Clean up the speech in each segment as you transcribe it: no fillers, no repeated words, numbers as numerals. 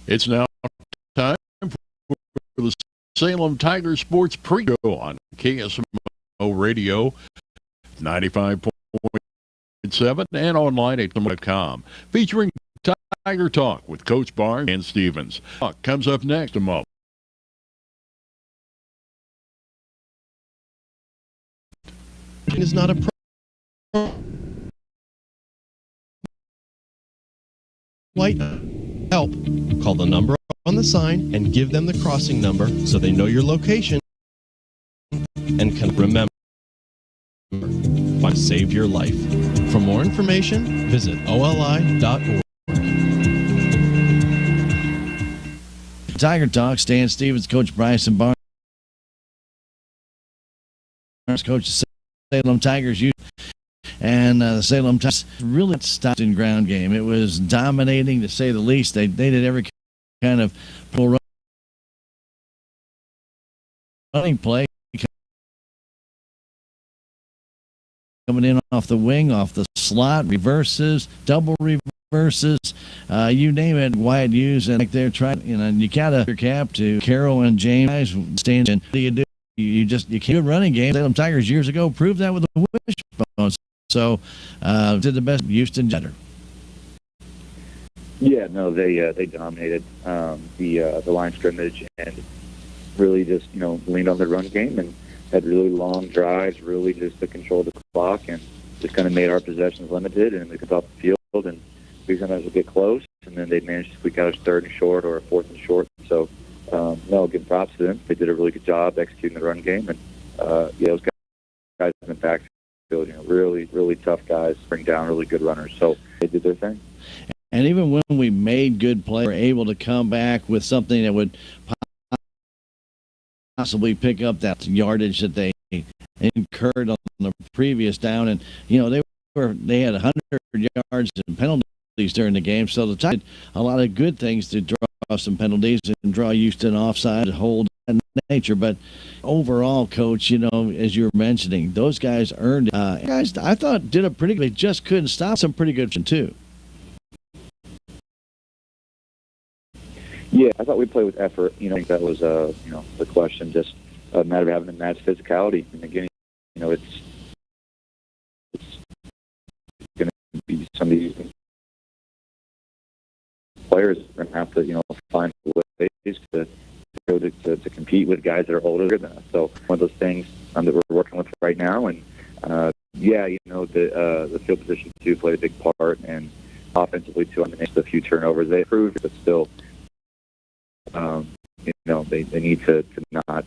It's now time for the Salem Tiger Sports Pregame on KSMO Radio 95.7 and online at KSMO.com, featuring Tiger Talk with Coach Barnes and Stevens. Talk comes up next a moment. Is not a light help. Call the number on the sign and give them the crossing number so they know your location and can remember to save your life. For more information, visit oli.org. Tiger Talk, Stan Stevens, Coach Bryson Barnes, Coach of Salem Tigers, and the Salem Tigers really stopped in ground game. It was dominating, to say the least. They did every kind of running play, coming in off the wing, off the slot, reverses, double reverses, you name it. Wyatt Hughes, and like they're trying, you gotta your cap to Carroll and James stand in. What do you do? You can't running game. Salem Tigers years ago proved that with the wishbone. So did the best. Houston better. Yeah, no, they dominated the line scrimmage and really just leaned on the run game and had really long drives, really just to control the clock and just kind of made our possessions limited, and we could off the field and we sometimes would get close, and then they'd manage to squeak out a third and short or a fourth and short. So no, give props to them. They did a really good job executing the run game, and those guys in the backfield, really, really tough guys, bring down really good runners. So they did their thing. And even when we made good plays, we were able to come back with something that would possibly pick up that yardage that they incurred on the previous down. And they had 100 yards in penalties during the game, so the Tigers did a lot of good things to draw some penalties and draw Houston offside, hold that nature. But overall, Coach, as you were mentioning, those guys earned it. Guys, I thought did a pretty good. They just couldn't stop some pretty good too. Yeah, I thought we played with effort. I think that was the question. Just a matter of having to match physicality. And again, it's going to be some of these players are going to have to find ways to compete with guys that are older than us. So one of those things that we're working with right now. And the field position too played a big part, and offensively too. A few turnovers they improved, but still. They need to not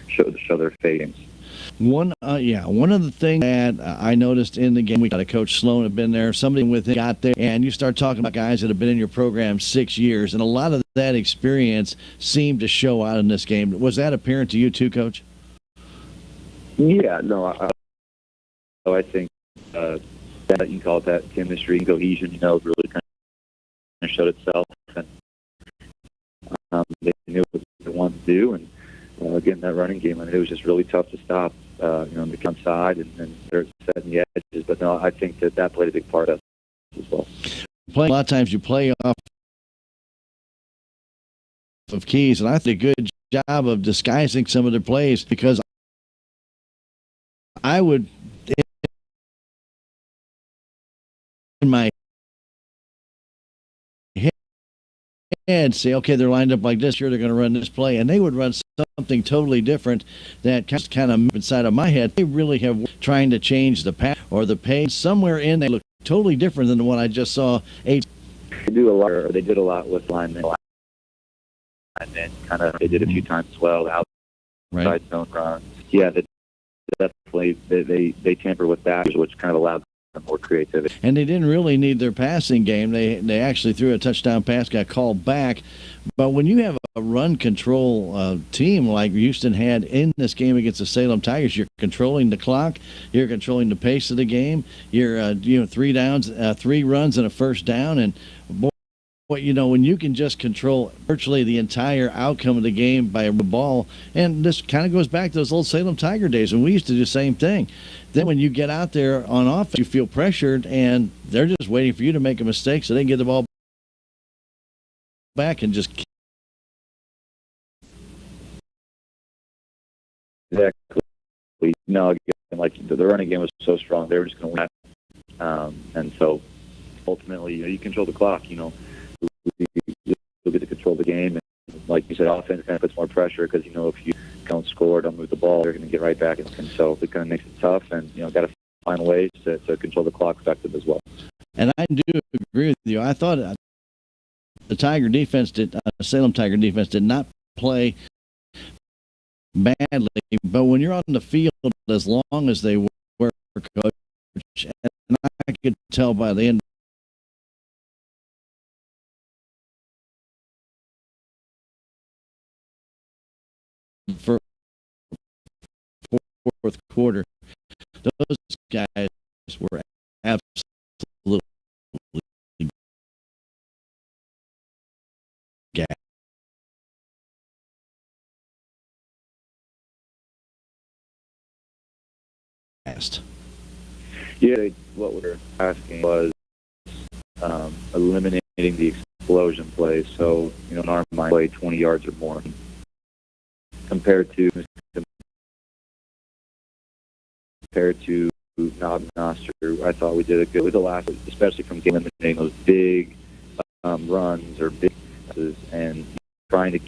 show their face. One of the things that I noticed in the game, we got a Coach Sloan had been there, somebody with him got there, and you start talking about guys that have been in your program 6 years, and a lot of that experience seemed to show out in this game. Was that apparent to you too, Coach? Yeah, no, I think that you call it that chemistry and cohesion, really kind of showed itself. And they knew what they wanted to do, and again, that running game, it was just really tough to stop, on the outside and they're setting the edges. But no, I think that played a big part of it as well. A lot of times you play off of keys, and I think a good job of disguising some of their plays, because I would, in my head, say, okay, they're lined up like this, sure, they're going to run this play, and they would run something totally different that kind of inside of my head. They really have trying to change the path or the pace somewhere in. They look totally different than the one I just saw. They did a lot with linemen, and then they did a few times as well, outside zone runs. Yeah, definitely they tamper with that, which kind of allowed more creativity. And they didn't really need their passing game. They actually threw a touchdown pass, got called back. But when you have a run control team like Houston had in this game against the Salem Tigers, you're controlling the clock, you're controlling the pace of the game. You're 3 downs, 3 runs and a first down, and when you can just control virtually the entire outcome of the game by a ball, and this kind of goes back to those old Salem Tiger days when we used to do the same thing. Then when you get out there on offense, you feel pressured, and they're just waiting for you to make a mistake so they can get the ball back and just Exactly. No, again, like the running game was so strong, they were just going to win. And so ultimately, you control the clock. You'll get to control the game. And like you said, offense kind of puts more pressure because if you don't score, don't move the ball, they're going to get right back. And so it kind of makes it tough. And got to find ways to control the clock effective as well. And I do agree with you. I thought the Salem Tiger defense did not play badly, but when you're on the field as long as they were, Coach, and I could tell by the end for fourth quarter, those guys were absolutely gassed. Yeah, what we were asking was eliminating the explosion plays. So, in our mind, play 20 yards or more compared to Knob Noster. I thought we did a good with the last, especially from eliminating those big runs or big passes and trying to,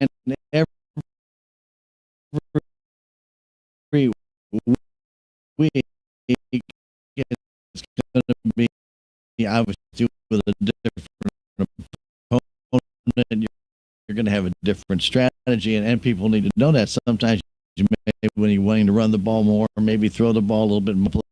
And every week it's going to be obviously with a different opponent. You're going to have a different strategy, and people need to know that. Sometimes you may, when you're wanting to run the ball more, or maybe throw the ball a little bit more.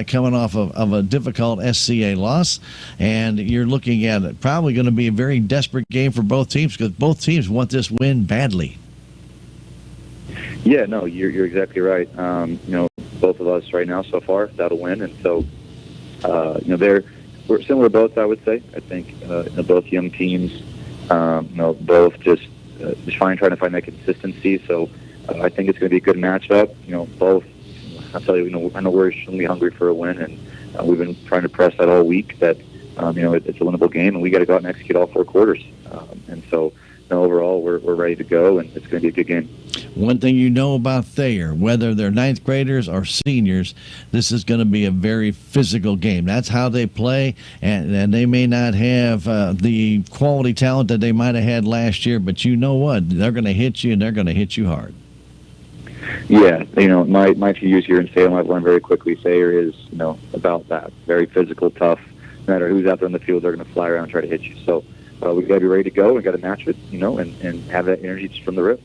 coming off of a difficult SCA loss, and you're looking at it probably going to be a very desperate game for both teams because both teams want this win badly. Yeah, no, you're exactly right. Both of us right now so far without a win, and so we're similar both. I would say. I think both young teams, both just trying to find that consistency. So I think it's going to be a good matchup. Both. I'll tell you, I know we're extremely hungry for a win, and we've been trying to press that all week. That it's a winnable game, and we got to go out and execute all 4 quarters. And so, overall, we're ready to go, and it's going to be a good game. One thing you know about Thayer, whether they're ninth graders or seniors, this is going to be a very physical game. That's how they play, and they may not have the quality talent that they might have had last year, but you know what? They're going to hit you, and they're going to hit you hard. Yeah, my few years here in Salem, I've learned very quickly Thayer is, about that. Very physical, tough. No matter who's out there in the field, they're going to fly around and try to hit you. So we've got to be ready to go. We've got to match it, and have that energy just from the rip.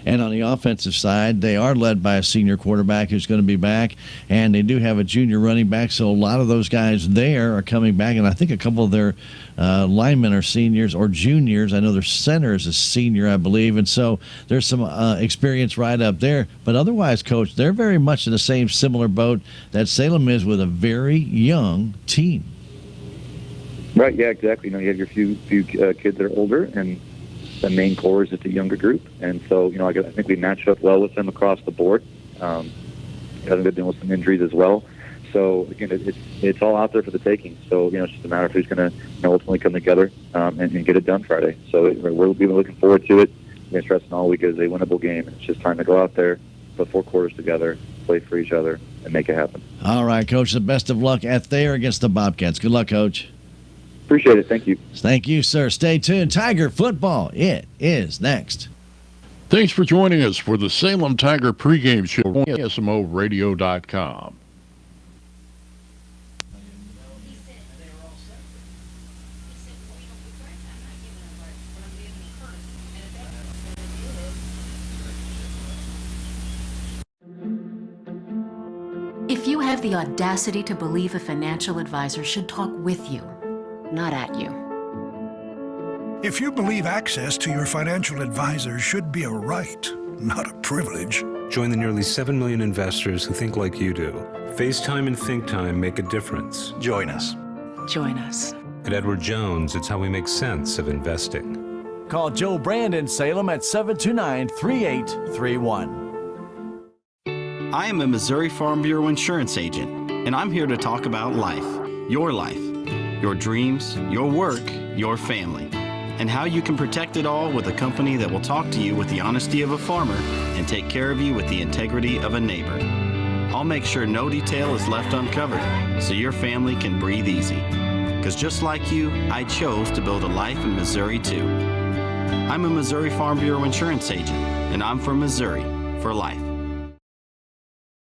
And on the offensive side, they are led by a senior quarterback who's going to be back, and they do have a junior running back, so a lot of those guys there are coming back, and I think a couple of their linemen are seniors or juniors. I know their center is a senior, I believe, and so there's some experience right up there. But otherwise, Coach, they're very much in the same similar boat that Salem is with a very young team. Right, yeah, exactly. You have your few kids that are older, and the main core is just a younger group. And so, I think we matched up well with them across the board. Hasn't been dealing with some injuries as well. So, again, it's all out there for the taking. So, it's just a matter of who's going to ultimately come together and get it done Friday. So we've been looking forward to it. We've been stressing all week as a winnable game. It's just time to go out there, put 4 quarters together, play for each other, and make it happen. All right, Coach, the best of luck at Thayer against the Bobcats. Good luck, Coach. Appreciate it. Thank you. Thank you, sir. Stay tuned. Tiger football, it is next. Thanks for joining us for the Salem Tiger pregame show on KSMOradio.com. If you have the audacity to believe a financial advisor should talk with you, not at you. If you believe access to your financial advisor should be a right, not a privilege. Join the nearly 7 million investors who think like you do. FaceTime and Think Time make a difference. Join us. Join us. At Edward Jones, it's how we make sense of investing. Call Joe Brand in Salem at 729-3831. I am a Missouri Farm Bureau insurance agent, and I'm here to talk about life, your dreams, your work, your family, and how you can protect it all with a company that will talk to you with the honesty of a farmer and take care of you with the integrity of a neighbor. I'll make sure no detail is left uncovered so your family can breathe easy. Because just like you, I chose to build a life in Missouri too. I'm a Missouri Farm Bureau insurance agent, and I'm from Missouri for life.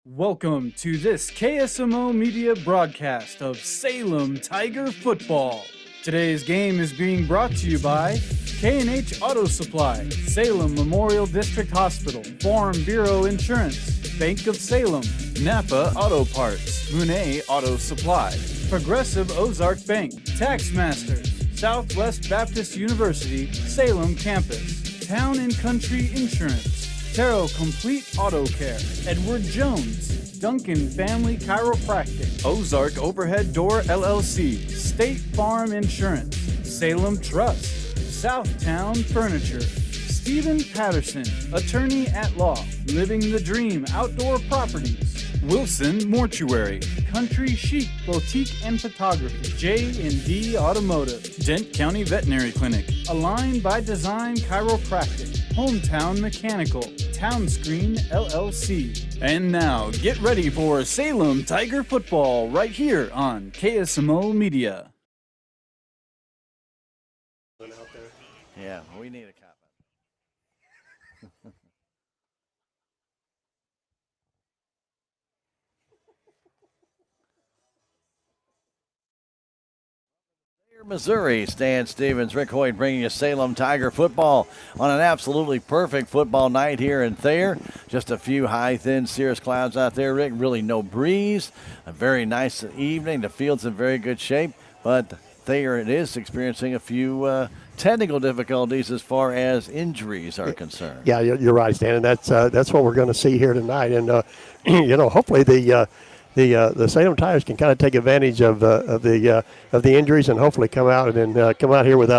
Welcome to this KSMO media broadcast of Salem Tiger Football. Today's game is being brought to you by K&H Auto Supply, Salem Memorial District Hospital, Farm Bureau Insurance, Bank of Salem, Napa Auto Parts, Monet Auto Supply, Progressive Ozark Bank, Tax Masters, Southwest Baptist University, Salem Campus, Town and Country Insurance, Tarot Complete Auto Care, Edward Jones, Duncan Family Chiropractic, Ozark Overhead Door LLC, State Farm Insurance, Salem Trust, Southtown Furniture, Stephen Patterson, Attorney at Law, Living the Dream Outdoor Properties, Wilson Mortuary, Country Chic Boutique and Photography, J&D Automotive, Dent County Veterinary Clinic, Align by Design Chiropractic, Hometown Mechanical, Town Screen LLC. And now, get ready for Salem Tiger Football right here on KSMO Media. Yeah, we need a cop. Missouri, Stan Stevens, Rick Hoyt bringing you Salem Tiger football on an absolutely perfect football night here in Thayer. Just a few high, thin cirrus clouds out there, Rick. Really no breeze. A very nice evening. The field's in very good shape, but Thayer it is experiencing a few technical difficulties as far as injuries are concerned. Yeah, you're right, Stan, and that's what we're going to see here tonight. And hopefully the Salem Tigers can kind of take advantage of the injuries and hopefully come out here with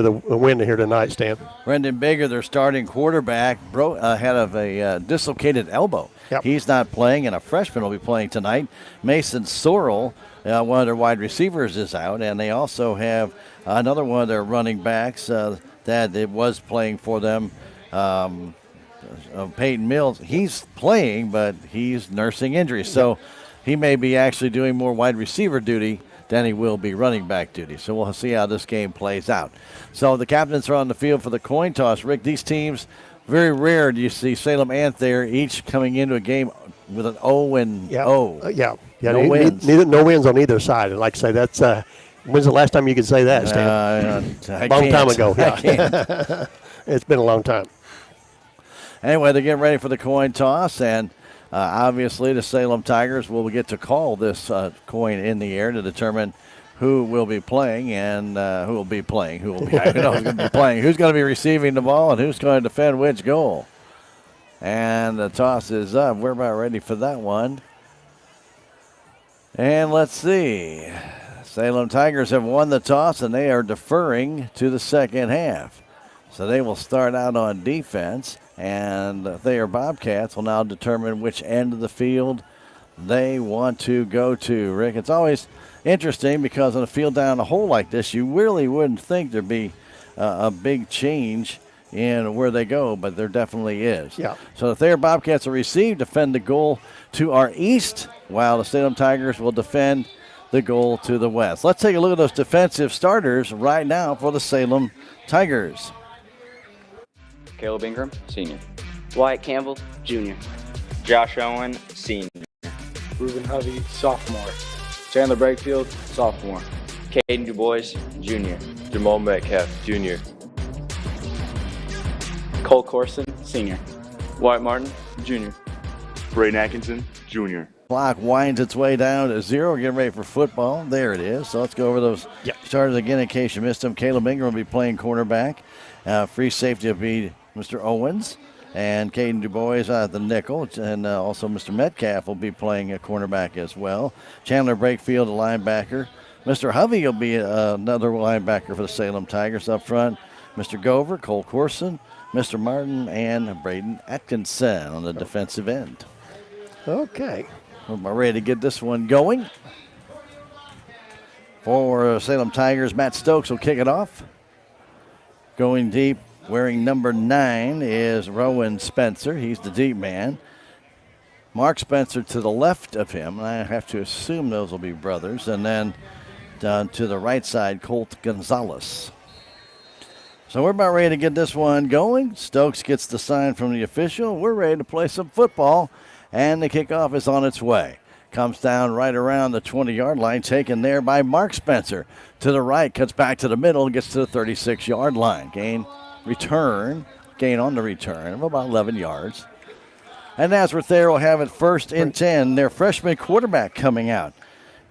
a win here tonight, Stan. Brendan Baker, their starting quarterback, had of a dislocated elbow. Yep. He's not playing, and a freshman will be playing tonight. Mason Sorrell, one of their wide receivers, is out, and they also have another one of their running backs that it was playing for them. Peyton Mills, he's playing, but he's nursing injuries. So he may be actually doing more wide receiver duty than he will be running back duty. So we'll see how this game plays out. So the captains are on the field for the coin toss. Rick, these teams, very rare do you see Salem and Thayer each coming into a game with an 0 and 0. No wins. No wins on either side. And like I say, that's when's the last time you could say that, Stan? Long time ago. Yeah. I can't. It's been a long time. Anyway, they're getting ready for the coin toss, and obviously the Salem Tigers will get to call this coin in the air to determine who will be playing and who will be playing. Who will be, who's going to be playing? Who's going to be receiving the ball and who's going to defend which goal? And the toss is up. We're about ready for that one. And let's see. Salem Tigers have won the toss, and they are deferring to the second half. So they will start out on defense, and the Thayer Bobcats will now determine which end of the field they want to go to. Rick, it's always interesting because on a field down a hole like this, you really wouldn't think there'd be a big change in where they go, but there definitely is. Yeah. So the Thayer Bobcats will receive, defend the goal to our east, while the Salem Tigers will defend the goal to the west. Let's take a look at those defensive starters right now for the Salem Tigers. Caleb Ingram, senior. Wyatt Campbell, junior. Josh Owen, senior. Ruben Hovey, sophomore. Chandler Brakefield, sophomore. Caden DuBois, junior. Jamal Metcalf, junior. Cole Corson, senior. Wyatt Martin, junior. Braden Atkinson, junior. Clock winds its way down to 0. Getting ready for football. There it is. So let's go over those starters again in case you missed them. Caleb Ingram will be playing cornerback. Free safety will be Mr. Owens. And Caden DuBois at the nickel. And also Mr. Metcalf will be playing a cornerback as well. Chandler Brakefield, a linebacker. Mr. Hovey will be another linebacker for the Salem Tigers up front. Mr. Gover, Cole Corson, Mr. Martin, and Braden Atkinson on the defensive end. Okay. We're ready to get this one going. For Salem Tigers, Matt Stokes will kick it off. Going deep, wearing number 9 is Rowan Spencer. He's the deep man. Mark Spencer to the left of him. I have to assume those will be brothers. And then down to the right side, Colt Gonzalez. So we're about ready to get this one going. Stokes gets the sign from the official. We're ready to play some football. And the kickoff is on its way. Comes down right around the 20-yard line, taken there by Mark Spencer. To the right, cuts back to the middle, gets to the 36-yard line. Gain on the return of about 11 yards. And that's where Thayer will have it first and 10. Their freshman quarterback coming out,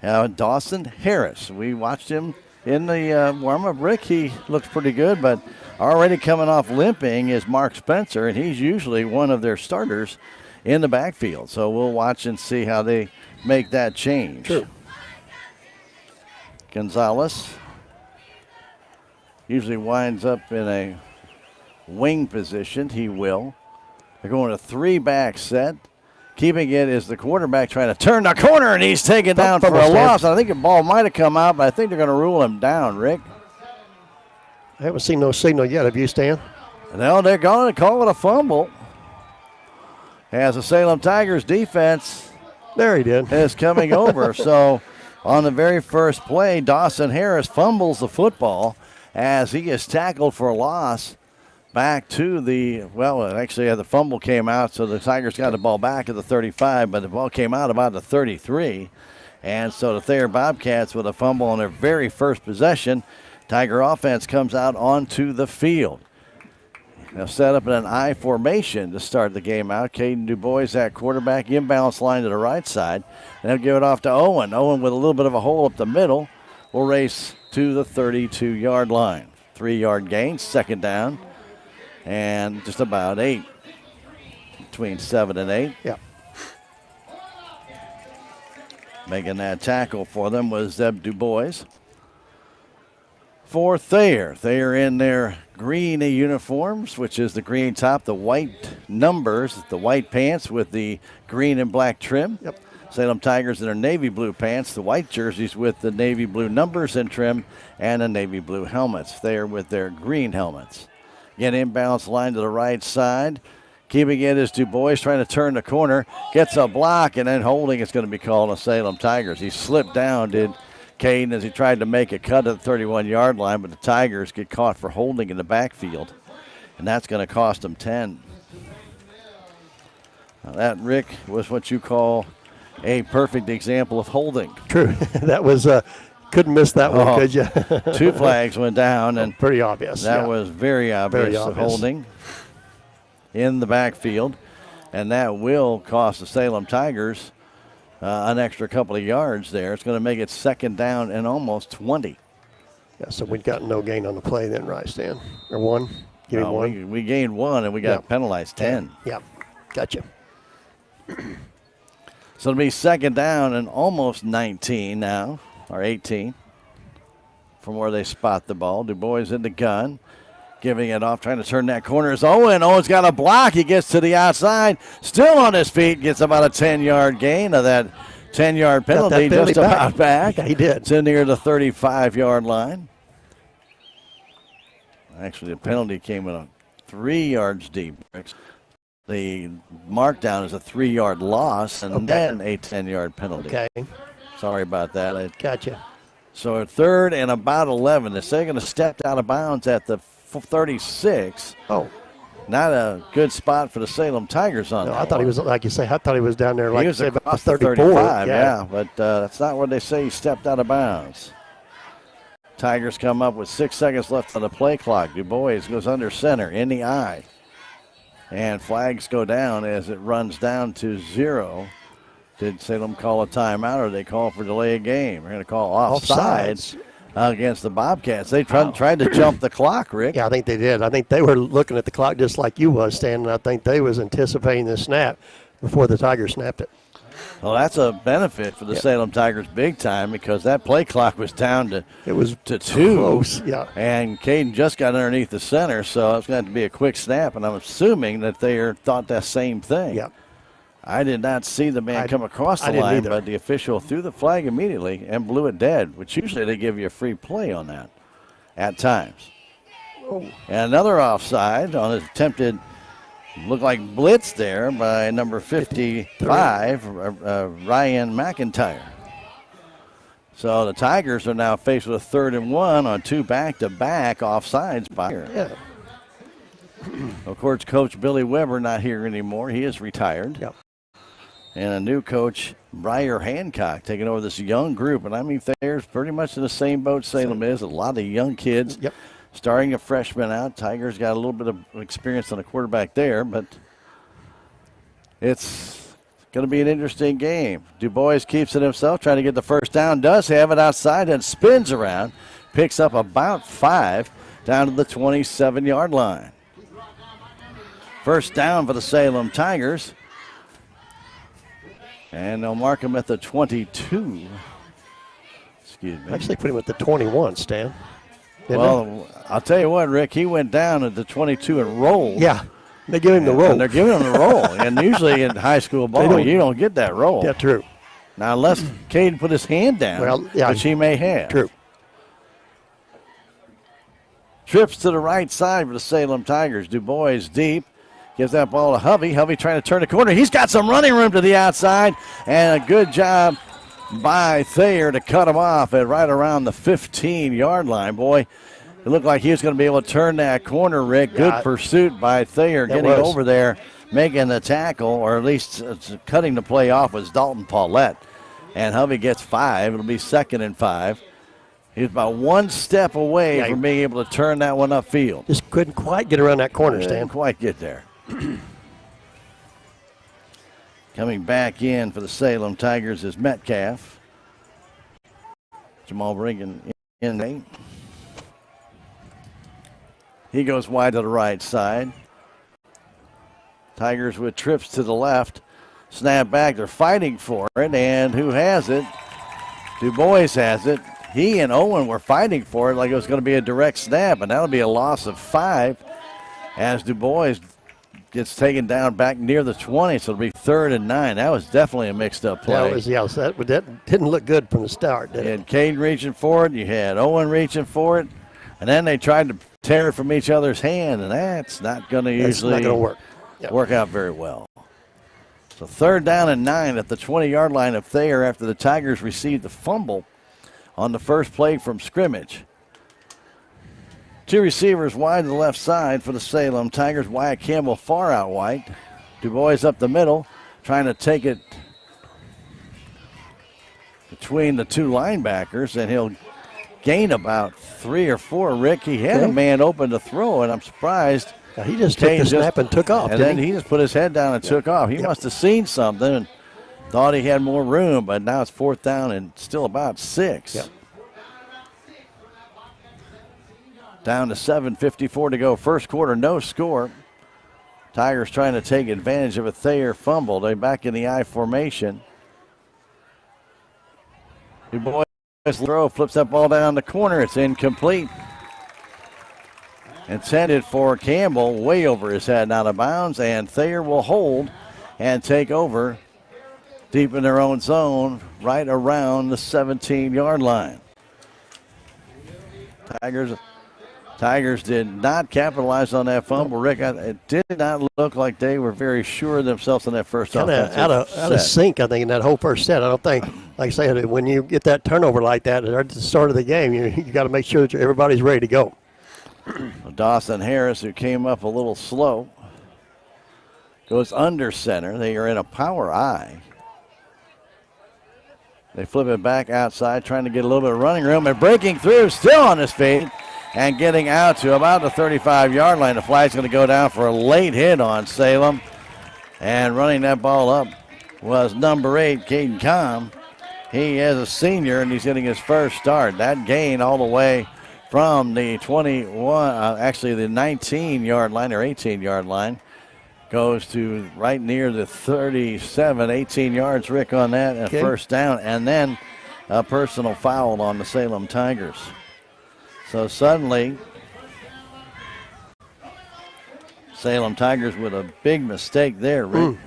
Dawson Harris. We watched him in the warm-up. Rick, he looks pretty good, but already coming off limping is Mark Spencer, and he's usually one of their starters in the backfield. So we'll watch and see how they make that change. True. Gonzalez usually winds up in a wing position. He will. They're going a 3-back set. Keeping it is the quarterback trying to turn the corner, and he's taken down for a loss. I think the ball might have come out, but I think they're going to rule him down, Rick. I haven't seen no signal yet. Have you, Stan? No, they're going to call it a fumble. As the Salem Tigers defense is coming over. So on the very first play, Dawson Harris fumbles the football as he is tackled for a loss back to the fumble came out, so the Tigers got the ball back at the 35, but the ball came out about the 33. And so the Thayer Bobcats with a fumble on their very first possession. Tiger offense comes out onto the field. They'll set up in an I formation to start the game out. Caden DuBois at quarterback, inbounds line to the right side. And they'll give it off to Owen. Owen with a little bit of a hole up the middle will race to the 32-yard line. 3-yard gain, second down, and just about 8. Between 7 and 8. Yeah. Making that tackle for them was Zeb DuBois. For Thayer. Thayer in their green uniforms, which is the green top, the white numbers, the white pants with the green and black trim. Yep. Salem Tigers in their navy blue pants, the white jerseys with the navy blue numbers and trim, and the navy blue helmets. Thayer with their green helmets. Again, inbounds line to the right side. Keeping it is DuBois trying to turn the corner. Gets a block, and then holding is going to be called on Salem Tigers. He slipped down, did Caden, as he tried to make a cut at the 31-yard line, but the Tigers get caught for holding in the backfield, and that's going to cost them 10. Now that, Rick, was what you call a perfect example of holding. True. That was, couldn't miss that one, could you? 2 flags went down, and pretty obvious. That was very obvious. Holding in the backfield, and that will cost the Salem Tigers an extra couple of yards there. It's going to make it second down and almost 20. Yeah, so we've got no gain on the play then, right, Stan? Or 1? Give me 1. We gained 1, and we got penalized 10. Yeah, gotcha. So it'll be second down and almost 19 now, or 18, from where they spot the ball. DuBois in the gun. Giving it off, trying to turn that corner is Owen. Owen's got a block. He gets to the outside. Still on his feet. Gets about a 10-yard gain of that 10-yard penalty. Just about back. Yeah, he did. It's in near the 35-yard line. Actually, the penalty came in 3 yards deep. The markdown is a 3-yard loss and then a 10-yard penalty. Okay. Sorry about that. Gotcha. So third and about 11. They're going to step out of bounds at the 36. Oh. Not a good spot for the Salem Tigers on that. I thought he was, like you say, I thought he was down there, like he was about 34. 35, yeah. But that's not what they say. He stepped out of bounds. Tigers come up with 6 seconds left on the play clock. DuBois goes under center in the eye. And flags go down as it runs down to 0. Did Salem call a timeout or they call for delay of game? We're going to call offsides. Against the Bobcats. They tried to jump the clock, Rick. Yeah, I think they did. I think they were looking at the clock just like you was, Stan, and I think they was anticipating the snap before the Tigers snapped it. Well, that's a benefit for the Salem Tigers big time because that play clock was down to 2. Close, yeah. And Caden just got underneath the center, so it's going to have to be a quick snap, and I'm assuming that they thought that same thing. Yeah. I did not see the man come across the line, but the official threw the flag immediately and blew it dead, which usually they give you a free play on that at times. Oh. And another offside on an attempted, looked like blitz there by number 55, Ryan McIntyre. So the Tigers are now faced with a 3rd and 1 on 2 back-to-back offsides by here. Yeah. Of course, Coach Billy Weber not here anymore. He is retired. Yep. And a new coach, Briar Hancock, taking over this young group. And I mean, Thayer's pretty much in the same boat Salem is. A lot of young kids. Yep. Starting a freshman out. Tigers got a little bit of experience on the quarterback there, but it's going to be an interesting game. DuBois keeps it himself, trying to get the first down. Does have it outside and spins around. Picks up about 5 down to the 27-yard line. First down for the Salem Tigers. And they'll mark him at the 22. Excuse me. Actually put him at the 21, Stan. Well, I'll tell you what, Rick, he went down at the 22 and rolled. Yeah, they give him the roll. And they're giving him the roll. And usually in high school ball, you don't get that roll. Yeah, true. Now, unless Caden put his hand down, which he may have. True. Trips to the right side for the Salem Tigers. DuBois deep. Gives that ball to Hovey. Hovey trying to turn the corner. He's got some running room to the outside. And a good job by Thayer to cut him off at right around the 15-yard line. Boy, it looked like he was going to be able to turn that corner, Rick. Good pursuit by Thayer getting over there, making the tackle, or at least cutting the play off was Dalton Paulette. And Hovey gets 5. It'll be 2nd and 5. He's about one step away from being able to turn that one upfield. Just couldn't quite get around that corner, Stan. Didn't quite get there. Coming back in for the Salem Tigers is Metcalf. Jamal bringing in. He goes wide to the right side. Tigers with trips to the left. Snap back. They're fighting for it. And who has it? Du Bois has it. He and Owen were fighting for it like it was going to be a direct snap. And that'll be a loss of 5 as Du Bois gets taken down back near the 20. So it'll be 3rd and 9. That was definitely a mixed-up play. That didn't look good from the start, did it? You had Cade reaching for it. You had Owen reaching for it. And then they tried to tear it from each other's hand, and that's not going to usually work out very well. So 3rd down and 9 at the 20-yard line of Thayer after the Tigers received the fumble on the first play from scrimmage. 2 receivers wide to the left side for the Salem Tigers. Wyatt Campbell far out wide. Du Bois up the middle, trying to take it between the 2 linebackers, and he'll gain about 3 or 4. Rick, he had a man open to throw, and I'm surprised. He just took the snap and took off. And then he just put his head down and took off. He must have seen something and thought he had more room, but now it's 4th down and still about 6. Yep. Down to 7:54 to go. First quarter, no score. Tigers trying to take advantage of a Thayer fumble. They're back in the I formation. Du Bois throw, flips that ball down the corner. It's incomplete. Intended for Campbell, way over his head, out of bounds, and Thayer will hold and take over deep in their own zone, right around the 17-yard line. Tigers did not capitalize on that fumble. Rick, it did not look like they were very sure of themselves in that first offensive out of sync, I think, in that whole first set. I don't think, like I said, when you get that turnover like that at the start of the game, you got to make sure that everybody's ready to go. Dawson Harris, who came up a little slow, goes under center. They are in a power I. They flip it back outside, trying to get a little bit of running room, and breaking through, still on his feet, and getting out to about the 35-yard line. The flag's going to go down for a late hit on Salem. And running that ball up was number 8, Caden Comm. He is a senior, and he's getting his first start. That gain all the way from the 21, actually the 19-yard line or 18-yard line, goes to right near the 37, 18 yards, Rick, on that, and first down, and then a personal foul on the Salem Tigers. So suddenly, Salem Tigers with a big mistake there, Rick.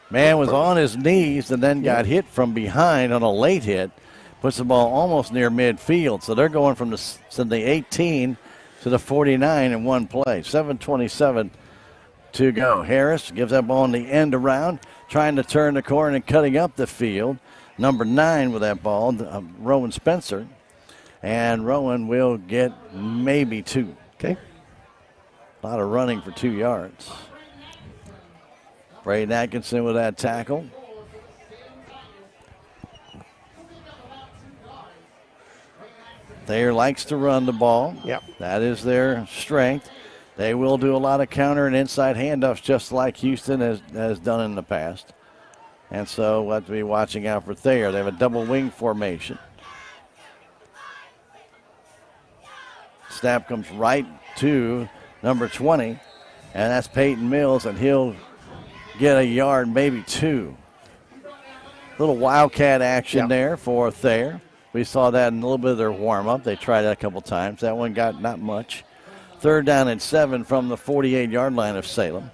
Man was on his knees and then got hit from behind on a late hit. Puts the ball almost near midfield. So they're going from the 18 to the 49 in one play. 7:27 to go. Harris gives that ball in the end around, trying to turn the corner and cutting up the field. Number 9 with that ball, Rowan Spencer. And Rowan will get maybe 2. Okay. A lot of running for 2 yards. Braden Atkinson with that tackle. Thayer likes to run the ball. Yep. That is their strength. They will do a lot of counter and inside handoffs just like Houston has done in the past. And so we'll have to be watching out for Thayer. They have a double wing formation. Snap comes right to number 20, and that's Peyton Mills, and he'll get a yard, maybe 2. Little wildcat action there for Thayer. We saw that in a little bit of their warm-up. They tried that a couple times. That one got not much. 3rd down and 7 from the 48-yard line of Salem.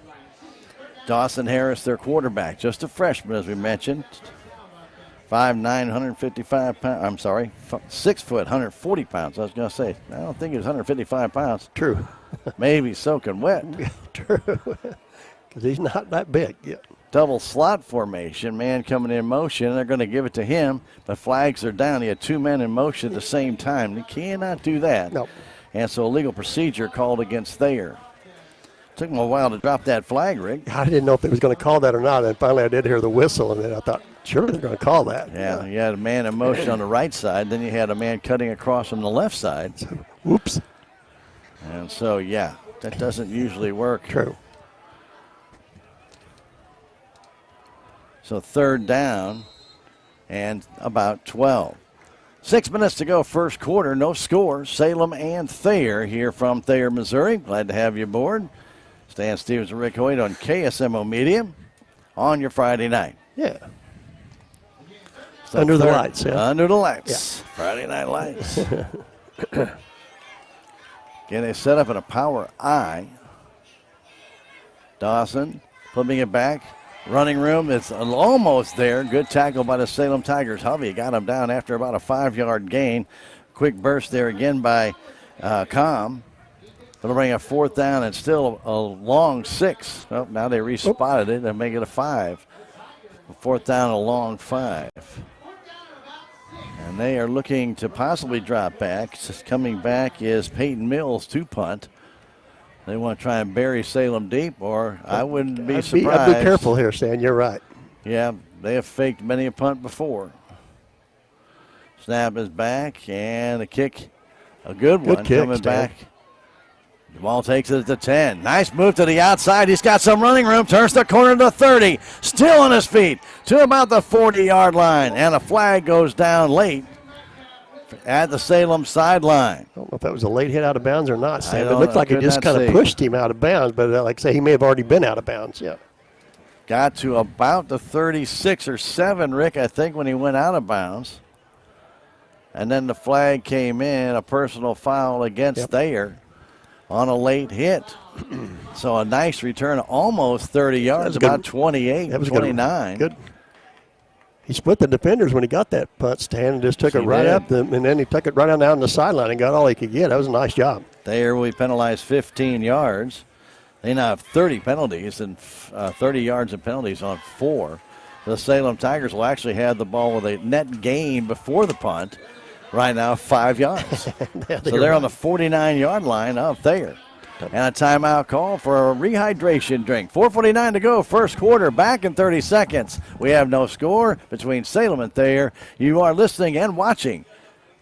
Dawson Harris, their quarterback, just a freshman, as we mentioned. 5'9", 155 pounds. I'm sorry, 6 foot, 140 pounds. I was going to say, I don't think he was 155 pounds. True. Maybe soaking wet. True. Because he's not that big yet. Double slot formation, man coming in motion, and they're going to give it to him, but flags are down. He had 2 men in motion at the same time. He cannot do that. Nope. And so a legal procedure called against Thayer. Took him a while to drop that flag, Rick. I didn't know if they was going to call that or not, and finally I did hear the whistle, and then I thought, Surely they're going to call that. Yeah, you had a man in motion on the right side. Then you had a man cutting across from the left side. Whoops. And so, yeah, that doesn't usually work. True. So 3rd down and about 12. 6 minutes to go, first quarter. No score. Salem and Thayer here from Thayer, Missouri. Glad to have you aboard. Stan Stevens and Rick Hoyt on KSMO Media on your Friday night. Yeah. So Under the lights, yeah. Under the lights. Yeah. Friday night lights. Again, they set up in a power I. Dawson flipping it back. Running room, it's almost there. Good tackle by the Salem Tigers. Hovey got him down after about a 5-yard gain. Quick burst there again by Com. It'll bring a 4th down and still a long 6. Oh, now they respotted it and make it a 5. 4th down, a long 5. And they are looking to possibly drop back. Just coming back is Peyton Mills to punt. They want to try and bury Salem deep, or I wouldn't be surprised. I'd be careful here, Stan. You're right. Yeah, they have faked many a punt before. Snap is back, and a kick, a good one, kick, coming Stan. back. Jamal takes it at the 10. Nice move to the outside. He's got some running room. Turns the corner to 30. Still on his feet to about the 40-yard line, and a flag goes down late at the Salem sideline. I don't know if that was a late hit out of bounds or not, Sam. It don't- looked like I it could just not kind of see. pushed him out of bounds, but like I say, he may have already been out of bounds. Yeah. Got to about the 36 or 7, Rick, I think, when he went out of bounds. And then the flag came in, a personal foul against Thayer on a late hit. So a nice return, almost 30 yards, about 28, That was 29. Good. He split the defenders when he got that punt, Stan, and just took it right up them, and then he took it right on down the sideline and got all he could get. That was a nice job. Thayer will be penalized 15 yards. They now have 30 penalties and 30 yards of penalties on 4. The Salem Tigers will actually have the ball with a net gain before the punt. Right now, 5 yards. So they're on the 49-yard line of Thayer. And a timeout call for a rehydration drink. 4:49 to go, first quarter, back in 30 seconds. We have no score between Salem and Thayer. You are listening and watching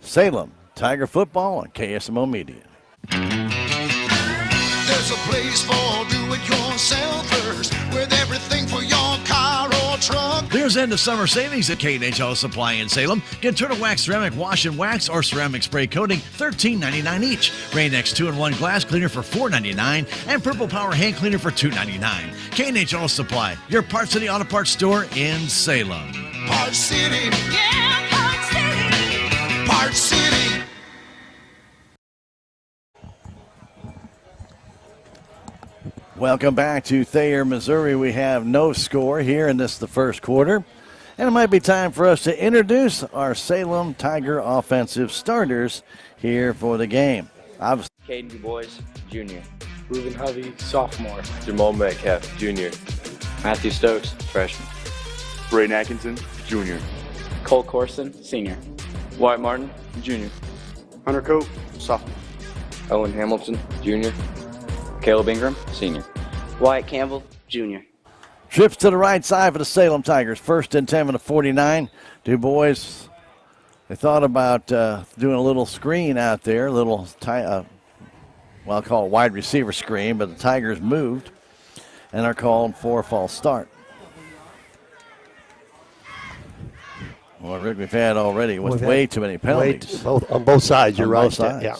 Salem Tiger Football on KSMO Media. There's a place for do-it-yourselfers with everything for your car or truck. There's end of summer savings at K&H Auto Supply in Salem. Get Turtle Wax ceramic wash and wax or ceramic spray coating, $13.99 each. Rain-X 2-in-1 glass cleaner for $4.99 and Purple Power hand cleaner for $2.99. K&H Auto Supply, your Parts City Auto Parts store in Salem. Parts City. Yeah, Parts City. Parts City. Welcome back to Thayer, Missouri. We have no score here in the first quarter. And it might be time for us to introduce our Salem Tiger offensive starters here for the game. Caden Du Bois, Jr. Reuben Hovey, sophomore. Jamal Metcalf, Jr. Matthew Stokes, freshman. Braden Atkinson, Jr. Cole Corson, senior. Wyatt Martin, Jr. Hunter Cope, sophomore. Owen Hamilton, junior. Caleb Ingram, senior. Wyatt Campbell, junior. Trips to the right side for the Salem Tigers. 1st and 10 and a 49. Du Bois, they thought about doing a little screen out there, well, I'll call it wide receiver screen, but the Tigers moved and are called for a false start. Well, Rick, we've had already way too many penalties. On both sides, you're right. Both sides. Yeah.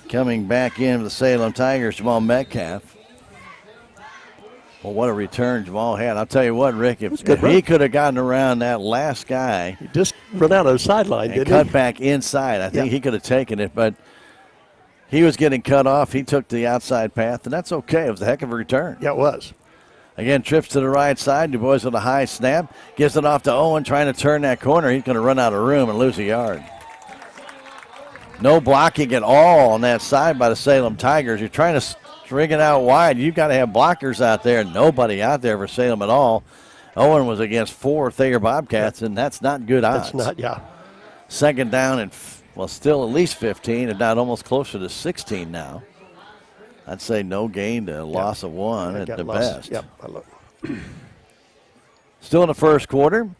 Coming back in for the Salem Tigers, Jamal Metcalf. Well, what a return Jamal had. I'll tell you what, Rick, if he could have gotten around that last guy. He just run out of the sideline, and didn't cut he? back inside. I think he could have taken it, but he was getting cut off. He took the outside path, and that's okay. It was a heck of a return. Yeah, it was. Again, trips to the right side. Du Bois with a high snap. Gives it off to Owen, trying to turn that corner. He's going to run out of room and lose a yard. No blocking at all on that side by the Salem Tigers. You're trying to string it out wide. You've got to have blockers out there. Nobody out there for Salem at all. Owen was against 4 Thayer Bobcats, and that's not good odds. That's not, yeah. 2nd down and, still at least 15, if not almost closer to 16 now. I'd say no gain to loss of 1 at the best. Yep, I look. Still in the first quarter.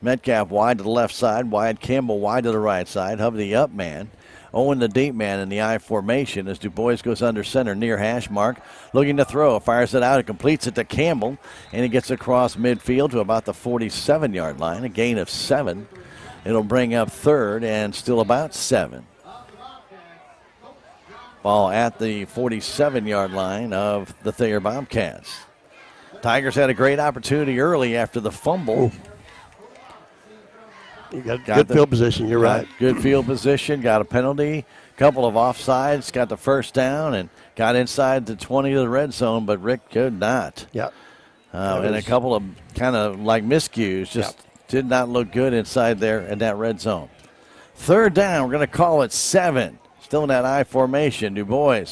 Metcalf wide to the left side. Wyatt Campbell wide to the right side. Hovey the up man. Owen the deep man in the I formation as Du Bois goes under center near hash mark. Looking to throw. Fires it out and completes it to Campbell. And he gets across midfield to about the 47-yard line. A gain of 7. It'll bring up third and still about 7. Ball at the 47-yard line of the Thayer Bobcats. Tigers had a great opportunity early after the fumble. You got good field position, you're right. Good field position, got a penalty, couple of offsides, got the first down, and got inside the 20 of the red zone, but Rick could not. Yeah. And a couple of kind of like miscues, just did not look good inside there in that red zone. Third down, we're going to call it 7. Still in that I formation. Du Bois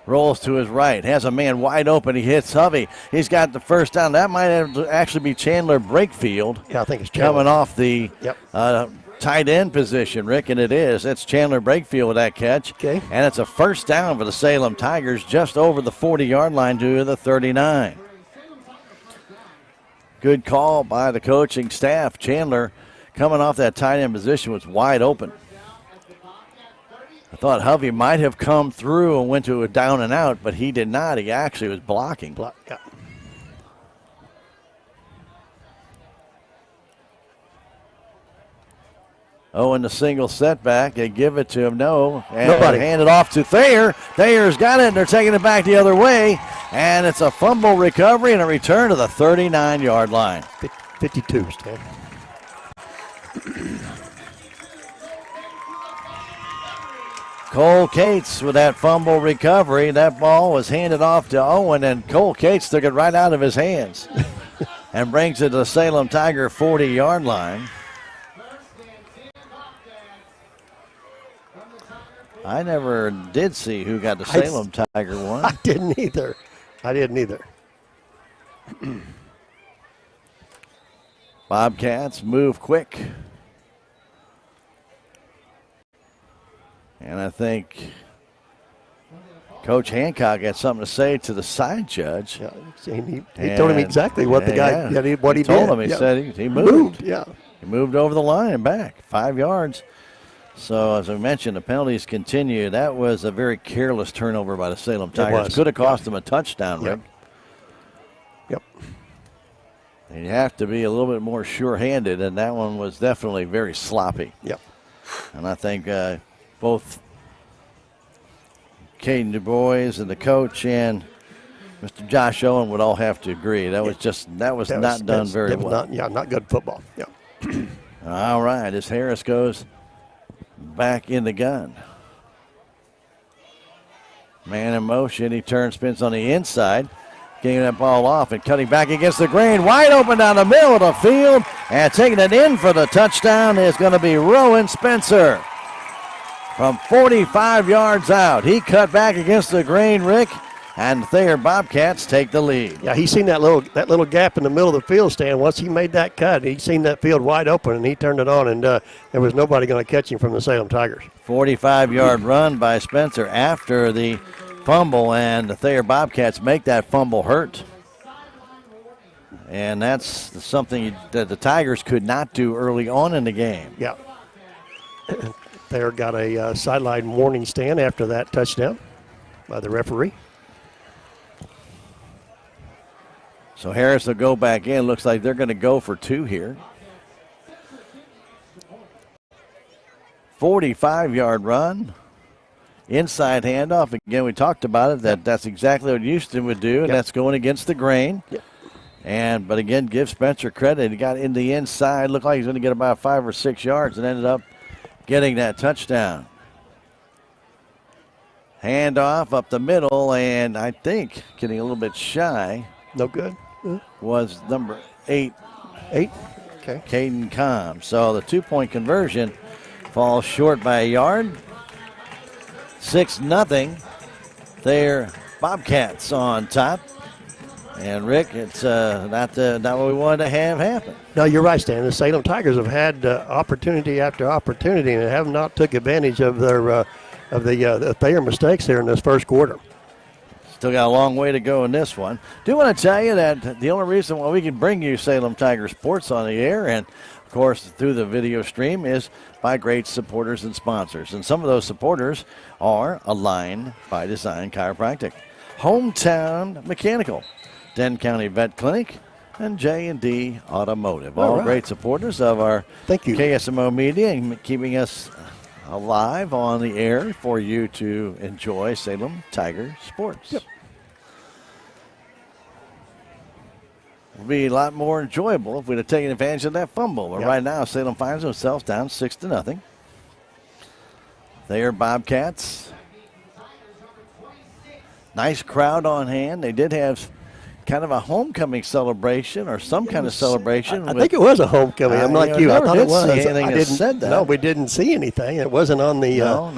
rolls to his right, has a man wide open. He hits Hovey. He's got the first down. That might actually be Chandler Brakefield. Yeah, I think it's Chandler. Coming off the tight end position, Rick, and it is. It's Chandler Brakefield with that catch. Okay. And it's a first down for the Salem Tigers just over the 40-yard line to the 39. Good call by the coaching staff. Chandler coming off that tight end position was wide open. I thought Hovey might have come through and went to a down and out, but he did not. He actually was blocking. Owen the single setback. They give it to him. No. And nobody. Hand it off to Thayer. Thayer's got it, and they're taking it back the other way. And it's a fumble recovery and a return to the 39-yard line. 52, Stan. Cole Cates with that fumble recovery. That ball was handed off to Owen, and Cole Cates took it right out of his hands and brings it to the Salem Tiger 40-yard line. I never did see who got the Salem Tiger one. I didn't either. Bobcats move quick. And I think Coach Hancock had something to say to the side judge. Yeah, he told him exactly what the guy what he told did. him. He said he moved. Yeah. He moved over the line and back 5 yards. So as I mentioned, the penalties continue. That was a very careless turnover by the Salem Tigers. Could have cost them a touchdown, Rick. Yep. And you have to be a little bit more sure-handed, and that one was definitely very sloppy. Yep. And I think both Caden Du Bois and the coach and Mr. Josh Owen would all have to agree. That was not done very well. Not good football. Yeah. All right, as Harris goes back in the gun. Man in motion. He turns, spins on the inside. Getting that ball off and cutting back against the grain. Wide open down the middle of the field. And taking it in for the touchdown is going to be Rowan Spencer. From 45 yards out. He cut back against the grain, Rick. And the Thayer Bobcats take the lead. Yeah, he's seen that little gap in the middle of the field, Stan. Once he made that cut, he'd seen that field wide open, and he turned it on, and there was nobody going to catch him from the Salem Tigers. 45-yard run by Spencer after the fumble, and the Thayer Bobcats make that fumble hurt. And that's something that the Tigers could not do early on in the game. Yeah. Thayer got a sideline warning stand after that touchdown by the referee. So Harris will go back in. Looks like they're going to go for 2 here. 45-yard run. Inside handoff. Again, we talked about it. That's exactly what Houston would do, and that's going against the grain. Yep. But again, give Spencer credit. He got in the inside. Looked like he's going to get about 5 or 6 yards and ended up getting that touchdown. Handoff up the middle, and I think getting a little bit shy. No good. Was number 8. 8? Okay. Caden Combs. So the 2-point conversion falls short by a yard. 6-0. Thayer Bobcats on top. And Rick, it's not what we wanted to have happen. No, you're right, Stan. The Salem Tigers have had opportunity after opportunity and have not took advantage of their the Thayer mistakes here in this first quarter. Still got a long way to go in this one. Do want to tell you that the only reason why we can bring you Salem Tiger Sports on the air and, of course, through the video stream is by great supporters and sponsors. And some of those supporters are Align by Design Chiropractic, Hometown Mechanical, Denton County Vet Clinic, and J&D Automotive. All great supporters of our KSMO media and keeping us alive on the air for you to enjoy Salem Tiger Sports. Yep. It would be a lot more enjoyable if we'd have taken advantage of that fumble. But right now, Salem finds themselves down 6-0. Thayer Bobcats. Nice crowd on hand. They did have kind of a homecoming celebration or some kind of celebration. I think it was a homecoming. I'm like you. I thought it was. I didn't said that. No, we didn't see anything. It wasn't on the not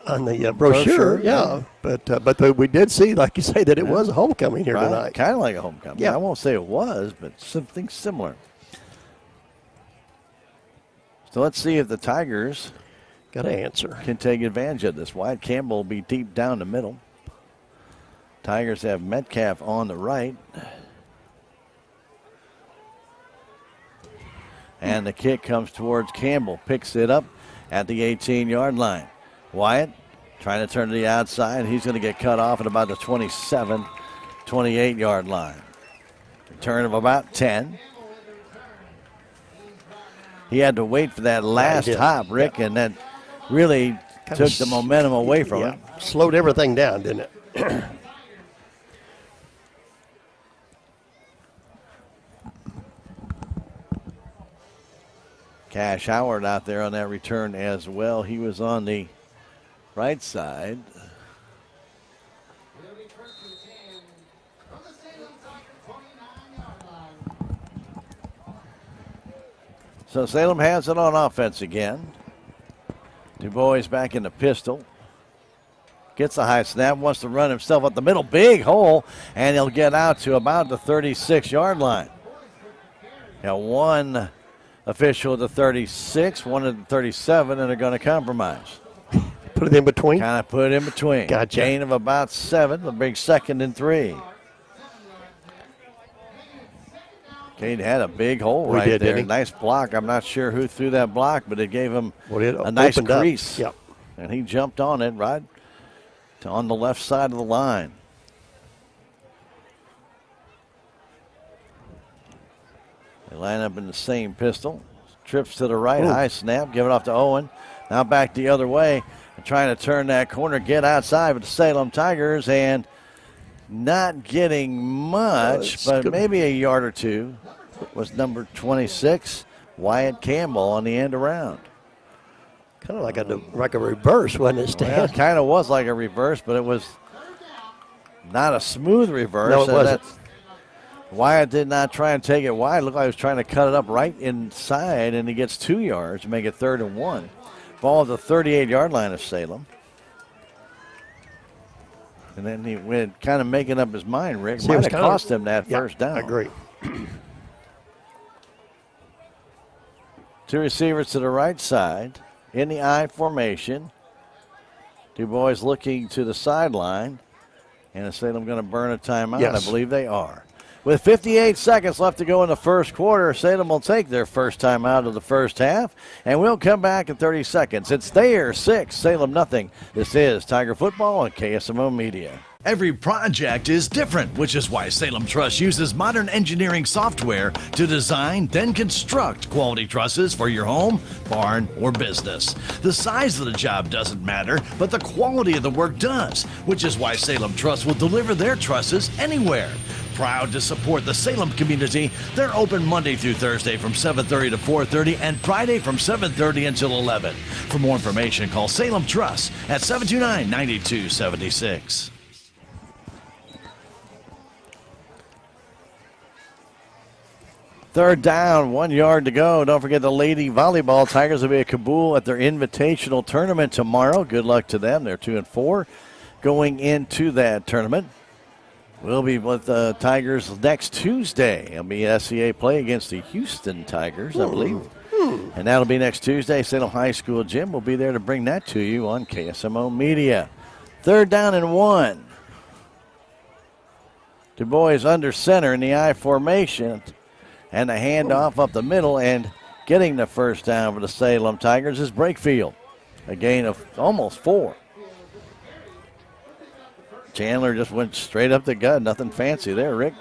on the brochure. Yeah, but we did see, like you say, that it was a homecoming here tonight. Kind of like a homecoming. Yeah, I won't say it was, but something similar. So let's see if the Tigers got an answer. Can take advantage of this. Wyatt Campbell will be deep down the middle. Tigers have Metcalf on the right. And the kick comes towards Campbell. Picks it up at the 18-yard line. Wyatt trying to turn to the outside. He's going to get cut off at about the 27, 28-yard line. Return of about 10. He had to wait for that last hop, Rick, and that really took the momentum away from him. Slowed everything down, didn't it? Cash Howard out there on that return as well. He was on the right side. So Salem has it on offense again. Du Bois back in the pistol. Gets a high snap, wants to run himself up the middle. Big hole, and he'll get out to about the 36-yard line. Now one official at the 36, one at the 37, and they're going to compromise. Put it in between? Kind of put it in between. Gotcha. Gain of about 7. They'll bring 2nd and 3. Cade had a big hole right there. Didn't he? Nice block. I'm not sure who threw that block, but it gave him a nice crease. Yep. And he jumped on it right on the left side of the line. They line up in the same pistol. Trips to the right, high snap, give it off to Owen. Now back the other way, trying to turn that corner, get outside with the Salem Tigers, and not getting much, but maybe a yard or two. Was number 26, Wyatt Campbell, on the end around. Kind of like a reverse, wasn't it, Stan? Well, it kind of was like a reverse, but it was not a smooth reverse. No, it wasn't. Wyatt did not try and take it wide. Looked like he was trying to cut it up right inside, and he gets 2 yards to make it 3rd and 1. Ball at the 38-yard line of Salem. And then he went kind of making up his mind, Rick. Might have cost him that first down. I agree. 2 receivers to the right side in the I formation. Du Bois looking to the sideline. And is Salem going to burn a timeout? Yes. I believe they are. With 58 seconds left to go in the first quarter, Salem will take their first time out of the first half, and we'll come back in 30 seconds. It's Thayer 6, Salem nothing. This is Tiger Football on KSMO Media. Every project is different, which is why Salem Truss uses modern engineering software to design, then construct quality trusses for your home, barn, or business. The size of the job doesn't matter, but the quality of the work does, which is why Salem Truss will deliver their trusses anywhere. Proud to support the Salem community, they're open Monday through Thursday from 7:30 to 4:30 and Friday from 7:30 until 11. For more information, call Salem Truss at 729-9276. Third down, 1 yard to go. Don't forget the Lady Volleyball Tigers will be at Kabul at their invitational tournament tomorrow. Good luck to them. They're 2-4 going into that tournament. We'll be with the Tigers next Tuesday. It'll be SCA play against the Houston Tigers, I believe. And that'll be next Tuesday. Salem High School Gym will be there to bring that to you on KSMO Media. 3rd down and 1. Du Bois under center in the I formation. And the handoff up the middle, and getting the first down for the Salem Tigers is Brakefield. A gain of almost 4. Chandler just went straight up the gut. Nothing fancy there, Rick.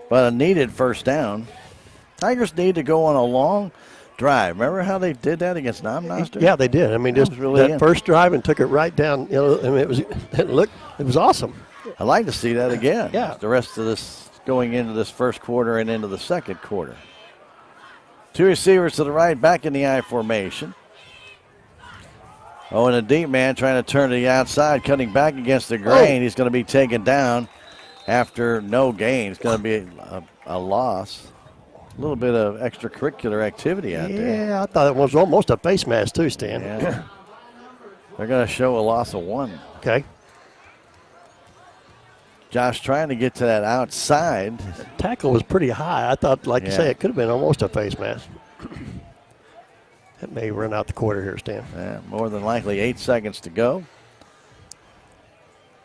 But a needed first down. Tigers need to go on a long drive. Remember how they did that against Namnoster? Yeah, they did. I mean, just really that first drive and took it right down. You know, I mean, it was awesome. I'd like to see that again. Yeah. The rest of this going into this first quarter and into the second quarter. 2 receivers to the right, back in the I formation. Oh, and a deep man trying to turn to the outside, cutting back against the grain. He's going to be taken down after no gain. It's going to be a loss. A little bit of extracurricular activity out there. Yeah, I thought it was almost a face mask too, Stan. Yeah. They're going to show a loss of 1. Okay. Josh trying to get to that outside. The tackle was pretty high. I thought, like you say, it could have been almost a face mask. That may run out the quarter here, Stan. Yeah, more than likely 8 seconds to go.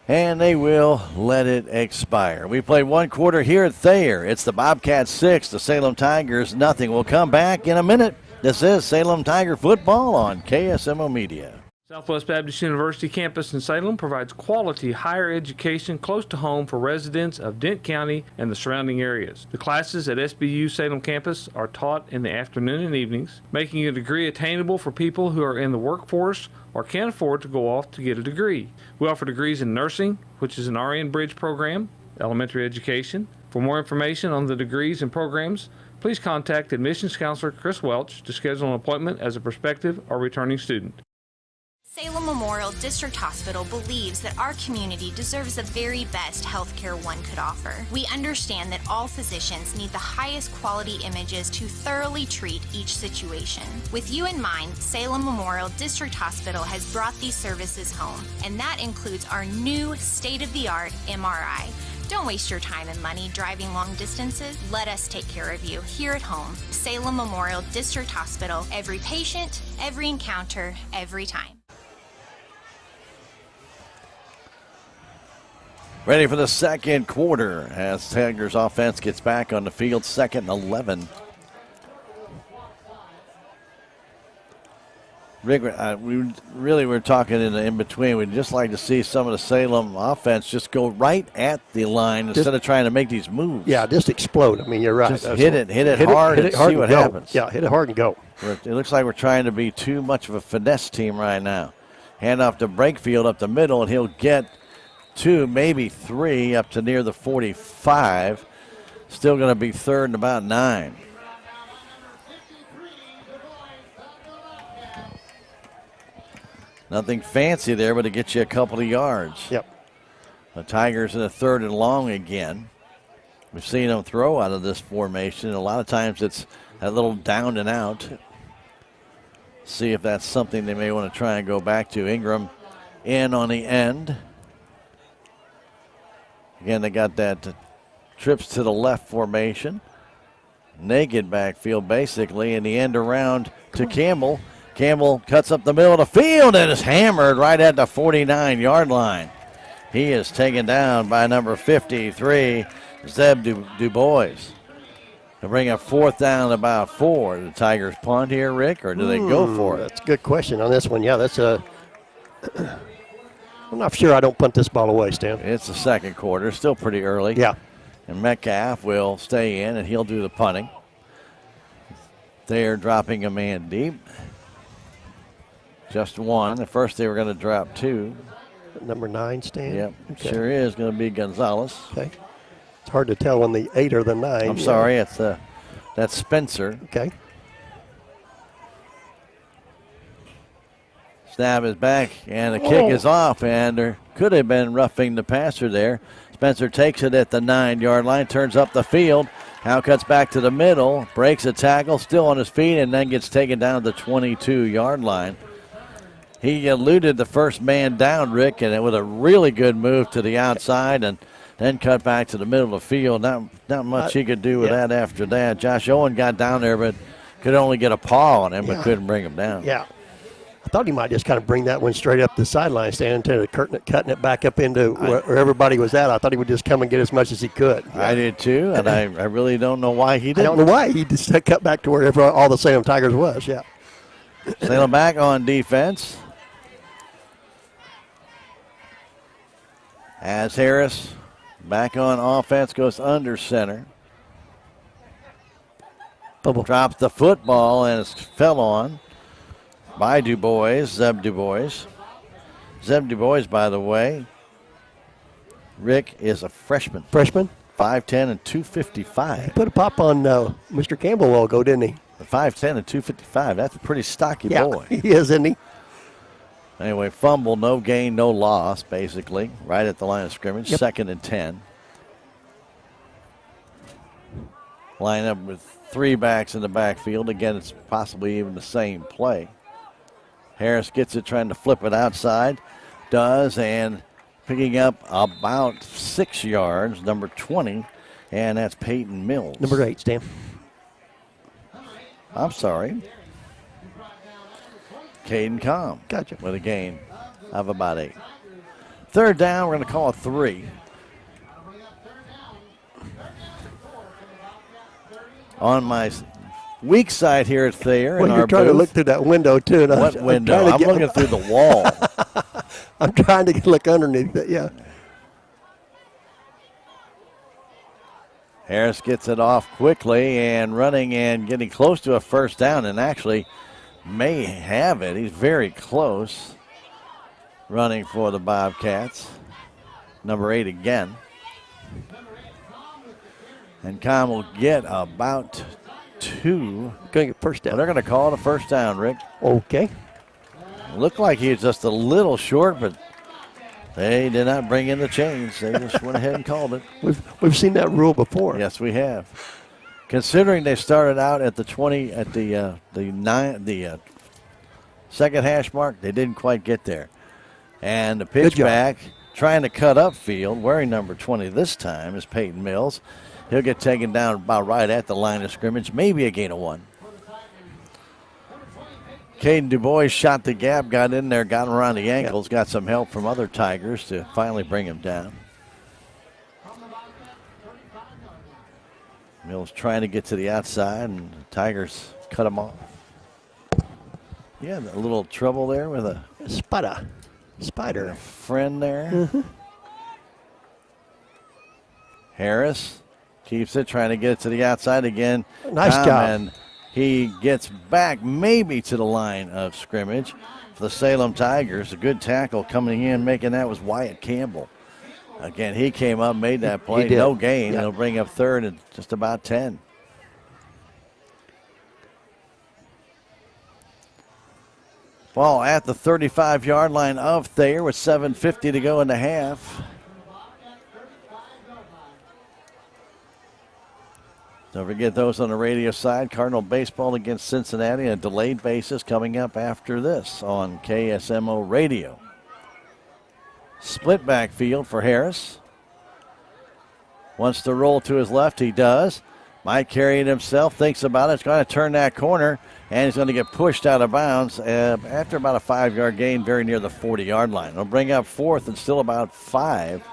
And they will let it expire. We played 1 quarter here at Thayer. It's the Bobcats 6, the Salem Tigers nothing. We'll come back in a minute. This is Salem Tiger football on KSMO Media. Southwest Baptist University campus in Salem provides quality higher education close to home for residents of Dent County and the surrounding areas. The classes at SBU Salem campus are taught in the afternoon and evenings, making a degree attainable for people who are in the workforce or can't afford to go off to get a degree. We offer degrees in nursing, which is an RN Bridge program, elementary education. For more information on the degrees and programs, please contact admissions counselor Chris Welch to schedule an appointment as a prospective or returning student. Salem Memorial District Hospital believes that our community deserves the very best healthcare one could offer. We understand that all physicians need the highest quality images to thoroughly treat each situation. With you in mind, Salem Memorial District Hospital has brought these services home, and that includes our new state-of-the-art MRI. Don't waste your time and money driving long distances. Let us take care of you here at home. Salem Memorial District Hospital. Every patient, every encounter, every time. Ready for the second quarter as Tigers offense gets back on the field, 2nd and 11. Rick, we really were talking in between. We'd just like to see some of the Salem offense just go right at the line instead of trying to make these moves. Yeah, just explode. I mean, you're right. Just hit it hard and see what happens. Yeah, hit it hard and go. It looks like we're trying to be too much of a finesse team right now. Hand off to Brakefield up the middle, and he'll get 2, maybe 3, up to near the 45. Still going to be 3rd and about 9. Nothing fancy there, but it gets you a couple of yards. Yep. The Tigers in a 3rd and long again. We've seen them throw out of this formation. A lot of times it's a little down and out. See if that's something they may want to try and go back to. Ingram in on the end. Again, they got that trips to the left formation. Naked backfield, basically, in the end around to Campbell. Campbell cuts up the middle of the field and is hammered right at the 49-yard line. He is taken down by number 53, Zeb Du Bois. To bring a 4th down and about 4. Do the Tigers punt here, Rick, or do they go for it? That's a good question on this one. Yeah, that's a... I'm not sure I don't punt this ball away, Stan. It's the second quarter, still pretty early. Yeah. And Metcalf will stay in, and he'll do the punting. They're dropping a man deep. Just 1. At first they were going to drop 2. Number 9, Stan? Yep, okay. Sure is going to be Gonzalez. Okay. It's hard to tell on the 8 or the 9. I'm sorry, that's Spencer. Okay. Snap is back, and the kick is off, and there could have been roughing the passer there. Spencer takes it at the 9-yard line, turns up the field. Now cuts back to the middle, breaks a tackle, still on his feet, and then gets taken down to the 22-yard line. He eluded the first man down, Rick, and it was a really good move to the outside, and then cut back to the middle of the field. Not much he could do with that after that. Josh Owen got down there, but could only get a paw on him, but couldn't bring him down. Yeah. I thought he might just kind of bring that one straight up the sideline stand instead of cutting it back up into where everybody was at. I thought he would just come and get as much as he could. I did too, and I really don't know why he didn't. I don't know why. He just cut back to wherever all the Salem Tigers was, yeah. Salem back on defense. As Harris back on offense, goes under center. Drops the football and it's fell on by Dubois, Zeb Dubois. Zeb Dubois, by the way, Rick, is a freshman. 5'10" and 255. He put a pop on Mr. Campbell a while ago, didn't he? 5'10" and 255. That's a pretty stocky boy. He is, isn't he? Anyway, fumble, no gain, no loss, basically, right at the line of scrimmage. Yep. 2nd and 10. Line up with 3 backs in the backfield. Again, it's possibly even the same play. Harris gets it, trying to flip it outside. Does, and picking up about 6 yards, number 20, and that's Peyton Mills. Number 8, Stan. I'm sorry. Caden Comm. Gotcha. With a gain of about 8. 3rd down, we're going to call it 3. On my weak side here at Thayer. Well, you're trying to look through that window, too. And what window? I'm looking through the wall. I'm trying to look underneath it, yeah. Harris gets it off quickly and running and getting close to a 1st down, and actually may have it. He's very close. Running for the Bobcats. Number 8 again. And Comm will get about 2. Going to get 1st down. Well, they're going to call it a 1st down, Rick. Okay. Looked like he was just a little short, but they did not bring in the chains. They just went ahead and called it. We've seen that rule before. Yes, we have. Considering they started out at the 20 at the 2nd hash mark, they didn't quite get there. And the pitch back, trying to cut upfield, wearing number 20 this time is Peyton Mills. He'll get taken down about right at the line of scrimmage, maybe a gain of 1. Caden Dubois shot the gap, got in there, got him around the ankles, got some help from other Tigers to finally bring him down. Mills trying to get to the outside, and the Tigers cut him off. Yeah, a little trouble there with a spider. A friend there. Mm-hmm. Harris keeps it, trying to get it to the outside again. Nice job. And he gets back maybe to the line of scrimmage for the Salem Tigers. A good tackle coming in, making that was Wyatt Campbell. Again, he came up, made that play, no gain. Yep. It'll bring up 3rd and just about 10. Ball at the 35-yard line of Thayer with 7:50 to go in the half. Don't forget those on the radio side. Cardinal baseball against Cincinnati, a delayed basis coming up after this on KSMO radio. Split backfield for Harris. Wants to roll to his left, he does. Might carry it himself, thinks about it. It's going to turn that corner, and he's going to get pushed out of bounds after about a 5-yard gain very near the 40-yard line. It'll bring up 4th and still about 5,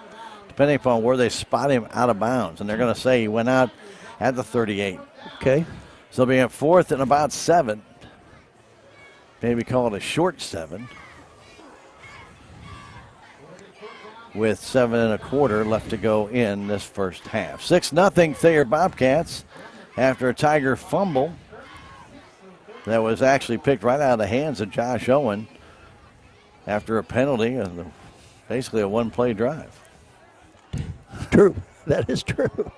depending upon where they spot him out of bounds. And they're going to say he went out at the 38. Okay. So it'll be at 4th and about 7. Maybe call it a short 7. With 7 1/4 left to go in this first half. 6-0 Thayer Bobcats after a Tiger fumble that was actually picked right out of the hands of Josh Owen after a penalty, basically a one-play drive. True. That is true.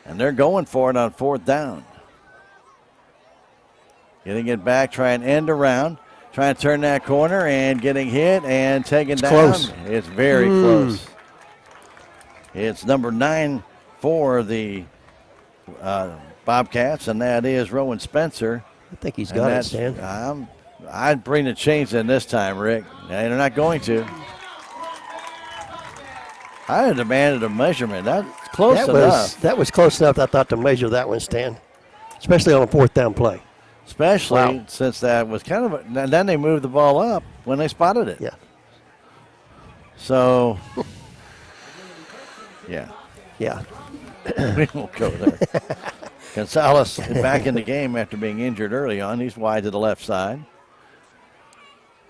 And they're going for it on 4th down. Getting it back, trying end around. Trying to turn that corner and getting hit and taken down. Close. It's very close. It's number 9 for the Bobcats, and that is Rowan Spencer. I think he's got it, Stan. I'd bring the change in this time, Rick. And they're not going to. I had demanded a measurement. That's close enough. That was close enough, I thought, to measure that one, Stan. Especially on a 4th down play. Especially since that was kind of and then they moved the ball up when they spotted it. Yeah. So, yeah. Yeah. We won't go there. Gonzalez back in the game after being injured early on. He's wide to the left side.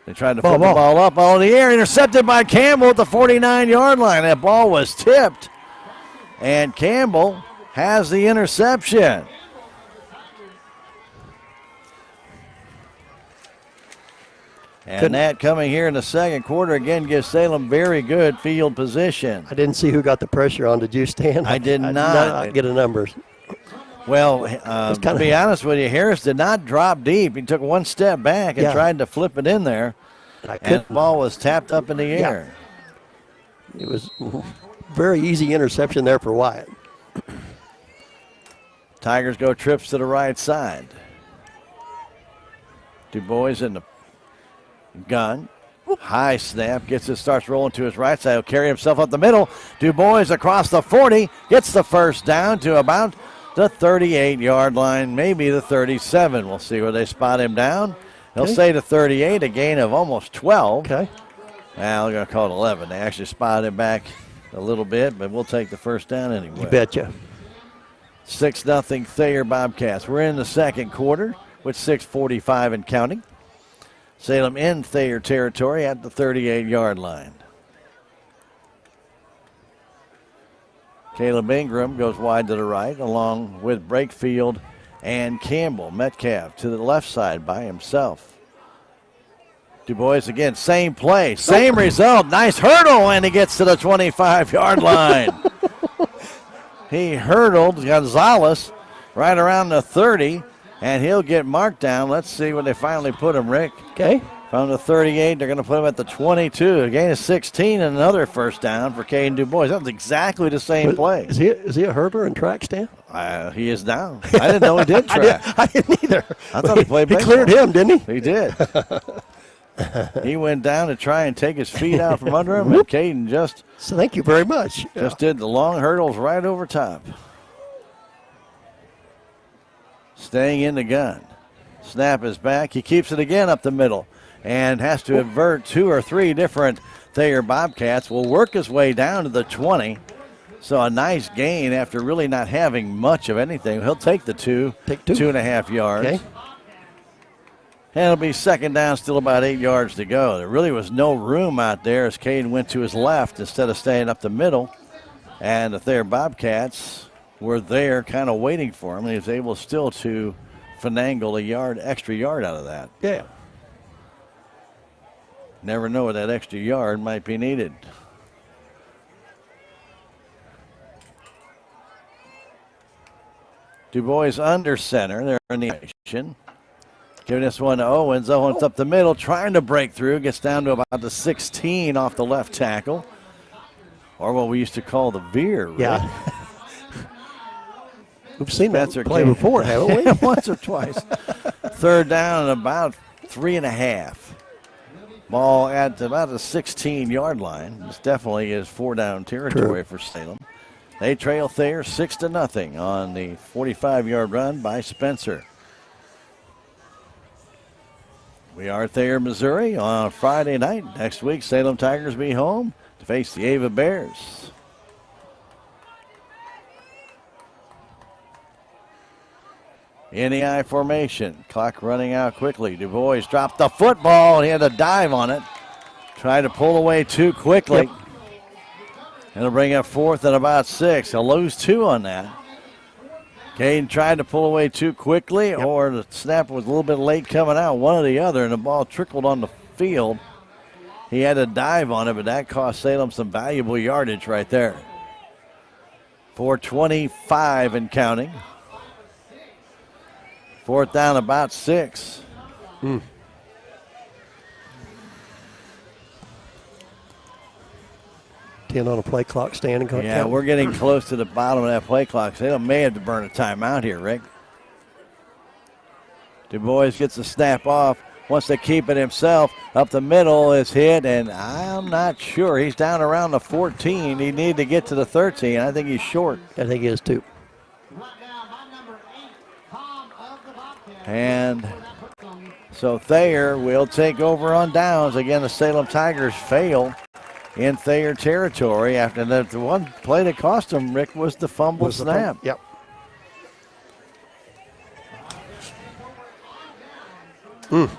They tried to flip the ball up all in the air. Intercepted by Campbell at the 49-yard line. That ball was tipped. And Campbell has the interception. And that coming here in the second quarter again gives Salem very good field position. I didn't see who got the pressure on. Did you, Stan? I did not. I get a numbers. Well, to be honest with you, Harris did not drop deep. He took one step back and tried to flip it in there. And the ball was tapped up in the air. It was very easy interception there for Wyatt. Tigers go trips to the right side. Du Bois in the gun. High snap. Starts rolling to his right side. He'll carry himself up the middle. Du Bois across the 40. Gets the first down to about the 38-yard line, maybe the 37. We'll see where they spot him down. He'll say the 38, a gain of almost 12. Okay. Now they're going to call it 11. They actually spotted him back a little bit, but we'll take the first down anyway. You betcha. 6-0 Thayer Bobcats. We're in the second quarter with 6:45 and counting. Salem in Thayer territory at the 38-yard line. Caleb Ingram goes wide to the right along with Brakefield and Campbell. Metcalf to the left side by himself. Du Bois again, same play, same result. Nice hurdle, and he gets to the 25-yard line. He hurdled Gonzalez right around the 30, and he'll get marked down. Let's see where they finally put him, Rick. Okay. From the 38, they're going to put him at the 22. A gain of 16 and another first down for Caden Du Bois. That was exactly the same play. Is he a hurdler in track, Stan? He is now. I didn't know he did track. I didn't either. I thought he played baseball. He cleared him, didn't he? He did. He went down to try and take his feet out from under him, and Caden just... So thank you very much. Just did the long hurdles right over top. Staying in the gun. Snap is back. He keeps it again up the middle and has to avert 2 or 3 different Thayer Bobcats. Will work his way down to the 20. So a nice gain after really not having much of anything. He'll take the 2.5 yards. Okay. And it'll be second down, still about 8 yards to go. There really was no room out there as Caden went to his left instead of staying up the middle. And the Thayer Bobcats were there kind of waiting for him. And he was able still to finagle extra yard out of that. Yeah. Never know what that extra yard might be needed. Du Bois under center. They're in the action. Giving this one to Owens. Owens up the middle, trying to break through. Gets down to about the 16 off the left tackle. Or what we used to call the veer. Right? Yeah. We've seen that play before, haven't we? Once or twice. Third down and about 3.5. Ball at about the 16-yard line. This definitely is 4-down territory for Salem. They trail Thayer 6-0 on the 45-yard run by Spencer. We are Thayer, Missouri on Friday night. Next week, Salem Tigers be home to face the Ava Bears. In the I formation. Clock running out quickly. Du Bois dropped the football. He had to dive on it. Tried to pull away too quickly. Yep. It'll bring up 4th and about 6. He'll lose 2 on that. Caden tried to pull away too quickly, or the snap was a little bit late coming out, one or the other, and the ball trickled on the field. He had to dive on it, but that cost Salem some valuable yardage right there. 4:25 and counting. 4th down, about 6. 10 on a play clock standing. Yeah, we're getting close to the bottom of that play clock. So they may have to burn a timeout here, Rick. Du Bois gets the snap off, wants to keep it himself. Up the middle is hit, and I'm not sure. He's down around the 14. He needed to get to the 13. I think he's short. I think he is too. And so Thayer will take over on downs. Again, the Salem Tigers fail in Thayer territory after that. The one play that cost them, Rick, was the fumble snap. Yep.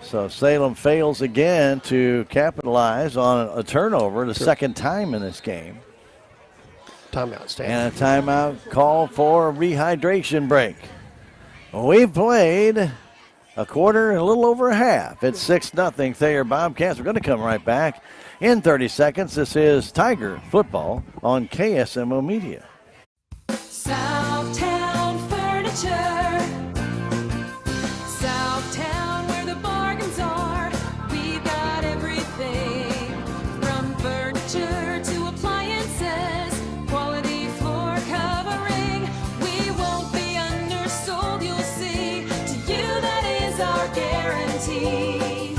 So Salem fails again to capitalize on a turnover, the second time in this game. Timeout, Stan. And a timeout call for a rehydration break. We've played a quarter and a little over a half. It's 6-0 Thayer Bobcats. We're going to come right back in 30 seconds. This is Tiger Football on KSMO Media. Southtown Furniture. Southtown, where the bargains are. We've got everything from furniture to appliances. Quality floor covering. We won't be undersold, you'll see. To you, that is our guarantee.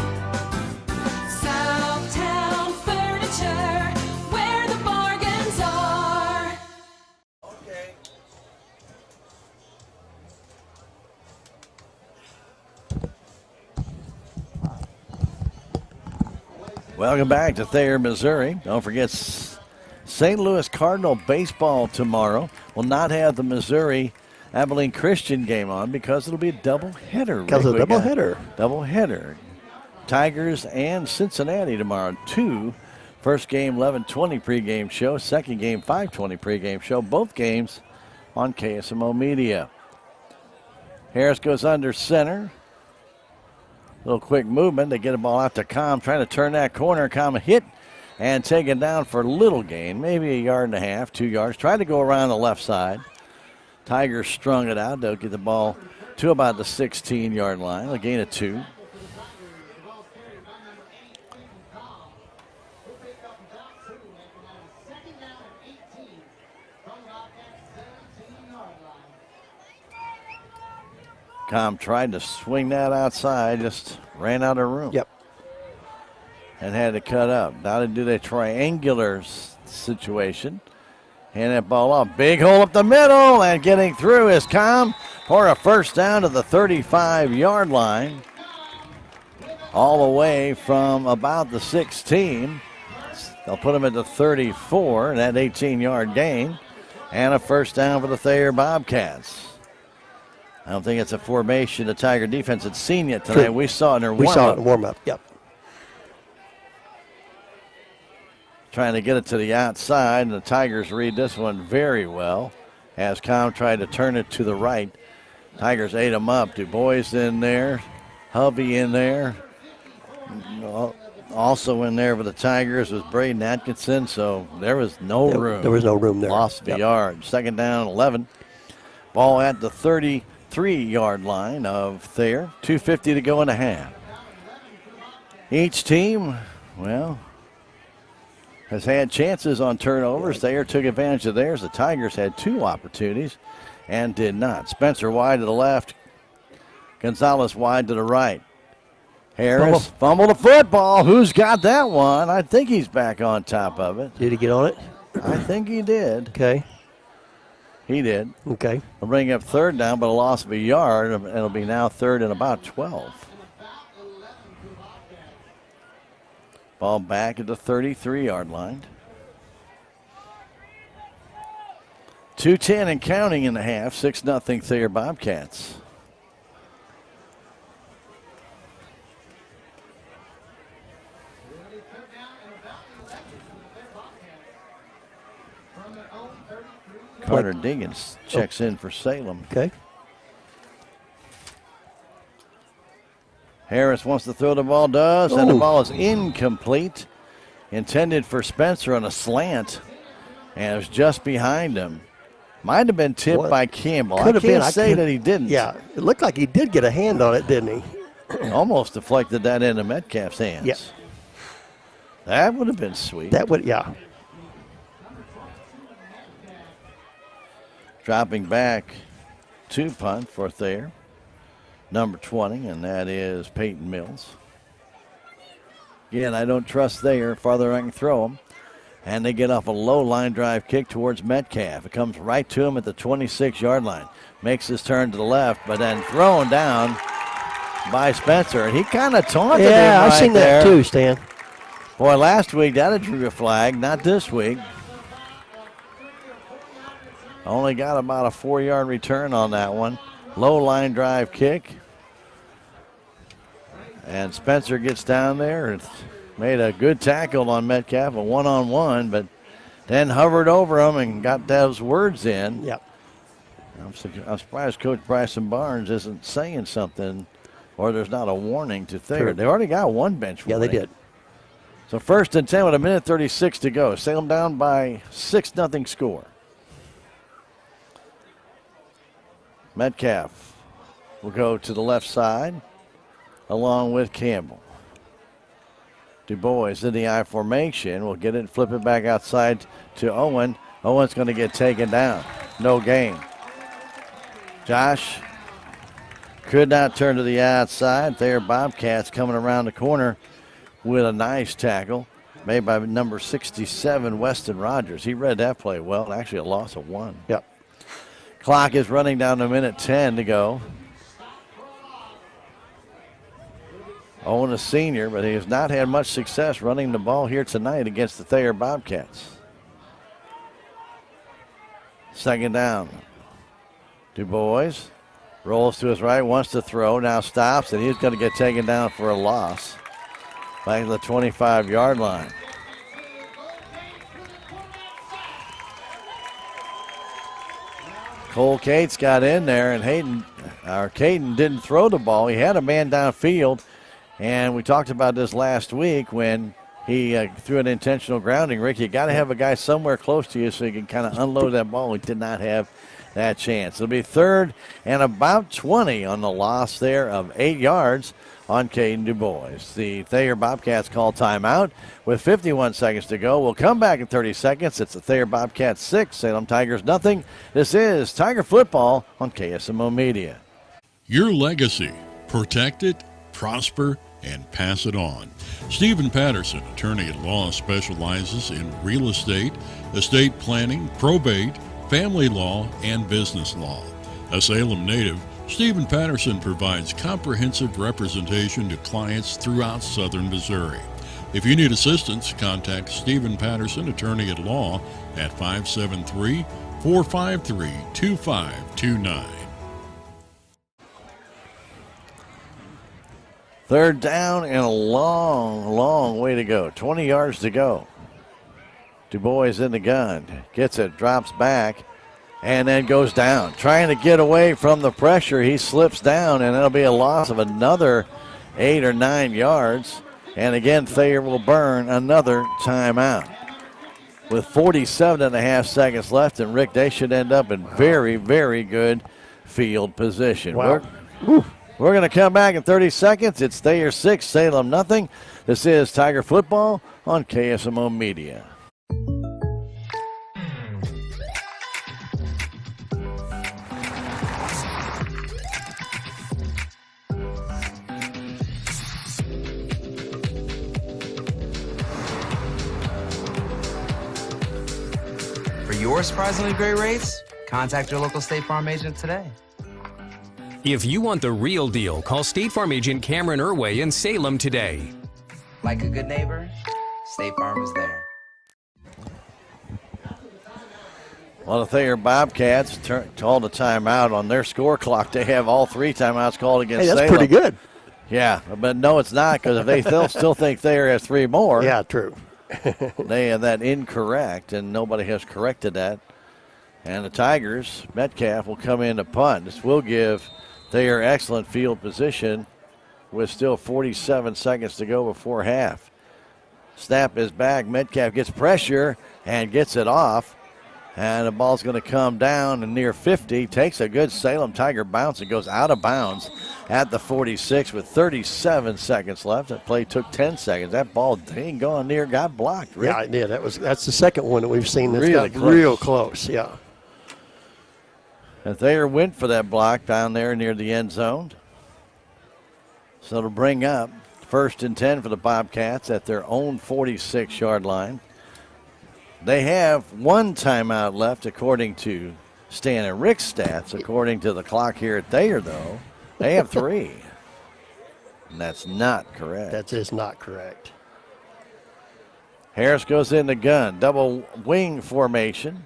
Southtown Furniture, where the bargains are. Welcome back to Thayer, Missouri. Don't forget St. Louis Cardinal baseball tomorrow. Will not have the Missouri Abilene Christian game on because it'll be a doubleheader. Because of a doubleheader. Doubleheader. Tigers and Cincinnati tomorrow. First game 11:20 pregame show. Second game 5:20 pregame show. Both games on KSMO Media. Harris goes under center. Little quick movement. They get a ball out to Com, trying to turn that corner. Com hit and taken down for little gain, maybe 1.5 yards, 2 yards. Tried to go around the left side. Tigers strung it out. They'll get the ball to about the 16-yard line. A gain of 2. Com tried to swing that outside, just ran out of room. Yep. And had to cut up. Now they do the triangular situation. Hand that ball off. Big hole up the middle, and getting through is Com for a first down to the 35-yard line. All the way from about the 16. They'll put him at the 34, and that 18-yard gain. And a first down for the Thayer Bobcats. I don't think it's a formation the Tiger defense had seen yet tonight. True. We saw it in their warm-up. We saw it in warm-up, yep. Trying to get it to the outside, and the Tigers read this one very well as Com tried to turn it to the right. Tigers ate them up. Du Bois in there, Hovey in there. Also in there for the Tigers was Braden Atkinson, so there was no room. There was no room there. Lost the yard. Second down, 11. Ball at the 33-yard line of Thayer. 2:50 to go in the half. Each team, well, has had chances on turnovers. Thayer took advantage of theirs. The Tigers had 2 opportunities and did not. Spencer wide to the left. Gonzalez wide to the right. Harris fumbled the football. Who's got that one? I think he's back on top of it. Did he get on it? I think he did. Okay. He did. Okay. We'll bring up third down, but a loss of a yard. It'll be now third and about 12. Ball back at the 33-yard line. 2:10 and counting in the half. 6-0 Thayer Bobcats. Carter Diggins checks in for Salem. Okay. Harris wants to throw the ball, does, and the ball is incomplete. Intended for Spencer on a slant, and it was just behind him. Might have been tipped by Campbell. I can't say that he didn't. Yeah, it looked like he did get a hand on it, didn't he? Almost deflected that into Metcalf's hands. Yeah. That would have been sweet. That would, yeah. Dropping back to punt for Thayer. Number 20, and that is Peyton Mills. Again, I don't trust Thayer. Farther I can throw him. And they get off a low line drive kick towards Metcalf. It comes right to him at the 26-yard line. Makes his turn to the left, but then thrown down by Spencer. And he kind of taunted him Yeah, right I seen there. that too, Stan. Boy, last week that drew a flag, not this week. Only got about a 4-yard return on that one. Low line drive kick. And Spencer gets down there and made a good tackle on Metcalf, a one-on-one, but then hovered over him and got those words in. Yep. I'm surprised Coach Bryson Barnes isn't saying something, or there's not a warning to Thayer. Sure. They already got one bench warning. Yeah, they did. So 1st and 10 with 1:36 to go. Salem down by 6-0 score. Metcalf will go to the left side along with Campbell. Du Bois in the I formation. Will get it and flip it back outside to Owen. Owen's going to get taken down. No gain. Josh could not turn to the outside. Thayer Bobcats coming around the corner with a nice tackle made by number 67, Weston Rogers. He read that play well. Actually, a loss of 1. Yep. Clock is running down to 1:10 to go. Owen, a senior, but he has not had much success running the ball here tonight against the Thayer Bobcats. 2nd down. Du Bois rolls to his right, wants to throw, now stops, and he's going to get taken down for a loss. Back to the 25-yard line. Cole Cates got in there, and Caden didn't throw the ball. He had a man downfield, and we talked about this last week when he threw an intentional grounding. Rick, you got to have a guy somewhere close to you so you can kind of unload that ball. He did not have that chance. It'll be 3rd and about 20 on the loss there of 8 yards on Caden Du Bois. The Thayer Bobcats call timeout with 51 seconds to go. We'll come back in 30 seconds. It's the Thayer Bobcats 6, Salem Tigers nothing. This is Tiger Football on KSMO Media. Your legacy. Protect it, prosper, and pass it on. Stephen Patterson, attorney at law, specializes in real estate, estate planning, probate, family law, and business law. A Salem native, Stephen Patterson provides comprehensive representation to clients throughout southern Missouri. If you need assistance, contact Stephen Patterson, attorney at law, at 573-453-2529. 3rd down and a long way to go. 20 yards to go. Du Bois in the gun. Gets it, drops back, and then goes down. Trying to get away from the pressure. He slips down, and it'll be a loss of another 8 or 9 yards. And again, Thayer will burn another timeout. With 47.5 seconds left, and Rick, they should end up in very, very good field position. Wow. We're going to come back in 30 seconds. It's Thayer 6, Salem nothing. This is Tiger Football on KSMO Media. For your surprisingly great rates, contact your local State Farm agent today. If you want the real deal, call State Farm agent Cameron Irway in Salem today. Like a good neighbor, State Farm is there. Well, the Thayer Bobcats called a timeout on their score clock. They have all 3 timeouts called against Hey, that's Salem. pretty good. Yeah, but no, it's not, because if they'll still think Thayer has 3 more. Yeah, true. They have that incorrect, and nobody has corrected that. And the Tigers, Metcalf, will come in to punt. This will give Thayer excellent field position with still 47 seconds to go before half. Snap is back. Metcalf gets pressure and gets it off. And the ball's going to come down and near 50. Takes a good Salem Tiger bounce and goes out of bounds at the 46 with 37 seconds left. That play took 10 seconds. That ball dang gone near, got blocked. Rick. Yeah, it did. That's the second one that we've seen that's Really got close. real close. Yeah. And Thayer went for that block down there near the end zone. So it'll bring up 1st and 10 for the Bobcats at their own 46-yard line. They have 1 timeout left according to Stan and Rick's stats. According to the clock here at Thayer, though, they have 3. And that's not correct. That is not correct. Harris goes in the gun. Double wing formation.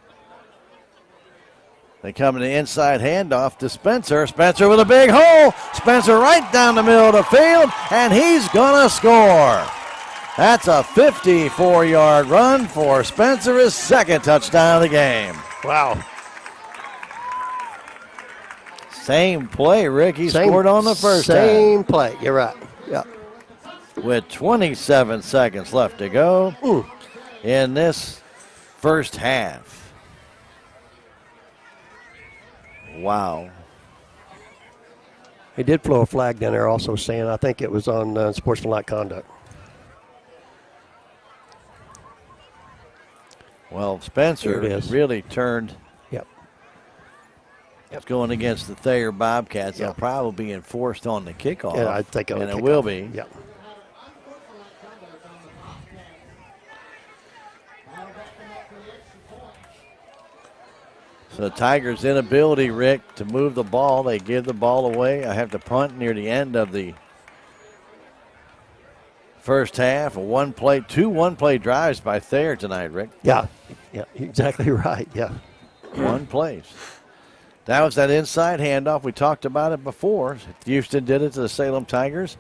They come in the inside handoff to Spencer. Spencer with a big hole. Spencer right down the middle of the field, and he's going to score. That's a 54-yard run for Spencer, his second touchdown of the game. Wow. Same play, Rick. He scored on the first half. Same play. You're right. Yeah. With 27 seconds left to go in this first half. Wow. He did blow a flag down there also saying, I think it was on sportsmanlike conduct. Well, Spencer really turned. Yep. It's going against the Thayer Bobcats. Yep. They'll probably be enforced on the kickoff. Yeah, I think and it will be. Yep. So the Tigers' inability, Rick, to move the ball. They give the ball away. I have to punt near the end of the first half. Two one-play drives by Thayer tonight, Rick. Yeah, exactly right. Yeah. One place. That was that inside handoff. We talked about it before. Houston did it to the Salem Tigers.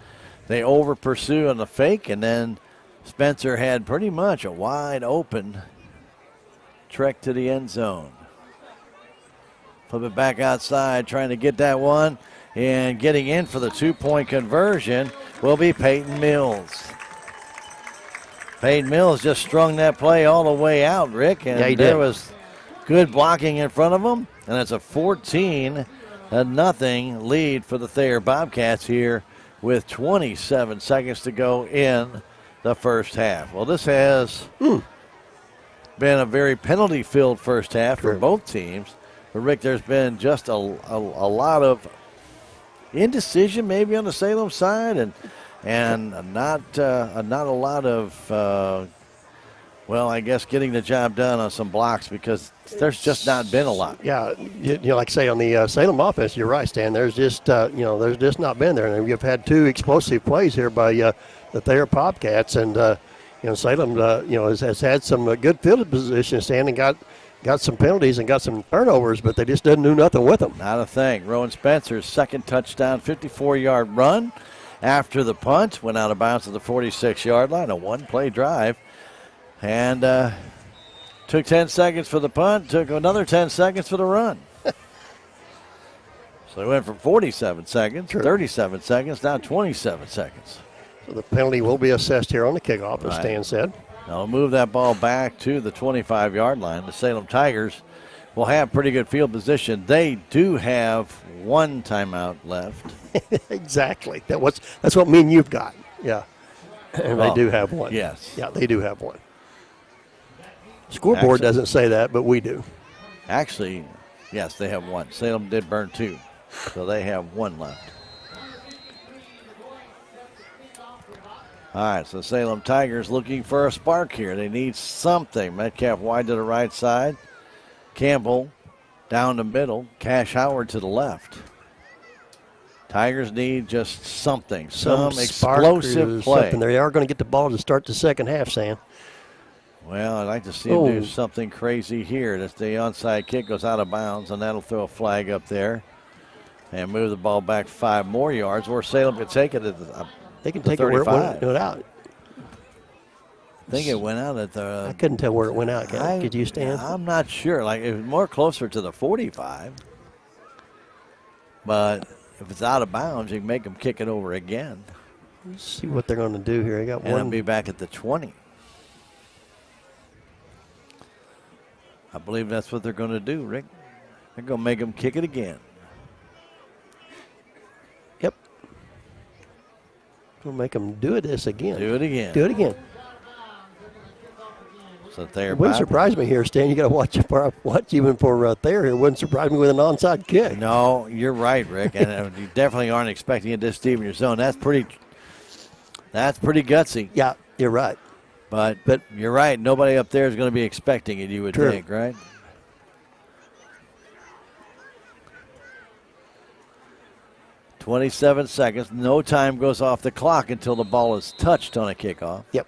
They over-pursue on the fake, and then Spencer had pretty much a wide open trek to the end zone. Flip it back outside, trying to get that one. And getting in for the two-point conversion will be Peyton Mills. Peyton Mills just strung that play all the way out, Rick. And yeah, he there did. was good blocking in front of him. And it's a 14-0 lead for the Thayer Bobcats here with 27 seconds to go in the first half. Well, this has been a very penalty-filled first half for both teams. But, Rick, there's been just a lot of indecision maybe on the Salem side and not a lot of, I guess getting the job done on some blocks because there's just not been a lot. Yeah, like I say, on the Salem offense, you're right, Stan. There's just, there's just not been there. And you've had two explosive plays here by the Thayer Bobcats. And, Salem, has had some good field position, Stan, and got some penalties and got some turnovers, but they just didn't do nothing with them. Not a thing. Rowan Spencer's second touchdown, 54-yard run after the punt. Went out of bounds at the 46-yard line, a one-play drive. And took 10 seconds for the punt, took another 10 seconds for the run. So they went from 47 seconds, 37 seconds, now 27 seconds. So the penalty will be assessed here on the kickoff, as Stan said. Now we'll move that ball back to the 25-yard line. The Salem Tigers will have pretty good field position. They do have one timeout left. Exactly. That's what me and you've got. Yeah. And they do have one. Yes. Yeah, they do have one. Scoreboard doesn't say that, but we do. Actually, yes, they have one. Salem did burn two, so they have one left. All right, so Salem Tigers looking for a spark here. They need something. Metcalf wide to the right side. Campbell down the middle. Cash Howard to the left. Tigers need just something, some explosive play. They are going to get the ball to start the second half, Sam. Well, I'd like to see them do something crazy here. That's the onside kick goes out of bounds, and that'll throw a flag up there and move the ball back 5 more yards, or Salem could take it at the They can take it where it went out. I think it went out at the... I couldn't tell where it went out. Could you, Stan? I'm not sure. Like, it was more closer to the 45. But if it's out of bounds, you can make them kick it over again. Let's see what they're going to do here. And it'll be back at the 20. I believe that's what they're going to do, Rick. They're going to make them kick it again. Yep. We'll make them do this again. Do it again. Do it again. So Thayer. It wouldn't surprise me here, Stan. You got to watch even for Thayer. It wouldn't surprise me with an onside kick. No, you're right, Rick. And you definitely aren't expecting it this deep in your zone. That's pretty gutsy. Yeah, you're right. But you're right. Nobody up there is going to be expecting it, you would think, right? 27 seconds. No time goes off the clock until the ball is touched on a kickoff. Yep.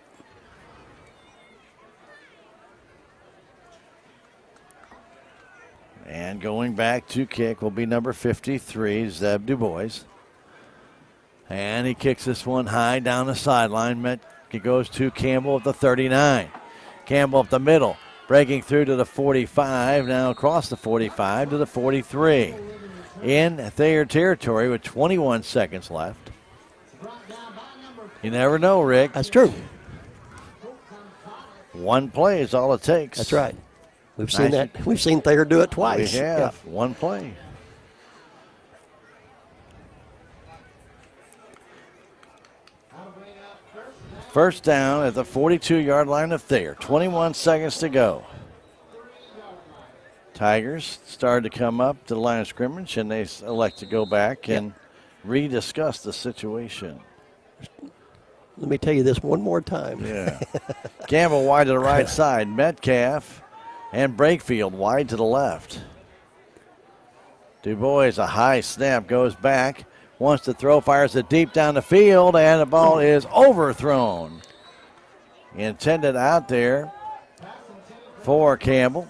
And going back to kick will be number 53, Zeb Du Bois. And he kicks this one high down the sideline. It goes to Campbell at the 39. Campbell up the middle, breaking through to the 45, now across the 45 to the 43. In Thayer territory with 21 seconds left. You never know, Rick. That's true. One play is all it takes. That's right. We've seen that. We've seen Thayer do it twice. We have. Yeah. One play. First down at the 42-yard line of Thayer. 21 seconds to go. Tigers started to come up to the line of scrimmage, and they elect to go back and rediscuss the situation. Let me tell you this one more time. Yeah. Campbell wide to the right side. Metcalf and Brakefield wide to the left. Du Bois, a high snap, goes back. Wants to throw, fires it deep down the field, and the ball is overthrown. Intended out there for Campbell.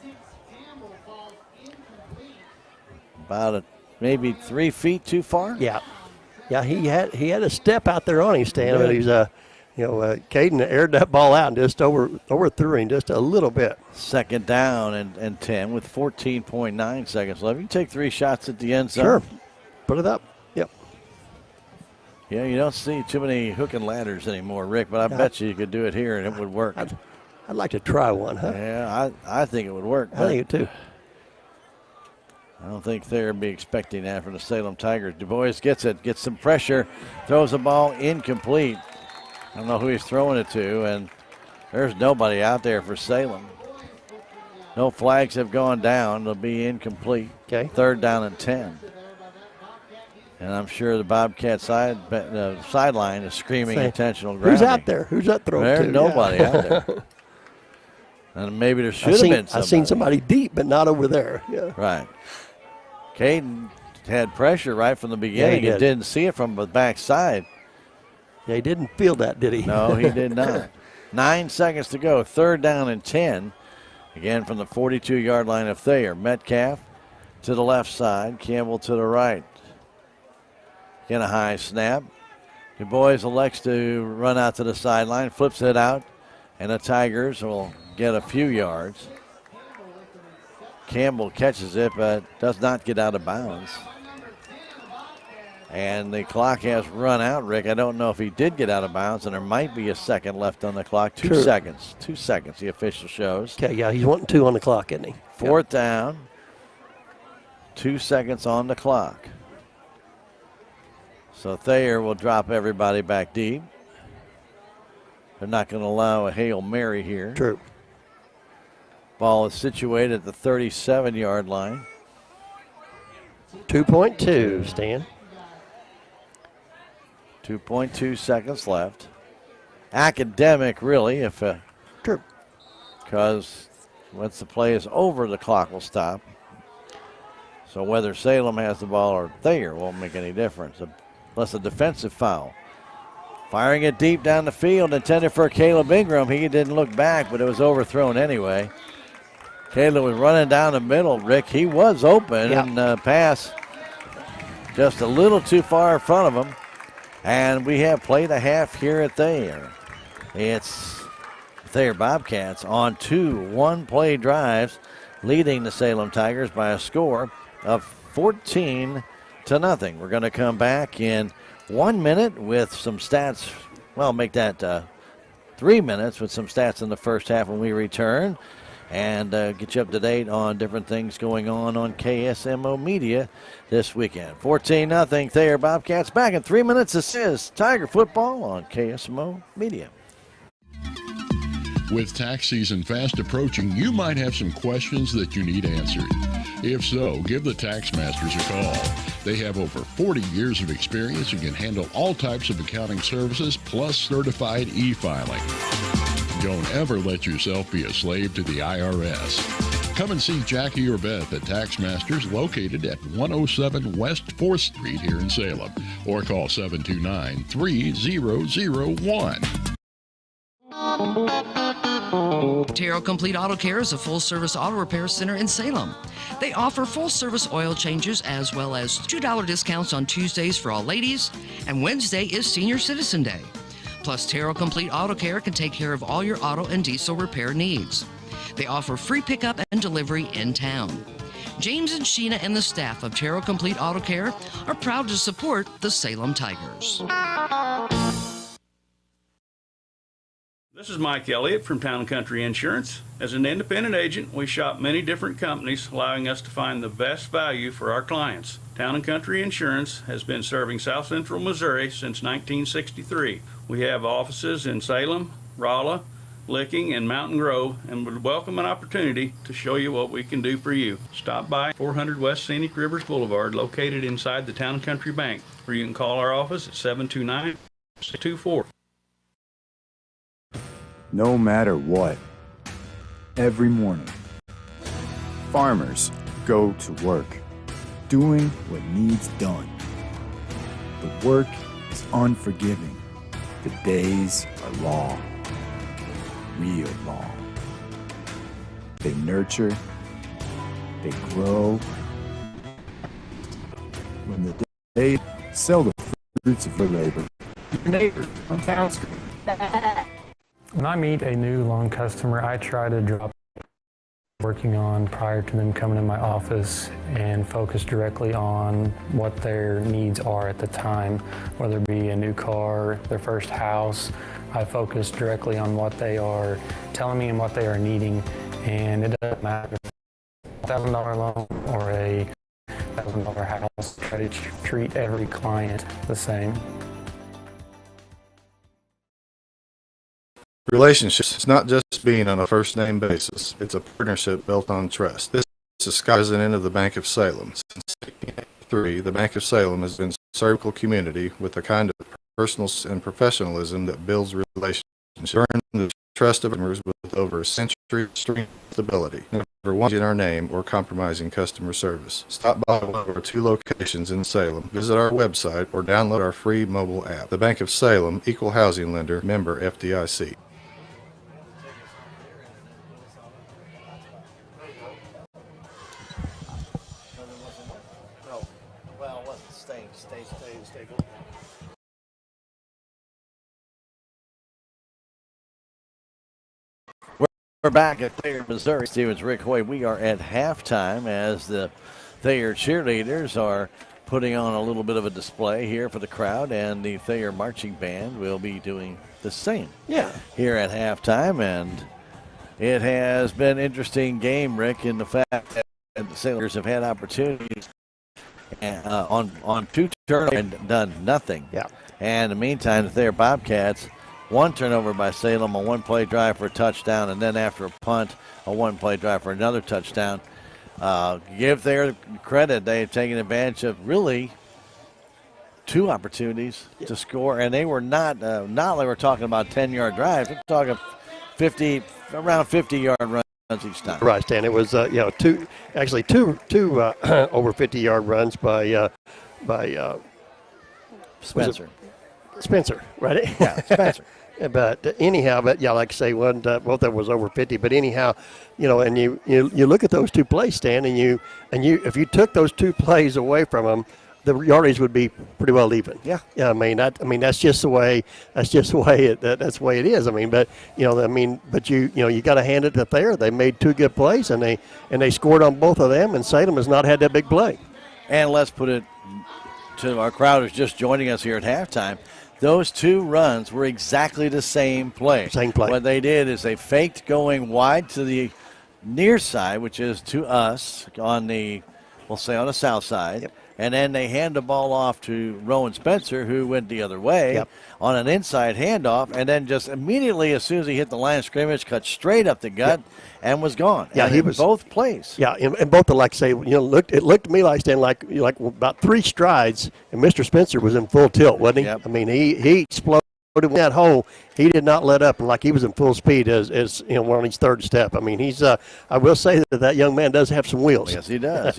About maybe 3 feet too far. Yeah, he had a step out there on him, Stan. But he's Caden aired that ball out and just overthrew him just a little bit. Second down and 10 with 14.9 seconds left. You can take 3 shots at the end zone. Sure, put it up. Yep. Yeah, you don't see too many hook and ladders anymore, Rick, but I bet you could do it here and it would work. I'd like to try one, huh? Yeah, I think it would work. I think it too. I don't think Thayer would be expecting that from the Salem Tigers. Du Bois gets it, gets some pressure, throws the ball incomplete. I don't know who he's throwing it to, and there's nobody out there for Salem. No flags have gone down. It'll be incomplete. Okay. Third down and 10. And I'm sure the Bobcat sideline is screaming intentional grounding. Who's out there? Who's that throwing There's to? nobody out there. And maybe there should have been somebody. I've seen somebody deep, but not over there. Yeah. Right. Caden had pressure right from the beginning. Yeah, he didn't see it from the backside. Yeah, he didn't feel that, did he? No, he did not. 9 seconds to go. Third down and 10. Again from the 42-yard line of Thayer. Metcalf to the left side. Campbell to the right. Again, a high snap. Du Bois elects to run out to the sideline, flips it out, and the Tigers will get a few yards. Campbell catches it, but does not get out of bounds. And the clock has run out, Rick. I don't know if he did get out of bounds, and there might be a second left on the clock. 2 seconds. 2 seconds, the official shows. Okay, yeah, he's wanting 2 on the clock, isn't he? Fourth down. 2 seconds on the clock. So Thayer will drop everybody back deep. They're not going to allow a Hail Mary here. True. Ball is situated at the 37-yard line. 2.2, Stan. 2.2 seconds left. Academic, really, if true. Because once the play is over, the clock will stop. So whether Salem has the ball or Thayer won't make any difference, unless a defensive foul. Firing it deep down the field, intended for Caleb Ingram. He didn't look back, but it was overthrown anyway. Caleb was running down the middle, Rick. He was open, and pass just a little too far in front of him. And we have played a half here at Thayer. It's Thayer Bobcats on 2 one-play drives, leading the Salem Tigers by a score of 14-0. We're going to come back in 1 minute with some stats. Well, make that 3 minutes with some stats in the first half when we return, and get you up to date on different things going on KSMO Media this weekend. 14-0 Thayer Bobcats. Back in 3 minutes. This is Tiger Football on KSMO Media. With tax season fast approaching, you might have some questions that you need answered. If so, give the Tax Masters a call. They have over 40 years of experience and can handle all types of accounting services plus certified e-filing. Don't ever let yourself be a slave to the IRS. Come and see Jackie or Beth at Tax Masters, located at 107 West 4th Street here in Salem, or call 729-3001. Thayer Complete Auto Care is a full-service auto repair center in Salem. They offer full-service oil changes as well as $2 discounts on Tuesdays for all ladies, and Wednesday is Senior Citizen Day. Plus, Thayer Complete Auto Care can take care of all your auto and diesel repair needs. They offer free pickup and delivery in town. James and Sheena and the staff of Thayer Complete Auto Care are proud to support the Salem Tigers. This is Mike Elliott from Town & Country Insurance. As an independent agent, we shop many different companies, allowing us to find the best value for our clients. Town & Country Insurance has been serving South Central Missouri since 1963. We have offices in Salem, Rolla, Licking, and Mountain Grove, and would welcome an opportunity to show you what we can do for you. Stop by 400 West Scenic Rivers Boulevard, located inside the Town & Country Bank, or you can call our office at 729-624. No matter what, every morning, farmers go to work, doing what needs done. The work is unforgiving. The days are long, real long. They nurture, they grow. When the day sell the fruits of their labor, your neighbor on Town Street. When I meet a new loan customer, I try to drop working on prior to them coming in my office and focus directly on what their needs are at the time, whether it be a new car, their first house. I focus directly on what they are telling me and what they are needing, and it doesn't matter if it's a $1,000 loan or a $1,000 house. I try to treat every client the same. Relationships is not just being on a first-name basis. It's a partnership built on trust. This is Scott, president of the Bank of Salem. Since 1983, the Bank of Salem has been a circle community with a kind of personal and professionalism that builds relationships. Earn the trust of customers with over a century of strength and stability. Never once in our name or compromising customer service. Stop by one of our 2 locations in Salem. Visit our website or download our free mobile app. The Bank of Salem, Equal Housing Lender, member FDIC. We're back at Thayer, Missouri. Stevens Rick Hoy. We are at halftime as the Thayer cheerleaders are putting on a little bit of a display here for the crowd, and the Thayer marching band will be doing the same here at halftime. And it has been an interesting game, Rick, in the fact that the Sailors have had opportunities on 2 turnovers and done nothing. And in the meantime, the Thayer Bobcats, 1 turnover by Salem, a 1-play drive for a touchdown, and then after a punt, a 1-play drive for another touchdown. Give Thayer credit. They have taken advantage of really 2 opportunities to score, and they were not like we're talking about 10-yard drives. We're talking around 50-yard runs each time. Right, Stan. It was two over 50-yard runs by Spencer. Spencer, right? Yeah, Spencer. But anyhow, like I say, both of them was over 50. But anyhow, and you look at those 2 plays, Stan, and you if you took those 2 plays away from them, the yardage would be pretty well even. Yeah. I mean that's just the way that's the way it is. But you got to hand it to Thayer. They made 2 good plays, and they scored on both of them. And Salem has not had that big play. And let's put it to our crowd who's just joining us here at halftime. Those 2 runs were exactly the same play. Same play. What they did is they faked going wide to the near side, which is to us on the south side. Yep. And then they hand the ball off to Rowan Spencer, who went the other way on an inside handoff, and then just immediately, as soon as he hit the line of scrimmage, cut straight up the gut and was gone. Yeah, and he was both plays. Yeah, and both like say, it looked to me like Stan like about 3 strides, and Mr. Spencer was in full tilt, wasn't he? Yep. I mean, he exploded to that hole, he did not let up, and like he was in full speed as you know, on his third step. I mean, he's I will say that young man does have some wheels. Yes, he does.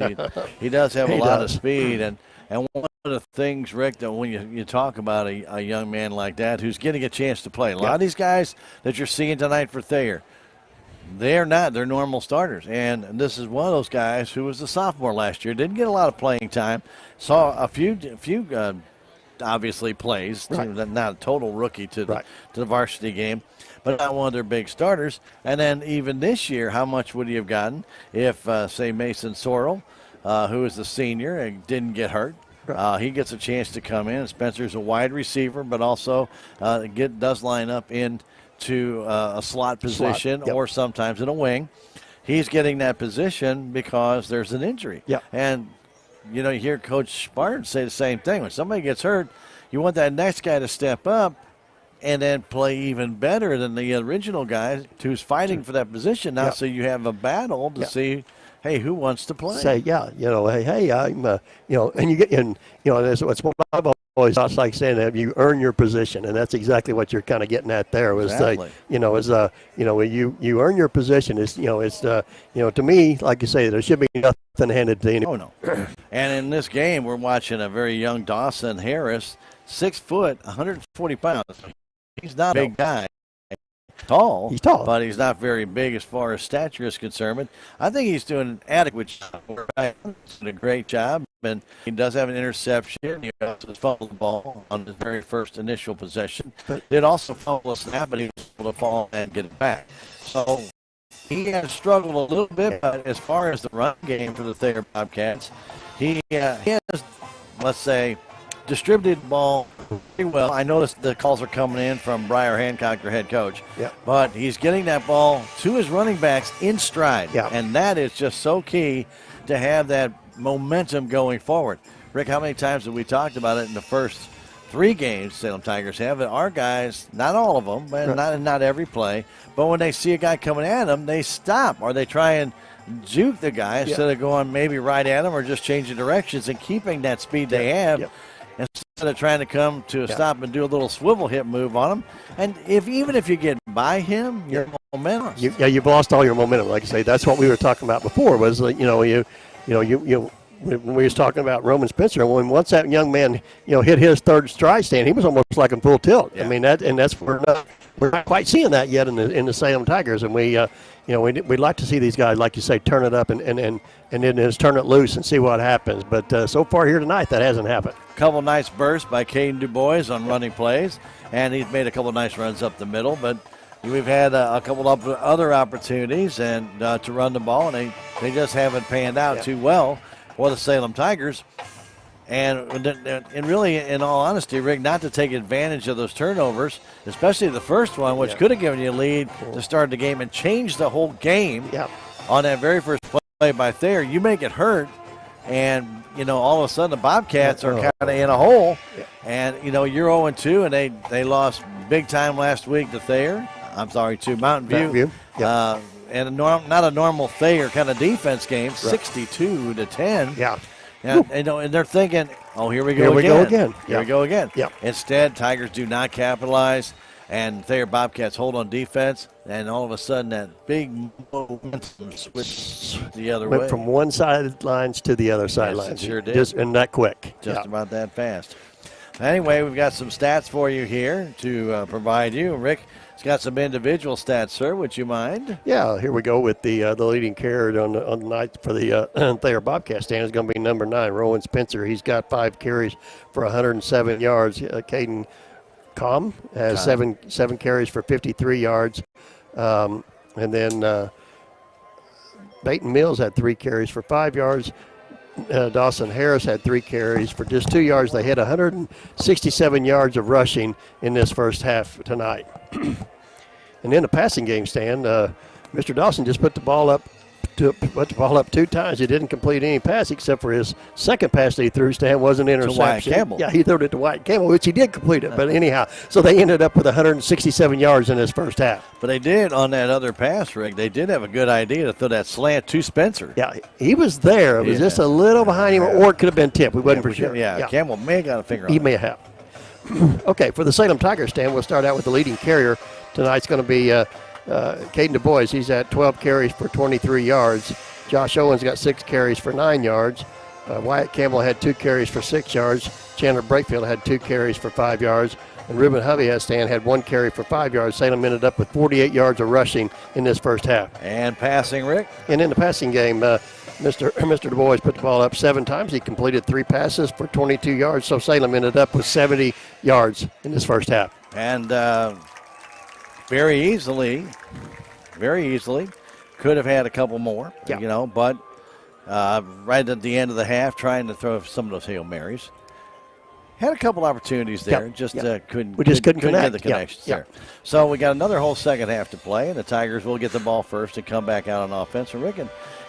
He does have a lot of speed, and one of the things, Rick, that when you talk about a young man like that who's getting a chance to play, a lot of these guys that you're seeing tonight for Thayer, they're normal starters. And this is one of those guys who was a sophomore last year, didn't get a lot of playing time, saw a few obviously plays, not a total rookie to the varsity game, but not one of their big starters. And then even this year, how much would he have gotten if, say, Mason Sorrell, who is the senior and didn't get hurt? He gets a chance to come in. Spencer's a wide receiver, but also does line up into a slot position or sometimes in a wing. He's getting that position because there's an injury. And, you know, you hear Coach Spartan say the same thing. When somebody gets hurt, you want that next guy to step up and then play even better than the original guy who's fighting for that position now. So you have a battle to see, hey, who wants to play? Say, hey, I'm, and you get in, that's what I've always thought, like saying that you earn your position, and that's exactly what you're kind of getting at there. Was you earn your position. To me, like you say, there should be nothing handed to anyone. Oh no. And in this game, we're watching a very young Dawson Harris, 6 foot, 140 pounds. He's not a big guy. He's tall, but he's not very big as far as stature is concerned. But I think he's doing an adequate job. He's doing a great job, and he does have an interception. He also fumbled the ball on his very first initial possession. Did also fumble a snap, but he was able to fall and get it back. So he has struggled a little bit, but as far as the run game for the Thayer Bobcats, he has, let's say, distributed the ball pretty well. I noticed the calls are coming in from Briar Hancock, their head coach. But he's getting that ball to his running backs in stride. And that is just so key to have that momentum going forward. Rick, how many times have we talked about it in the first 3 games Salem Tigers have? Our guys, not all of them, but not every play, but when they see a guy coming at them, they stop or they try and juke the guy instead of going maybe right at him or just changing directions and keeping that speed they have. Instead of trying to come to a stop and do a little swivel hip move on him. And even if you get by him, your momentum. You've lost all your momentum. Like I say, that's what we were talking about before. Was when we was talking about Roman Spencer, once that young man hit his third stride stand, he was almost like in full tilt. I mean that's we're not quite seeing that yet in the Salem Tigers, and we'd like to see these guys, like you say, turn it up and then just turn it loose and see what happens. But so far here tonight, that hasn't happened. Couple nice bursts by Caden DuBois on running plays, and he's made a couple nice runs up the middle. But we've had a couple of other opportunities and to run the ball, and they just haven't panned out too well for the Salem Tigers. And really, in all honesty, Rick, not to take advantage of those turnovers, especially the first one, which could have given you a lead to start the game and change the whole game on that very first play by Thayer. You make it hurt, and, all of a sudden the Bobcats are kind of in a hole. And, you're 0-2, and they lost big time last week to Thayer. I'm sorry, to Mountain View. And not a normal Thayer kind of defense game, 62-10. And they're thinking, oh, here we go again. Here we go again. Instead, Tigers do not capitalize, and Thayer Bobcats hold on defense, and all of a sudden that big momentum switched the other way. Went from one sidelines to the other sidelines. It sure did. And that quick. Just about that fast. Anyway, we've got some stats for you here to provide you. Rick has got some individual stats, sir. Would you mind? Yeah, here we go with the leading carrier on the night for the Thayer Bobcat stand is going to be number 9, Rowan Spencer. He's got 5 carries for 107 yards. Caden Comm has 7 carries for 53 yards. And then Dayton Mills had 3 carries for 5 yards. Dawson Harris had 3 carries for just 2 yards. They had 167 yards of rushing in this first half tonight. And in the passing game stand, Mr. Dawson just put the ball up 2 times. He didn't complete any pass except for his second pass that he threw, Stan, was an interception. To Wyatt Campbell. Yeah, he threw it to Wyatt Campbell, which he did complete it. But anyhow, so they ended up with 167 yards in his first half. But they did on that other pass, Rick. They did have a good idea to throw that slant to Spencer. Yeah, he was there. It was just a little behind him, or it could have been tipped. We wasn't for sure. Yeah, Campbell may have got a finger on it. He may have. Okay, for the Salem Tigers stand, we'll start out with the leading carrier. Tonight's going to be Caden Du Bois. He's at 12 carries for 23 yards. Josh Owens got 6 carries for 9 yards. Wyatt Campbell had 2 carries for 6 yards. Chandler Brakefield had 2 carries for 5 yards. And Ruben Hovey-Stand had 1 carry for 5 yards. Salem ended up with 48 yards of rushing in this first half. And passing, Rick? And in the passing game, Mr. Du Bois put the ball up 7 times. He completed 3 passes for 22 yards. So Salem ended up with 70 yards in this first half. And very easily could have had a couple more, but right at the end of the half, trying to throw some of those Hail Marys. Had a couple opportunities there, couldn't connect. Get the connections there. So we got another whole second half to play, and the Tigers will get the ball first and come back out on offense. And Rick,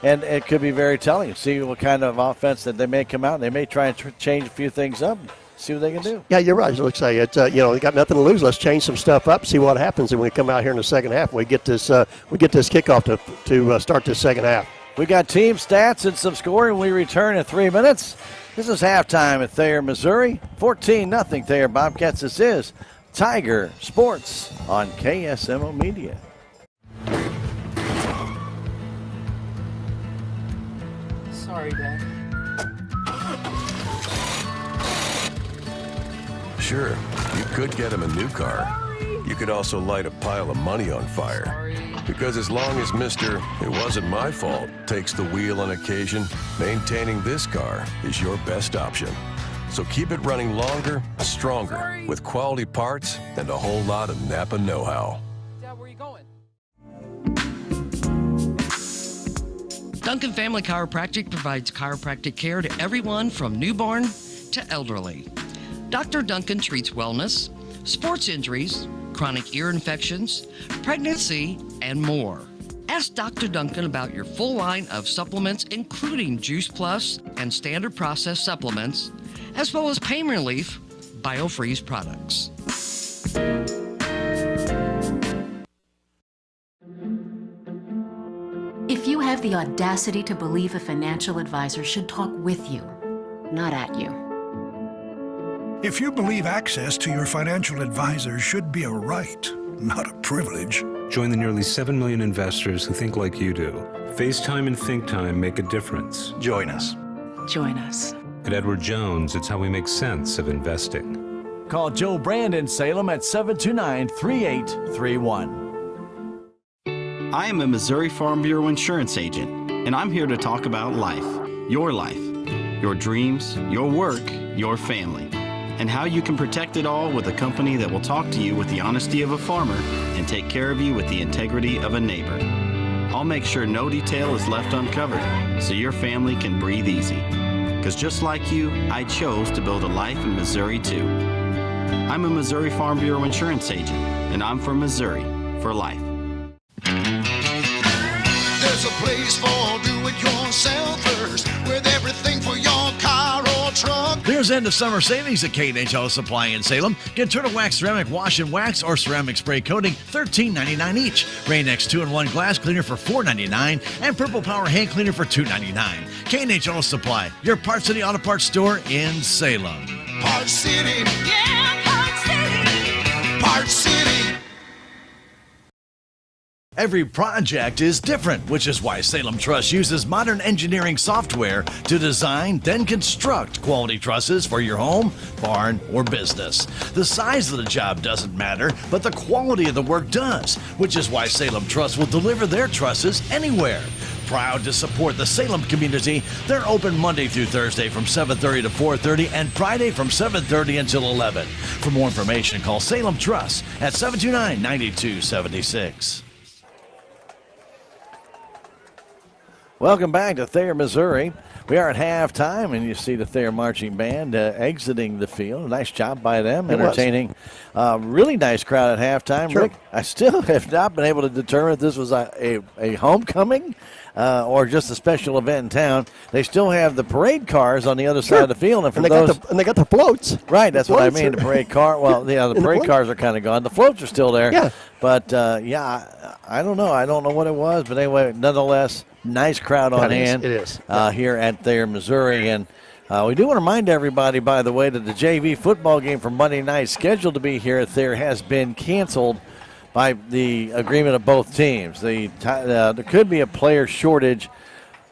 and it could be very telling. See what kind of offense that they may come out. They may try and change a few things up. See what they can do. Yeah, you're right. It looks like it's they got nothing to lose. Let's change some stuff up, see what happens, and when we come out here in the second half, we get this kickoff to start this second half. We got team stats and some scoring. We return in 3 minutes. This is halftime at Thayer, Missouri. 14-0 Thayer Bobcats. This is Tiger Sports on KSMO Media. Sorry, Dad. Sure, you could get him a new car. You could also light a pile of money on fire. Because as long as Mr. It wasn't my fault takes the wheel on occasion, maintaining this car is your best option. So keep it running longer, stronger, with quality parts and a whole lot of Napa know-how. Dad, where are you going? Duncan Family Chiropractic provides chiropractic care to everyone from newborn to elderly. Dr. Duncan treats wellness, sports injuries, chronic ear infections, pregnancy, and more. Ask Dr. Duncan about your full line of supplements, including Juice Plus and standard processed supplements, as well as pain relief, BioFreeze products. If you have the audacity to believe a financial advisor should talk with you, not at you. If you believe access to your financial advisor should be a right, not a privilege. Join the nearly 7 million investors who think like you do. FaceTime and ThinkTime make a difference. Join us. Join us. At Edward Jones, it's how we make sense of investing. Call Joe Brand in Salem at 729-3831. I am a Missouri Farm Bureau insurance agent, and I'm here to talk about life, your dreams, your work, your family, and how you can protect it all with a company that will talk to you with the honesty of a farmer and take care of you with the integrity of a neighbor. I'll make sure no detail is left uncovered so your family can breathe easy. Because just like you, I chose to build a life in Missouri too. I'm a Missouri Farm Bureau insurance agent, and I'm from Missouri for life. There's a place for do-it-yourselfers with everything for your car or truck. There's end of summer savings at K&H Auto Supply in Salem. Get Turtle Wax ceramic wash and wax or ceramic spray coating, $13.99 each. Rain-X 2-in-1 glass cleaner for $4.99 and Purple Power hand cleaner for $2.99. K&H Auto Supply, your Parts City Auto Parts store in Salem. Parts City. Yeah, Parts City. Parts City. Every project is different, which is why Salem Truss uses modern engineering software to design, then construct quality trusses for your home, barn, or business. The size of the job doesn't matter, but the quality of the work does, which is why Salem Truss will deliver their trusses anywhere. Proud to support the Salem community, they're open Monday through Thursday from 7:30 to 4:30 and Friday from 7:30 until 11. For more information, call Salem Truss at 729-9276. Welcome back to Thayer, Missouri. We are at halftime, and you see the Thayer Marching Band exiting the field. Nice job by them, entertaining. Really nice crowd at halftime. Sure. Rick, I still have not been able to determine if this was a homecoming or just a special event in town. They still have the parade cars on the other side of the field. And, they got the floats. Right, that's what I mean, the parade car. Well, the parade cars are kind of gone. The floats are still there. Yeah. But, I don't know. I don't know what it was. But anyway, nonetheless, nice crowd on hand. It is. Here at Thayer, Missouri. And We do want to remind everybody, by the way, that the JV football game for Monday night scheduled to be here at Thayer has been canceled by the agreement of both teams. There could be a player shortage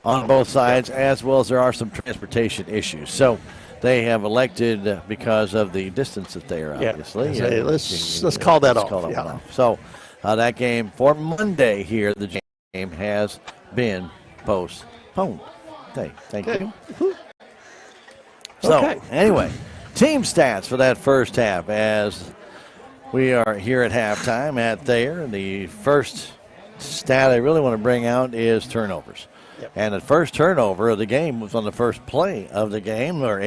on both sides, as well as there are some transportation issues. So they have elected, because of the distance that they are, obviously. Yeah. Let's call that off. Call that one off. So that game for Monday here, the game has been postponed. Thank you. So, anyway, team stats for that first half as we are here at halftime at Thayer. The first stat I really want to bring out is turnovers. Yep. And the first turnover of the game was on the first play of the game, where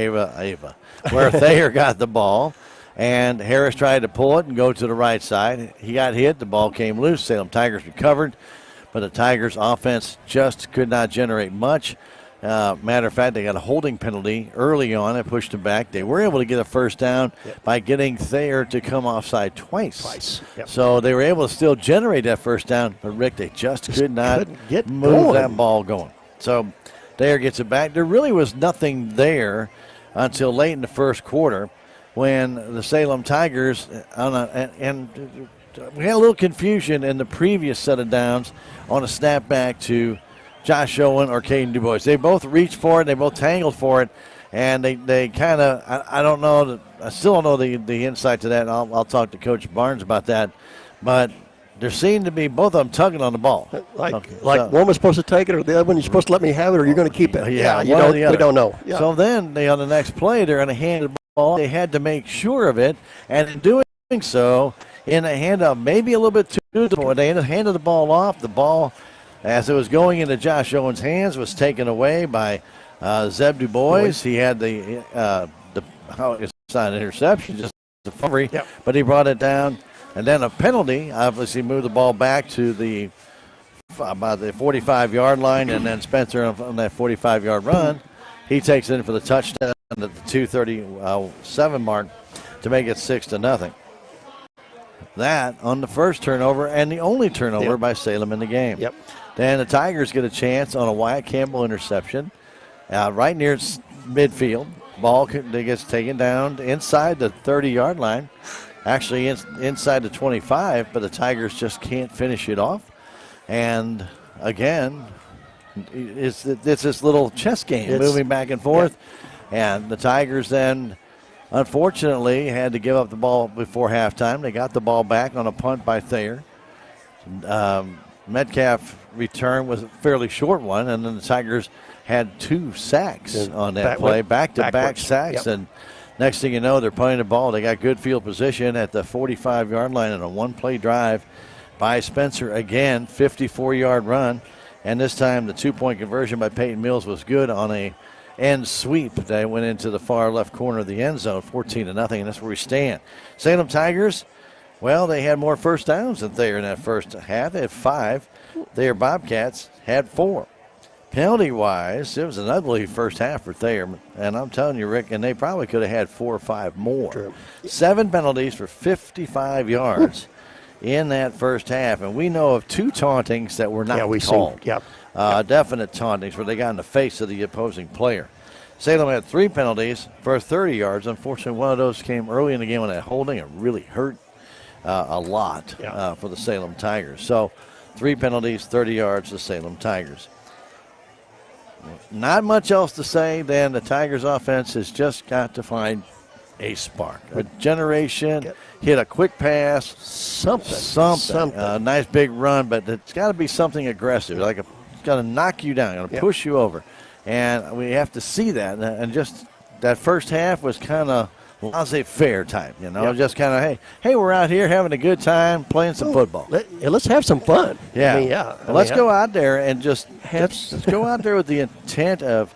where Thayer got the ball, and Harris tried to pull it and go to the right side. He got hit. The ball came loose. Salem Tigers recovered, but the Tigers' offense just could not generate much. Matter of fact, they got a holding penalty early on and pushed them back. They were able to get a first down by getting Thayer to come offside twice. Yep. So they were able to still generate that first down, but Rick, they just could not move that ball going. So Thayer gets it back. There really was nothing there until late in the first quarter when the Salem Tigers, and we had a little confusion in the previous set of downs on a snapback to Josh Owen or Caden Du Bois. They both reached for it. They both tangled for it. And they kind of, I don't know, I still don't know the insight to that. And I'll talk to Coach Barnes about that. But there seemed to be both of them tugging on the ball. One was supposed to take it, or the other one, you're supposed to let me have it, or you're going to keep it. We don't know. Yeah. So then on the next play, they're going to hand the ball. They had to make sure of it. And in doing so, in a handoff, maybe a little bit too, they handed the ball off. The ball, as it was going into Josh Owen's hands, was taken away by Zeb Du Bois. He had it's not an interception, just a fumble, but he brought it down. And then a penalty, obviously moved the ball back to about the 45-yard line, and then Spencer on that 45-yard run, he takes it in for the touchdown at the 2:37 mark to make it 6-0. That on the first turnover and the only turnover by Salem in the game. Yep. Then the Tigers get a chance on a Wyatt Campbell interception right near midfield. Ball gets taken down inside the 30-yard line, actually inside the 25, but the Tigers just can't finish it off. And again, it's this little chess game moving back and forth. And the Tigers then, unfortunately, had to give up the ball before halftime. They got the ball back on a punt by Thayer. Metcalf return was a fairly short one, and then the Tigers had 2 sacks on that play, back-to-back sacks. And next thing you know, they're playing the ball. They got good field position at the 45-yard line in a one-play drive by Spencer. Again, 54-yard run, and this time the 2-point conversion by Peyton Mills was good on a end sweep. They went into the far left corner of the end zone, 14-0, and that's where we stand. Salem Tigers, well, they had more first downs than Thayer in that first half. They had 5. Thayer Bobcats had 4. Penalty-wise, it was an ugly first half for Thayer. And I'm telling you, Rick, and they probably could have had 4 or 5 more. True. 7 penalties for 55 yards in that first half. And we know of 2 tauntings that were not called. Definite tauntings where they got in the face of the opposing player. Salem had 3 penalties for 30 yards. Unfortunately, one of those came early in the game on that holding. It really hurt a lot for the Salem Tigers. So 3 penalties, 30 yards to Salem Tigers. Not much else to say. Then the Tigers offense has just got to find a spark, a generation, hit a quick pass, something. A nice big run, but it's got to be something aggressive. It's got to knock you down, got to push you over, and we have to see that. And just that first half was kind of laissez-faire type, just kind of hey, we're out here having a good time playing some football. Let's have some fun. Let's go out there and let's go out there with the intent of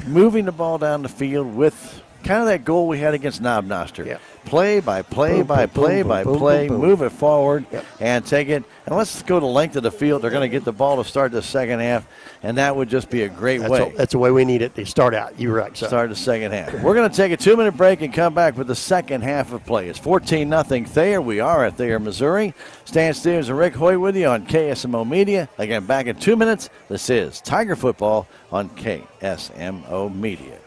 moving the ball down the field with kind of that goal we had against Knob-Noster. Play by play by play by play, move it forward and take it. And let's go the length of the field. They're going to get the ball to start the second half, and that would just be a great way. That's the way we need it to start out. You're right, son. Start the second half. We're going to take a 2-minute break and come back with the second half of play. It's 14-0 Thayer. We are at Thayer, Missouri. Stan Stevens and Rick Hoy with you on KSMO Media. Again, back in 2 minutes. This is Tiger Football on KSMO Media.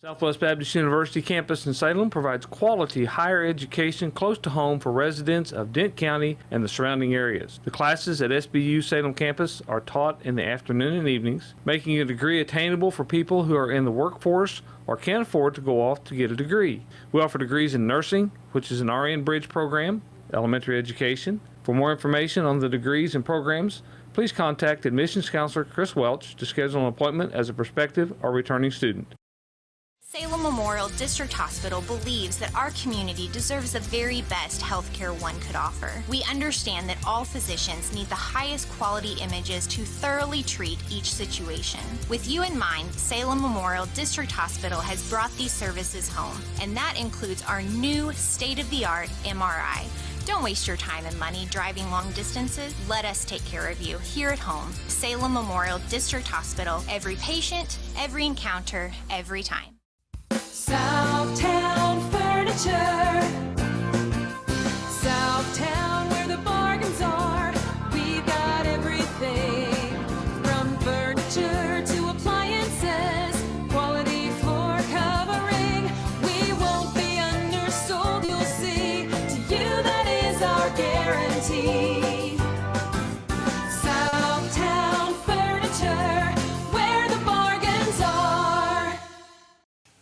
Southwest Baptist University campus in Salem provides quality higher education close to home for residents of Dent County and the surrounding areas. The classes at SBU Salem campus are taught in the afternoon and evenings, making a degree attainable for people who are in the workforce or can't afford to go off to get a degree. We offer degrees in nursing, which is an RN Bridge program, elementary education. For more information on the degrees and programs, please contact admissions counselor Chris Welch to schedule an appointment as a prospective or returning student. Salem Memorial District Hospital believes that our community deserves the very best healthcare one could offer. We understand that all physicians need the highest quality images to thoroughly treat each situation. With you in mind, Salem Memorial District Hospital has brought these services home, and that includes our new state-of-the-art MRI. Don't waste your time and money driving long distances. Let us take care of you here at home. Salem Memorial District Hospital. Every patient, every encounter, every time. Southtown Furniture. Southtown, where the bargains are. We've got everything from furniture to appliances. Quality floor covering. We won't be undersold, you'll see. To you, that is our guarantee. Southtown Furniture, where the bargains are.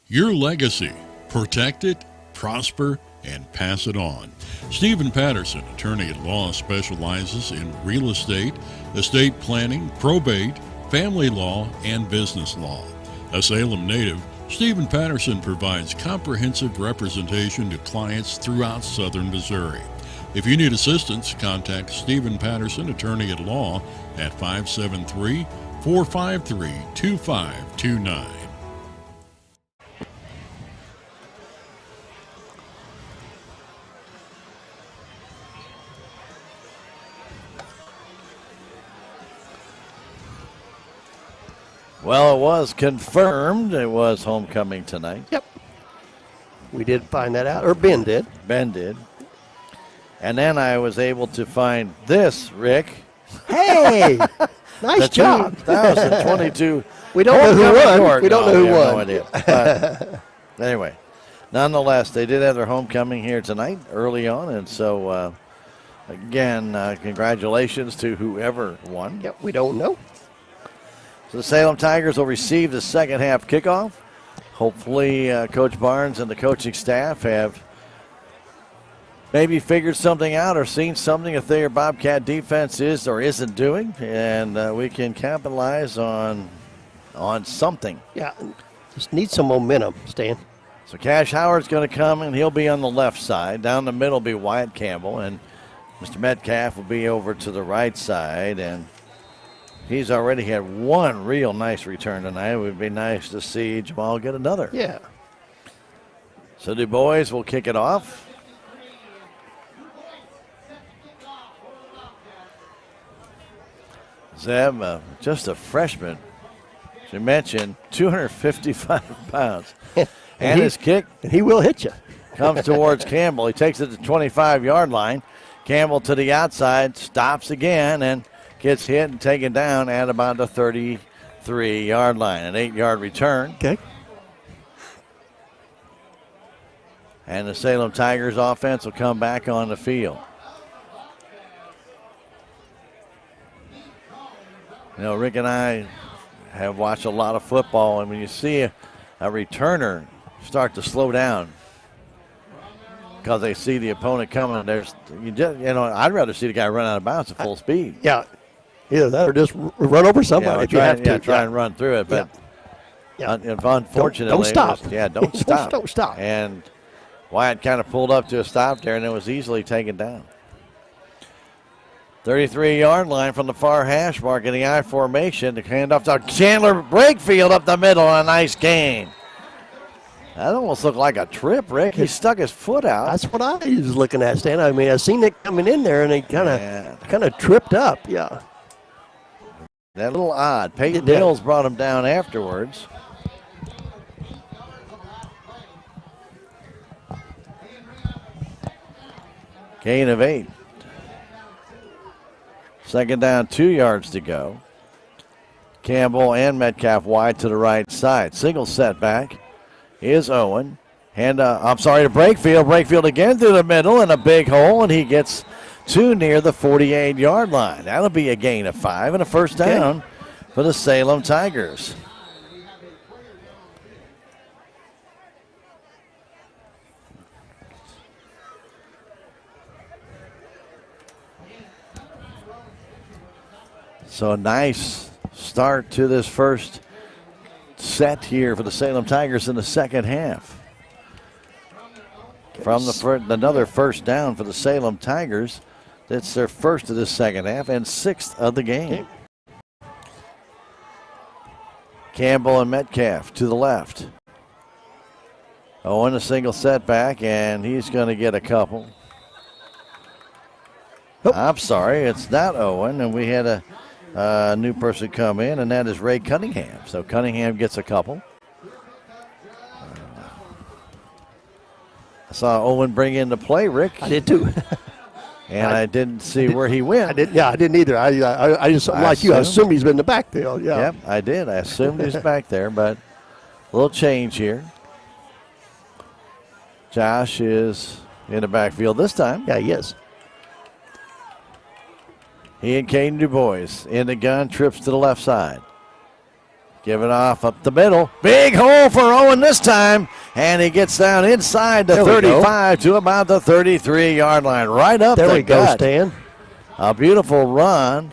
Your legacy. Protect it, prosper, and pass it on. Stephen Patterson, attorney at law, specializes in real estate planning, probate, family law, and business law. A Salem native, Stephen Patterson provides comprehensive representation to clients throughout southern Missouri. If you need assistance, contact Stephen Patterson, attorney at law, at 573-453-2529. Well, it was confirmed. It was homecoming tonight. Yep. We did find that out, or Ben did. Ben did. And then I was able to find this, Rick. Hey! Nice job. 2022. We don't know who won. We don't know who won. No idea. But anyway, nonetheless, they did have their homecoming here tonight early on. And so, again, congratulations to whoever won. Yep, we don't know. So the Salem Tigers will receive the second half kickoff. Hopefully, Coach Barnes and the coaching staff have maybe figured something out or seen something a Thayer Bobcat defense is or isn't doing, and we can capitalize on something. Yeah, just need some momentum, Stan. So Cash Howard's going to come, and he'll be on the left side. Down the middle will be Wyatt Campbell, and Mr. Metcalf will be over to the right side, and he's already had one real nice return tonight. It would be nice to see Jamal get another. Yeah. So Du Bois will kick it off. Zeb, just a freshman, as you mentioned, 255 pounds. and his kick. And he will hit you. Comes towards Campbell. He takes it to the 25-yard line. Campbell to the outside, stops again, and gets hit and taken down at about the 33-yard line. An 8-yard return. Okay. And the Salem Tigers offense will come back on the field. You know, Rick and I have watched a lot of football, and when you see a returner start to slow down because they see the opponent coming, I'd rather see the guy run out of bounds at full speed. Yeah, either that or just run over somebody if you have to. Try and run through it, but unfortunately, don't stop. Don't stop. Don't stop. And Wyatt kind of pulled up to a stop there, and it was easily taken down. 33-yard line from the far hash mark in the I formation. The handoff to Chandler Brakefield up the middle. A nice gain. That almost looked like a trip, Rick. He stuck his foot out. That's what I was looking at, Stan. I mean, I seen it coming in there, and he kind of tripped up. Yeah. That little odd. Peyton Mills brought him down afterwards. Gain of 8. Second down, 2 yards to go. Campbell and Metcalf wide to the right side. Single setback. is Owen. And to Brakefield. Brakefield again through the middle and a big hole, and he gets too near the 48-yard line. That'll be a gain of 5 and a first down for the Salem Tigers. So a nice start to this first set here for the Salem Tigers in the second half. From another first down for the Salem Tigers. That's their first of the second half and 6th of the game. Campbell and Metcalf to the left. Owen a single setback, and he's going to get a couple. I'm sorry, it's not Owen, and we had a new person come in, and that is Ray Cunningham. So Cunningham gets a couple. I saw Owen bring in the play, Rick. I did too. And I didn't see where he went. I didn't either. I just, like you, I assumed he's been in the backfield. Yeah. Yep, I did. I assumed he was back there, but a little change here. Josh is in the backfield this time. Yeah, he is. He and Caden DuBois in the gun, trips to the left side. Give it off up the middle. Big hole for Owen this time. And he gets down inside the 35 to about the 33-yard line. Right up there the we gut. go, Stan. A beautiful run.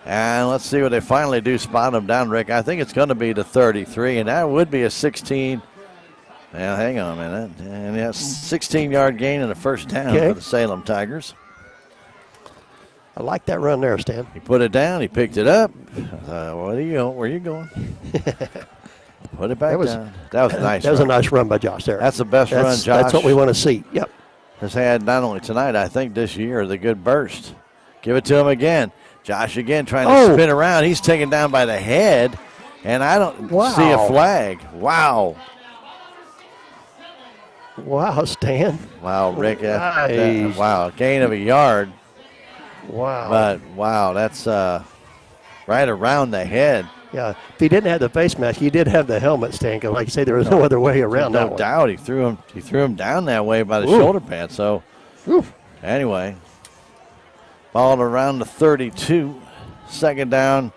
And let's see what they finally do. Spot him down, Rick. I think it's going to be the 33, and that would be a 16. Now, hang on a minute. And that's 16-yard gain and a first down for the Salem Tigers. I like that run there, Stan. He put it down. He picked it up. Where are you going? Put it back down. That was a nice That was a nice run by Josh there. That's the best run Josh. That's what we want to see. Yep. Has had not only tonight, I think this year, the good burst. Give it to him again. Josh again trying to spin around. He's taken down by the head, and I don't see a flag. Wow. Wow, Stan. Wow, Rick. Nice. Wow, gain of a yard. Wow. But, wow, that's right around the head. Yeah, if he didn't have the face mask, he did have the helmet, Stan. Like you say, there was no other way around that. No doubt, he threw him down that way by the shoulder pad. So, anyway, ball around the 32, second down.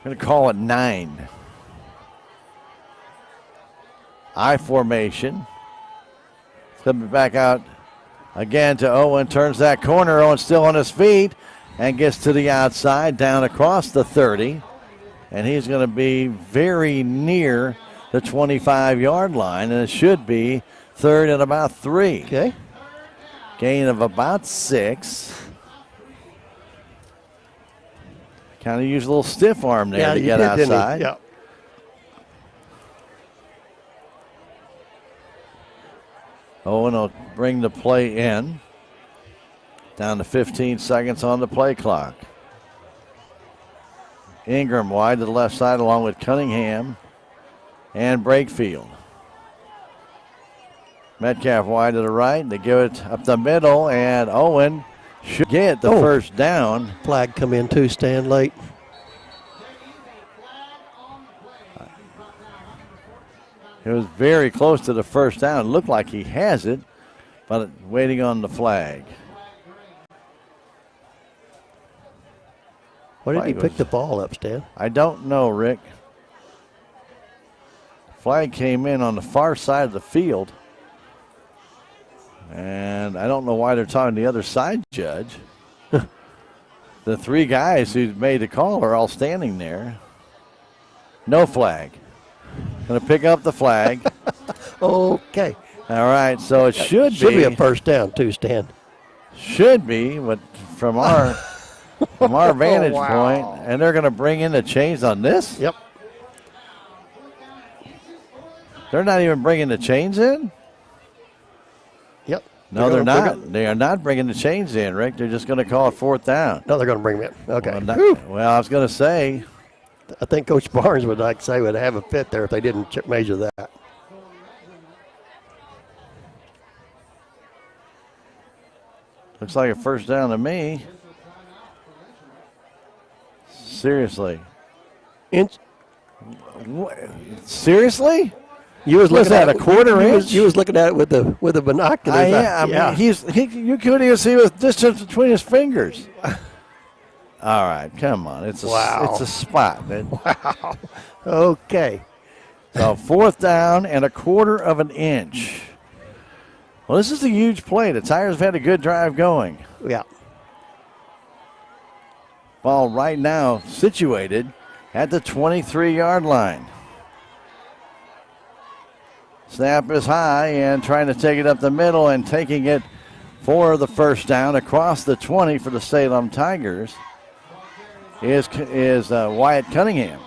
Going to call it 9. I formation. Flip it back out again to Owen. Turns that corner. Owen still on his feet and gets to the outside, down across the 30. And he's going to be very near the 25-yard line, and it should be third and about 3. Okay. Gain of about 6. Kind of used a little stiff arm there to get outside. Yeah. Owen will bring the play in. Down to 15 seconds on the play clock. Ingram wide to the left side along with Cunningham and Brakefield. Metcalf wide to the right. They give it up the middle, and Owen should get the first down. Flag come in too, Stan, late. It was very close to the first down. It looked like he has it, but waiting on the flag. Why did he pick the ball up, Stan? I don't know, Rick. Flag came in on the far side of the field. And I don't know why they're talking to the other side judge. The 3 guys who made the call are all standing there. No flag. Going to pick up the flag. Okay. All right, so it should be a first down too, Stan. Should be, but from our vantage point, and they're going to bring in the chains on this? Yep. They're not even bringing the chains in? Yep. No, they're not. They are not bringing the chains in, Rick. They're just going to call it fourth down. No, they're going to bring them in. Okay. Well, I was going to say. I think Coach Barnes would would have a fit there if they didn't measure that. Looks like a first down to me. Seriously. Seriously? You was looking at a quarter inch. You was looking at it with the binoculars. I mean, you couldn't even see the distance between his fingers. All right, come on. It's a spot. Wow. Okay. So 4th down and a quarter of an inch. Well, this is a huge play. The Tigers have had a good drive going. Yeah. Ball right now situated at the 23-yard line. Snap is high and trying to take it up the middle and taking it for the first down across the 20 for the Salem Tigers is Wyatt Cunningham.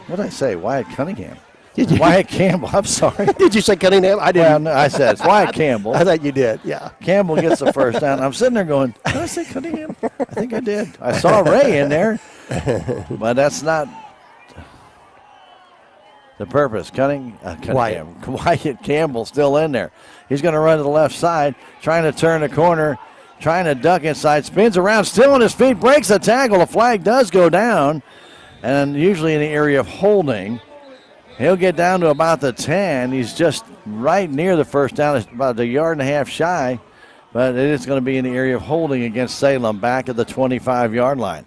What did I say? Wyatt Cunningham. Wyatt Campbell. I'm sorry. Did you say Cunningham? I didn't. Well, no, I said it's Wyatt Campbell. I thought you did. Yeah. Campbell gets the first down. I'm sitting there going, did I say Cunningham? I think I did. I saw Ray in there, but that's not the purpose. Wyatt Campbell still in there. He's going to run to the left side, trying to turn the corner, trying to duck inside, spins around, still on his feet, breaks the tackle. The flag does go down, and usually in the area of holding. He'll get down to about the 10. He's just right near the first down. It's about a yard and a half shy, but it is going to be in the area of holding against Salem back at the 25-yard line.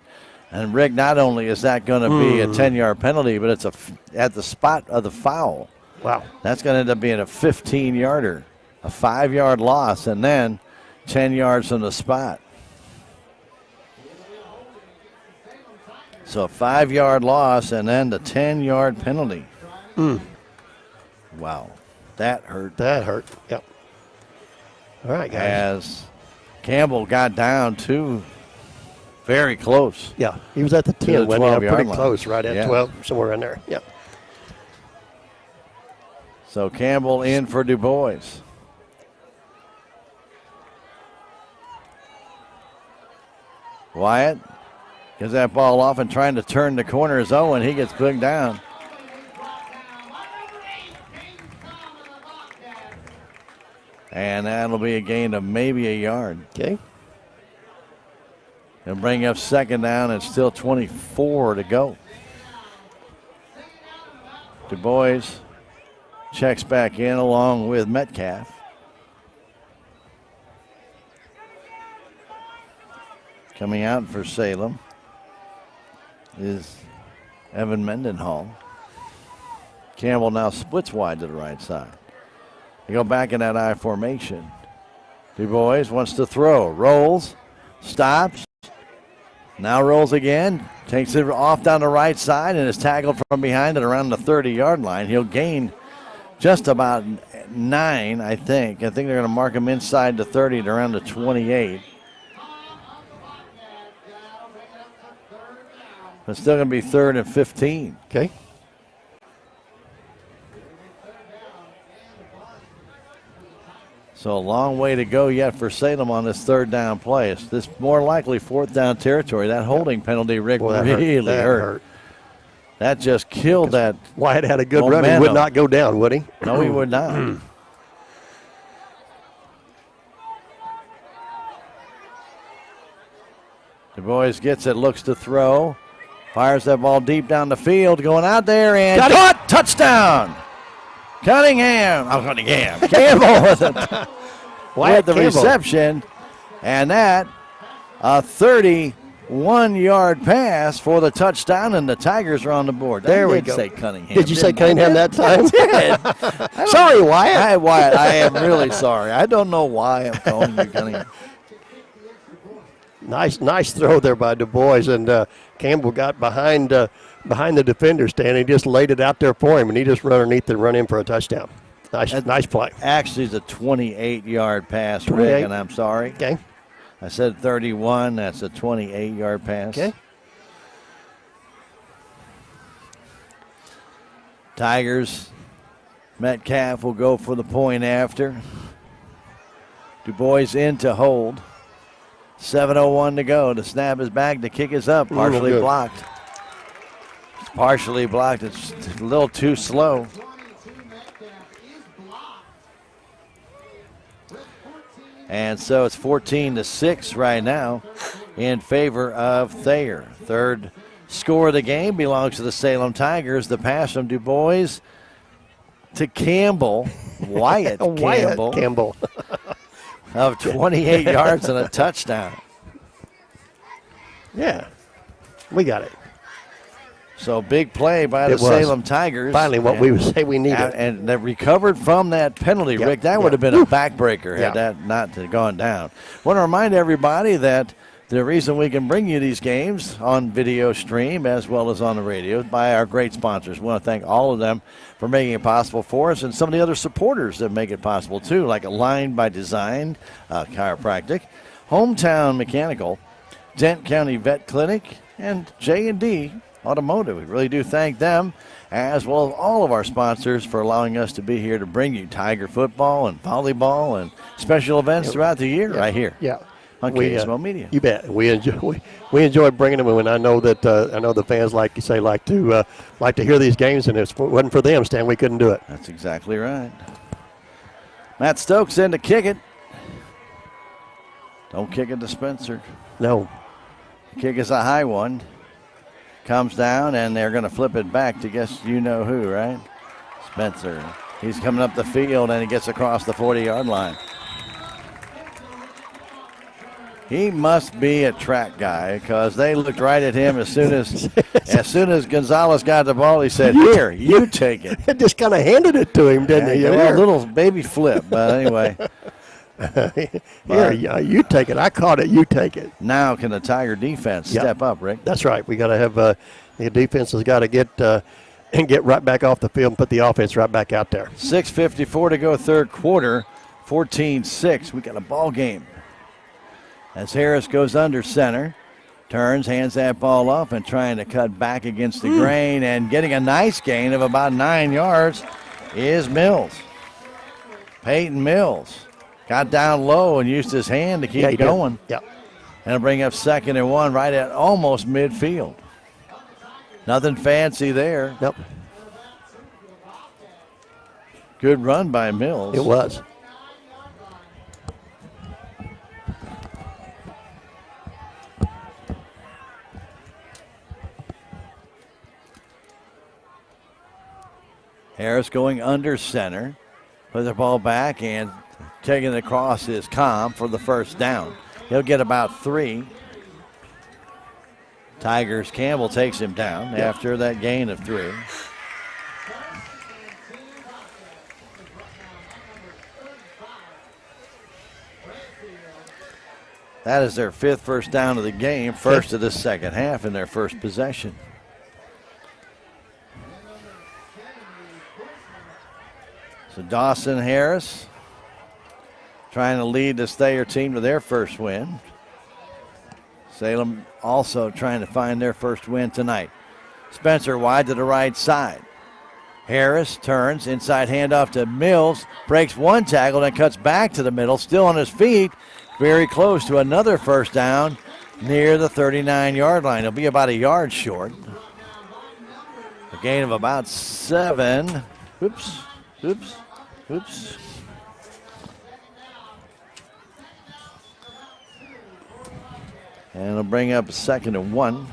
And, Rick, not only is that going to be a 10-yard penalty, but it's at the spot of the foul. Wow. That's going to end up being a 15-yarder, a 5-yard loss, and then 10 yards from the spot. So a 5-yard loss and then the 10-yard penalty. Wow. That hurt. Yep. All right, guys. As Campbell got down to very close. Yeah, he was at the 10, pretty line. Close, right at 12, somewhere in there. Yep. So Campbell in for Du Bois. Wyatt gives that ball off and trying to turn the corner is Owen. He gets clicked down. And that'll be a gain of maybe a yard. Okay. He'll bring up second down and still 24 to go. Du Bois checks back in along with Metcalf. Coming out for Salem is Evan Mendenhall. Campbell now splits wide to the right side. They go back in that I formation. Du Bois wants to throw. Rolls. Stops. Now rolls again. Takes it off down the right side and is tackled from behind at around the 30-yard line. He'll gain just about 9, I think. I think they're going to mark him inside the 30 at around the 28. It's still going to be 3rd and 15. Okay. So a long way to go yet for Salem on this 3rd down play. It's this more likely 4th down territory. That holding penalty, Rick, really hurt. That just killed that. Wyatt had a good momentum. run. He would not go down, would he? No, he would not. Du Bois gets it, looks to throw. Fires that ball deep down the field, going out there and caught. Touchdown. Cunningham. Campbell with the reception. And that, a 31-yard pass for the touchdown, and the Tigers are on the board. There we go. Say Cunningham. Did you say Cunningham that time? I did. Sorry, Wyatt. Wyatt, I am really sorry. I don't know why I'm calling you Cunningham. Nice throw there by Du Bois, and Campbell got behind the defender stand. He just laid it out there for him, and he just run underneath and run in for a touchdown. Nice play. Actually, it's a 28-yard pass, Rick, and I'm sorry. Okay. I said 31. That's a 28-yard pass. Okay. Tigers, Metcalf will go for the point after. Du Bois in to hold. 7:01 to go. The snap is back. The kick is up. Partially blocked. It's partially blocked. It's a little too slow. And so it's 14-6 right now in favor of Thayer. Third score of the game belongs to the Salem Tigers. The pass from Du Bois to Campbell, Wyatt Campbell. of 28 yards and a touchdown. Yeah, we got it. So big play by the Salem Tigers. Finally, what we would say we needed. And they recovered from that penalty, Rick. That would have been a backbreaker had that not gone down. Want to remind everybody that the reason we can bring you these games on video stream as well as on the radio is by our great sponsors. We want to thank all of them for making it possible for us, and some of the other supporters that make it possible too, like Align by Design, Chiropractic, Hometown Mechanical, Dent County Vet Clinic, and J&D Automotive. We really do thank them, as well as all of our sponsors, for allowing us to be here to bring you Tiger football and volleyball and special events throughout the year right here. Yeah. On KSMO Media. You bet. We enjoy bringing them, and I know that I know the fans, like you say, like to hear these games, and if it wasn't for them, Stan, we couldn't do it. That's exactly right. Matt Stokes in to kick it. Don't kick it to Spencer. No. Kick is a high one. Comes down, and they're going to flip it back to guess you know who, right? Spencer. He's coming up the field, and he gets across the 40-yard line. He must be a track guy, because they looked right at him as soon as Gonzalez got the ball. He said, "Here, you take it." Just kind of handed it to him, didn't he? A little baby flip, but anyway. Here, you take it. I caught it. You take it. Now can the Tiger defense step up, Rick? That's right. We got to have the defense has got to get right back off the field and put the offense right back out there. 6:54 to go, third quarter. 14-6. We got a ball game. As Harris goes under center, turns, hands that ball off, and trying to cut back against the grain, and getting a nice gain of about 9 yards is Mills. Peyton Mills got down low and used his hand to keep going. Yep. And it'll bring up 2nd and 1 right at almost midfield. Nothing fancy there. Yep. Good run by Mills. It was. Harris going under center. Put the ball back, and taking it across is Com for the first down. He'll get about 3. Tigers, Campbell takes him down after that gain of 3. That is their 5th first down of the game, first of the second half in their first possession. So Dawson Harris trying to lead the Thayer team to their first win. Salem also trying to find their first win tonight. Spencer wide to the right side. Harris turns, inside handoff to Mills, breaks one tackle, then cuts back to the middle, still on his feet, very close to another first down near the 39-yard line. He'll be about a yard short. A gain of about 7. Oops. And it'll bring up 2nd and 1.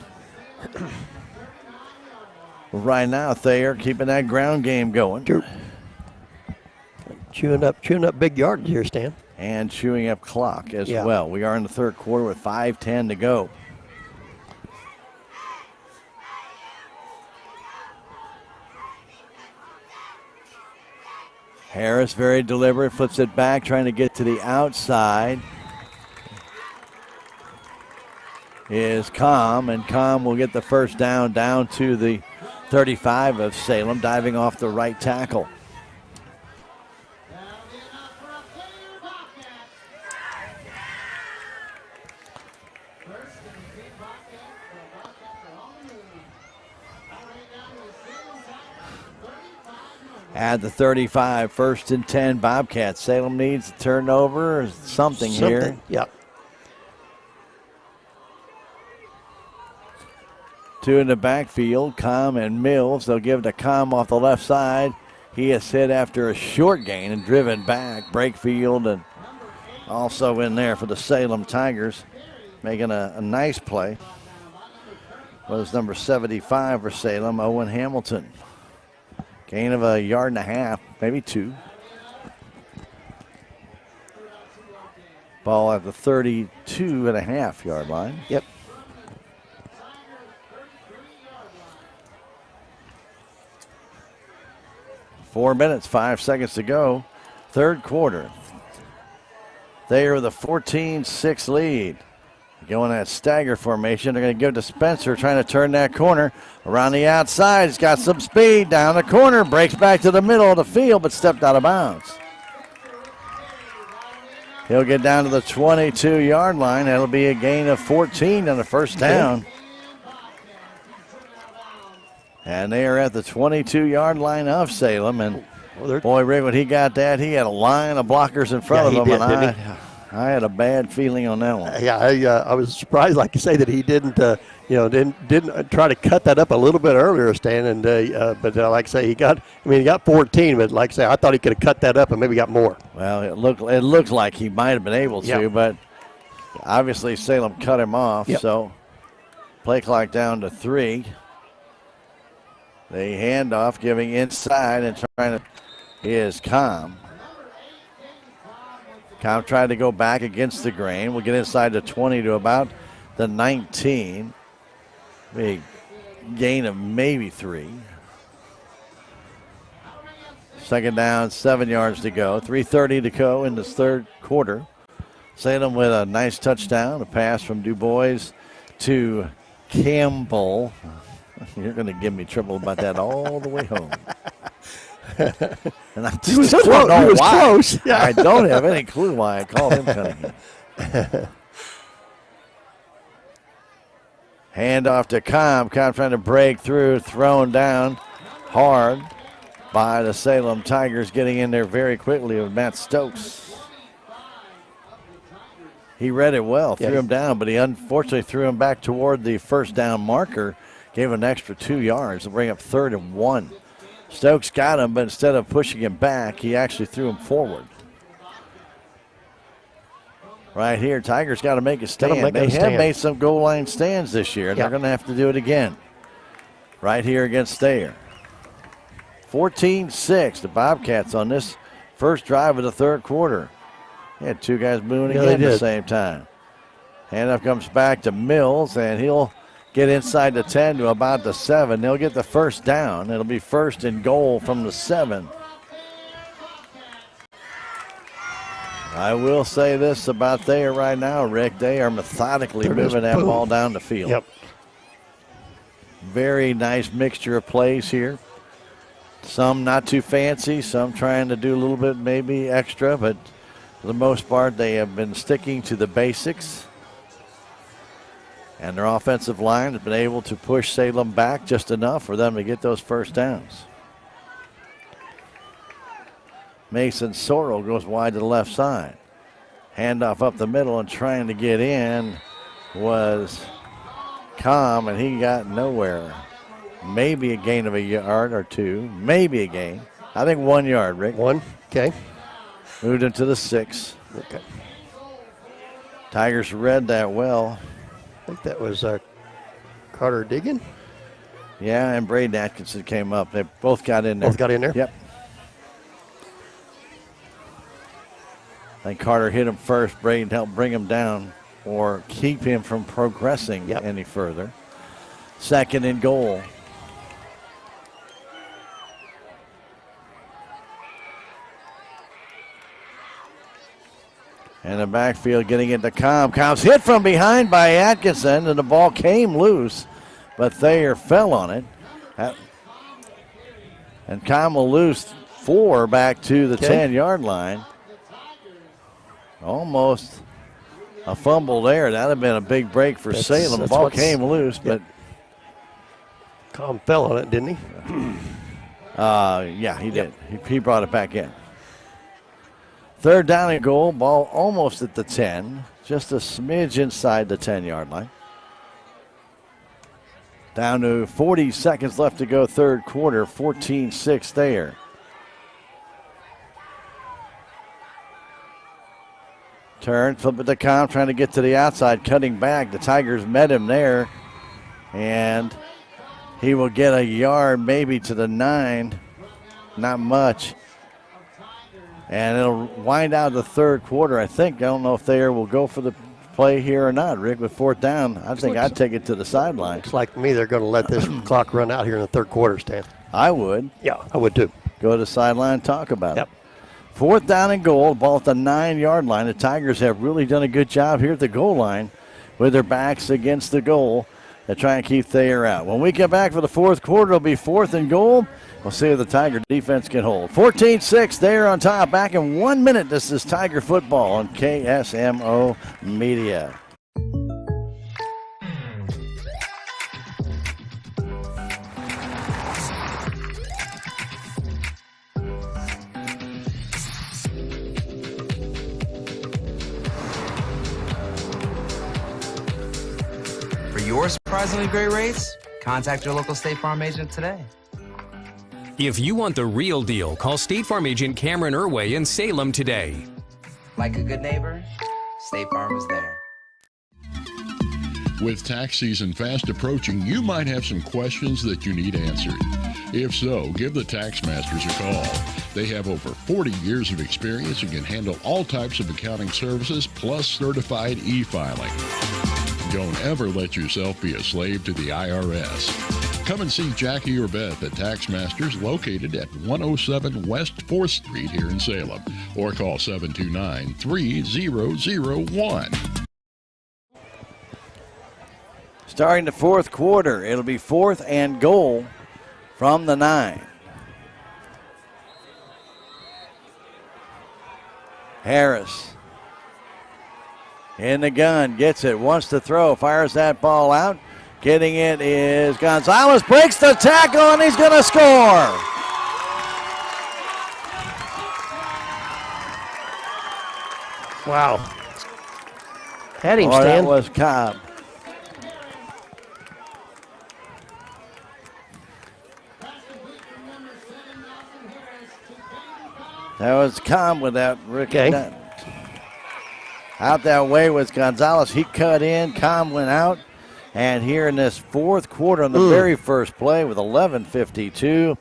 Right now, Thayer keeping that ground game going. Chewing up big yards here, Stan. And chewing up clock as well. We are in the third quarter with 5:10 to go. Harris very deliberate, flips it back, trying to get to the outside. Is Com, and Com will get the first down to the 35 of Salem, diving off the right tackle. At the 35, 1st and 10, Bobcats. Salem needs a turnover or something here. Yep. 2 in the backfield, Com and Mills. They'll give it to Com off the left side. He is hit after a short gain and driven back. Breakfield Also in there for the Salem Tigers, making a nice play was number 75 for Salem, Owen Hamilton. Gain of 1.5 yards, maybe 2. Ball at the 32.5 yard line. Yep. Four minutes, 5 seconds to go. Third quarter. Thayer with a 14-6 lead. Going that stagger formation. They're going to give it to Spencer, trying to turn that corner. Around the outside, he's got some speed. Down the corner, breaks back to the middle of the field, but stepped out of bounds. He'll get down to the 22-yard line. That'll be a gain of 14 on the first down. And they are at the 22-yard line of Salem. And boy, Rick, when he got that, he had a line of blockers in front of him. And I had a bad feeling on that one. Yeah, I was surprised, like you say, that he didn't try to cut that up a little bit earlier, Stan. And but like I say, he got 14, but like I say, I thought he could have cut that up and maybe got more. Well, it looked like he might have been able to, but obviously Salem cut him off. Yep. So play clock down to 3. They hand off, giving inside and trying to. Is Com. Com tried to go back against the grain. We'll get inside the 20 to about the 19. Big gain of maybe 3. Second down, 7 yards to go. 3:30 to go in this third quarter. Salem with a nice touchdown, a pass from DuBois to Campbell. You're going to give me trouble about that all the way home. And I just don't know why. Close. Yeah. I don't have any clue why I called him Cunningham. Hand off to Com. Com trying to break through, thrown down hard by the Salem Tigers, getting in there very quickly with Matt Stokes. He read it well, threw him down, but he unfortunately threw him back toward the first down marker, gave him an extra 2 yards to bring up 3rd and 1. Stokes got him, but instead of pushing him back, he actually threw him forward. Right here, Tigers got to make a stand. They have made some goal line stands this year, and they're going to have to do it again. Right here against Thayer. 14-6, the Bobcats on this first drive of the third quarter. They had 2 guys moving again at the same time. Handoff comes back to Mills, and he'll get inside the 10 to about the 7. They'll get the first down. It'll be 1st and goal from the 7. I will say this about Thayer right now, Rick. They are methodically moving that ball down the field. Yep. Very nice mixture of plays here. Some not too fancy, some trying to do a little bit maybe extra, but for the most part they have been sticking to the basics. And their offensive line has been able to push Salem back just enough for them to get those first downs. Mason Sorrell goes wide to the left side. Handoff up the middle and trying to get in was Com, and he got nowhere. Maybe a gain of 1 yard or 2. Maybe a gain. I think 1 yard, Rick. 1, okay. Moved into the 6. Okay. Tigers read that well. I think that was Carter Diggin. Yeah, and Braden Atkinson came up. They both got in there. Both got in there? Yep. I think Carter hit him first. Braden helped bring him down or keep him from progressing any further. 2nd and goal. And the backfield getting into Com. Com's hit from behind by Atkinson, and the ball came loose, but Thayer fell on it. And Com will lose 4 back to the 10-yard line. Almost a fumble there. That would have been a big break for Salem. The ball came loose, but Com fell on it, didn't he? Yeah, he did. He brought it back in. 3rd down and goal. Ball almost at the 10. Just a smidge inside the 10-yard line. Down to 40 seconds left to go, third quarter. 14-6 there. Turn, flip it to Com, trying to get to the outside, cutting back. The Tigers met him there, and he will get a yard maybe to the 9. Not much. And it'll wind out the third quarter, I think. I don't know if Thayer will go for the play here or not, Rick, with 4th down. I think I'd take it to the sideline. Looks like to me they're going to let this clock run out here in the third quarter, Stan. I would. Yeah, I would too. Go to the sideline and talk about it. 4th down and goal, ball at the 9-yard line. The Tigers have really done a good job here at the goal line with their backs against the goal to try and keep Thayer out. When we get back for the fourth quarter, it'll be 4th and goal. We'll see if the Tiger defense can hold. 14-6, Thayer on top. Back in 1 minute, this is Tiger football on KSMO Media. For your surprisingly great rates, contact your local State Farm agent today. If you want the real deal, call State Farm agent Cameron Irway in Salem today. Like a good neighbor, State Farm is there. With tax season fast approaching, you might have some questions that you need answered. If so, give the Tax Masters a call. They have over 40 years of experience and can handle all types of accounting services plus certified e-filing. Don't ever let yourself be a slave to the IRS. Come and see Jackie or Beth at Tax Masters, located at 107 West 4th Street here in Salem, or call 729-3001. Starting the fourth quarter, it'll be 4th and goal from the 9. Harris in the gun, gets it, wants to throw, fires that ball out. Getting it is Gonzalez, breaks the tackle, and he's going to score. Wow. Had him, Stan. Stan. That was Cobb. That was Cobb with that. Okay. Out that way was Gonzalez. He cut in. Cobb went out. And here in this fourth quarter on the very first play with 11:52,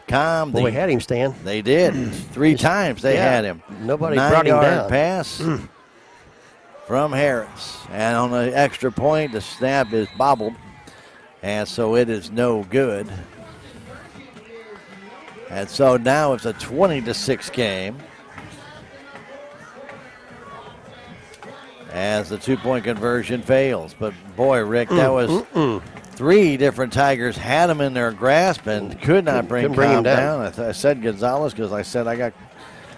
Cobb. Well, we had him, Stan. They did. 3 times they had him. Nobody brought him 9-yard down. pass from Harris. And on the extra point, the snap is bobbled. And so it is no good. And so now it's a 20-6 game. As the 2-point conversion fails. But boy, Rick, that was 3 different Tigers had him in their grasp and could not bring him down. I said Gonzalez because I said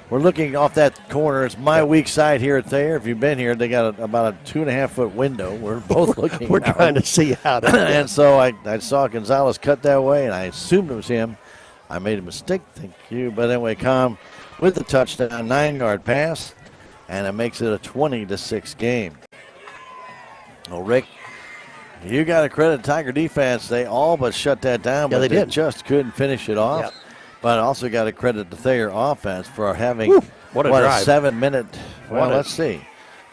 we're looking off that corner. It's my weak side here at Thayer. If you've been here, they got about a 2.5-foot window. We're both looking. We're trying to see how to. And so I saw Gonzalez cut that way, and I assumed it was him. I made a mistake, thank you. But anyway, Com with the touchdown, 9-yard pass. And it makes it a 20-6 game. Well, Rick, you got to credit Tiger defense. They all but shut that down, but they did. just couldn't finish it off. Yep. But also got to credit the Thayer offense for having what a drive. 7-minute. Well, let's see.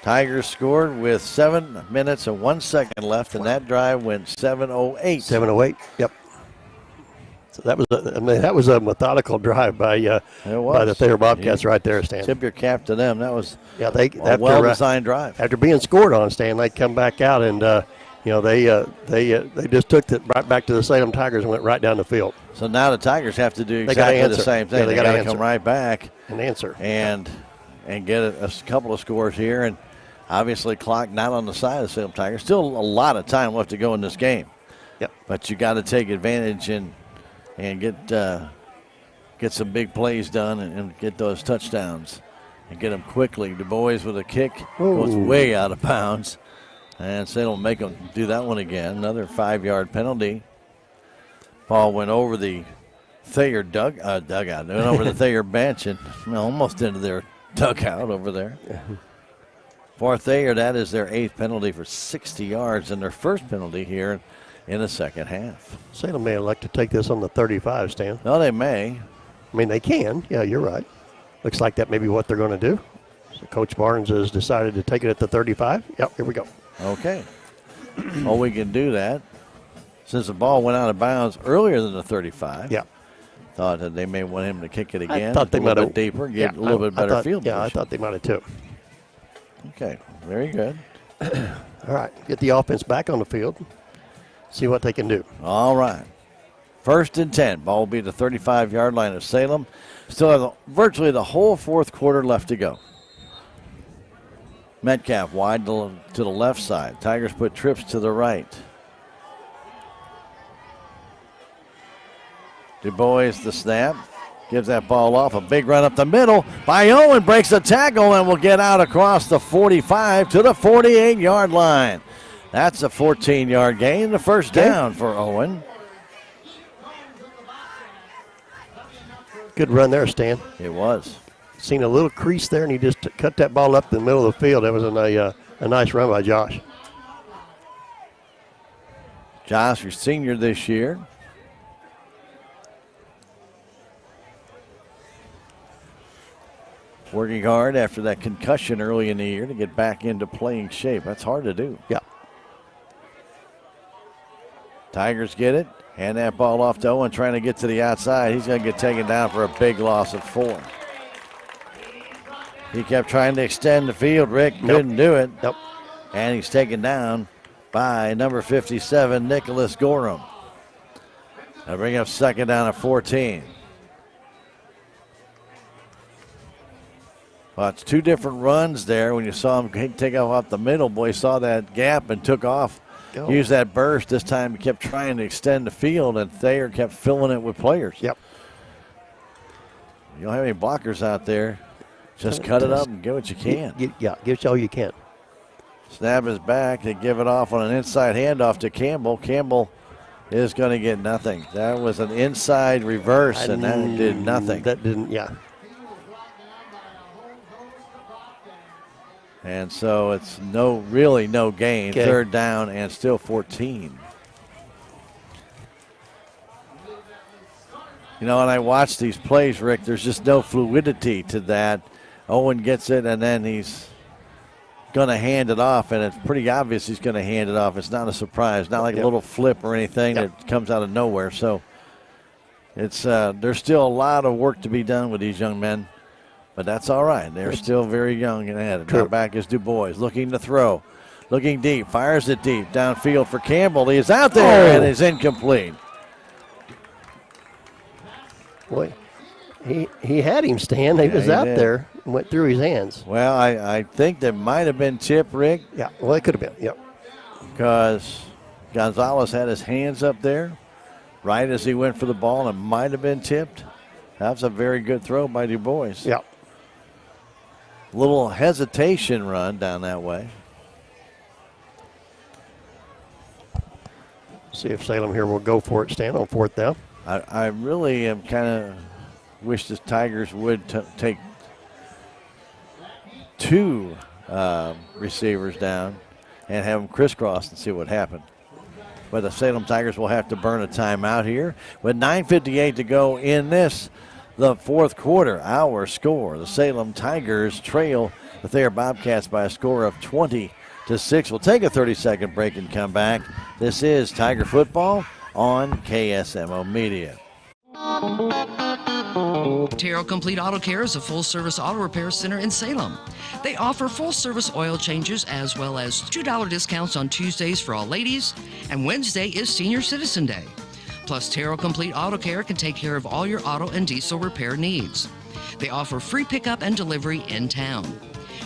Tigers scored with 7 minutes and 1 second left, and that drive went 7:08. 7:08. Yep. So that was a methodical drive by the Thayer Bobcats right there, Stan. Tip your cap to them. That was a well-designed drive. After being scored on, Stan, they come back out and they just took it right back to the Salem Tigers and went right down the field. So now the Tigers have to do exactly the same thing. Yeah, they got to come right back and answer and get a couple of scores here. And obviously, clock not on the side of the Salem Tigers. Still a lot of time left to go in this game. Yep. But you got to take advantage and get some big plays done and get those touchdowns and get them quickly. Du Bois with a kick goes way out of bounds. And so they'll make them do that one again. Another 5-yard penalty. Ball went over the Thayer dugout. Went over the Thayer bench and almost into their dugout over there. For Thayer, that is their 8th penalty for 60 yards and their first penalty here in the second half. Salem may elect to take this on the 35, Stan. No, they may. I mean, they can. Yeah, you're right. Looks like that may be what they're going to do. So Coach Barnes has decided to take it at the 35. Yep, here we go. Okay. Well, we can do that. Since the ball went out of bounds earlier than the 35. Yeah. Thought that they may want him to kick it again. I thought they a little might bit have deeper, get a little bit better field Yeah, I position. thought they might have too. Okay, very good. All right, get the offense back on the field. See what they can do. All right. 1st and 10. Ball will be at the 35-yard line of Salem. Still have virtually the whole fourth quarter left to go. Metcalf wide to the left side. Tigers put trips to the right. Du Bois the snap. Gives that ball off. A big run up the middle by Owen. Breaks the tackle and will get out across the 45 to the 48-yard line. That's a 14-yard gain. The first down for Owen. Good run there, Stan. It was. Seen a little crease there, and he just cut that ball up in the middle of the field. That was a nice run by Josh. Josh, your senior this year. Working hard after that concussion early in the year to get back into playing shape. That's hard to do. Yeah. Tigers get it. Hand that ball off to Owen, trying to get to the outside. He's going to get taken down for a big loss of 4. He kept trying to extend the field. Rick couldn't do it. Nope. And he's taken down by number 57, Nicholas Gorham. They'll bring up second down at 14. Well, it's 2 different runs there. When you saw him take off the middle, boy, saw that gap and took off. Used that burst. This time he kept trying to extend the field, and Thayer kept filling it with players. Yep. You don't have any blockers out there. Just cut it up and get what you can. Yeah, give all you can. Snap is back. They give it off on an inside handoff to Campbell. Campbell is going to get nothing. That was an inside reverse, and that did nothing. That didn't, yeah. And so it's really no gain. Okay. 3rd down and still 14. You know, when I watch these plays, Rick, there's just no fluidity to that. Owen gets it, and then he's going to hand it off, and it's pretty obvious he's going to hand it off. It's not a surprise, not like a little flip or anything that comes out of nowhere. So it's there's still a lot of work to be done with these young men. But that's all right. They're still very young and ahead. Now back is Du Bois looking to throw. Looking deep. Fires it deep. Downfield for Campbell. He is out there and is incomplete. Boy, he had him, Stan. He was out there and went through his hands. Well, I think that might have been tip, Rick. Yeah, well, it could have been, yep. Because Gonzalez had his hands up there right as he went for the ball, and it might have been tipped. That was a very good throw by Du Bois. Yeah. Little hesitation run down that way. See if Salem here will go for it, Stan, on 4th down. I really am kind of wish the Tigers would take 2 receivers down and have them crisscross and see what happened. But the Salem Tigers will have to burn a timeout here. With 9:58 to go in the 4th quarter. Our score, the Salem Tigers trail the Thayer Bobcats by a score of 20-6. We'll take a 30-second break and come back. This is Tiger Football on KSMO Media. Thayer Complete Auto Care is a full-service auto repair center in Salem. They offer full-service oil changes as well as $2 discounts on Tuesdays for all ladies, and Wednesday is Senior Citizen Day. Plus, Thayer Complete Auto Care can take care of all your auto and diesel repair needs. They offer free pickup and delivery in town.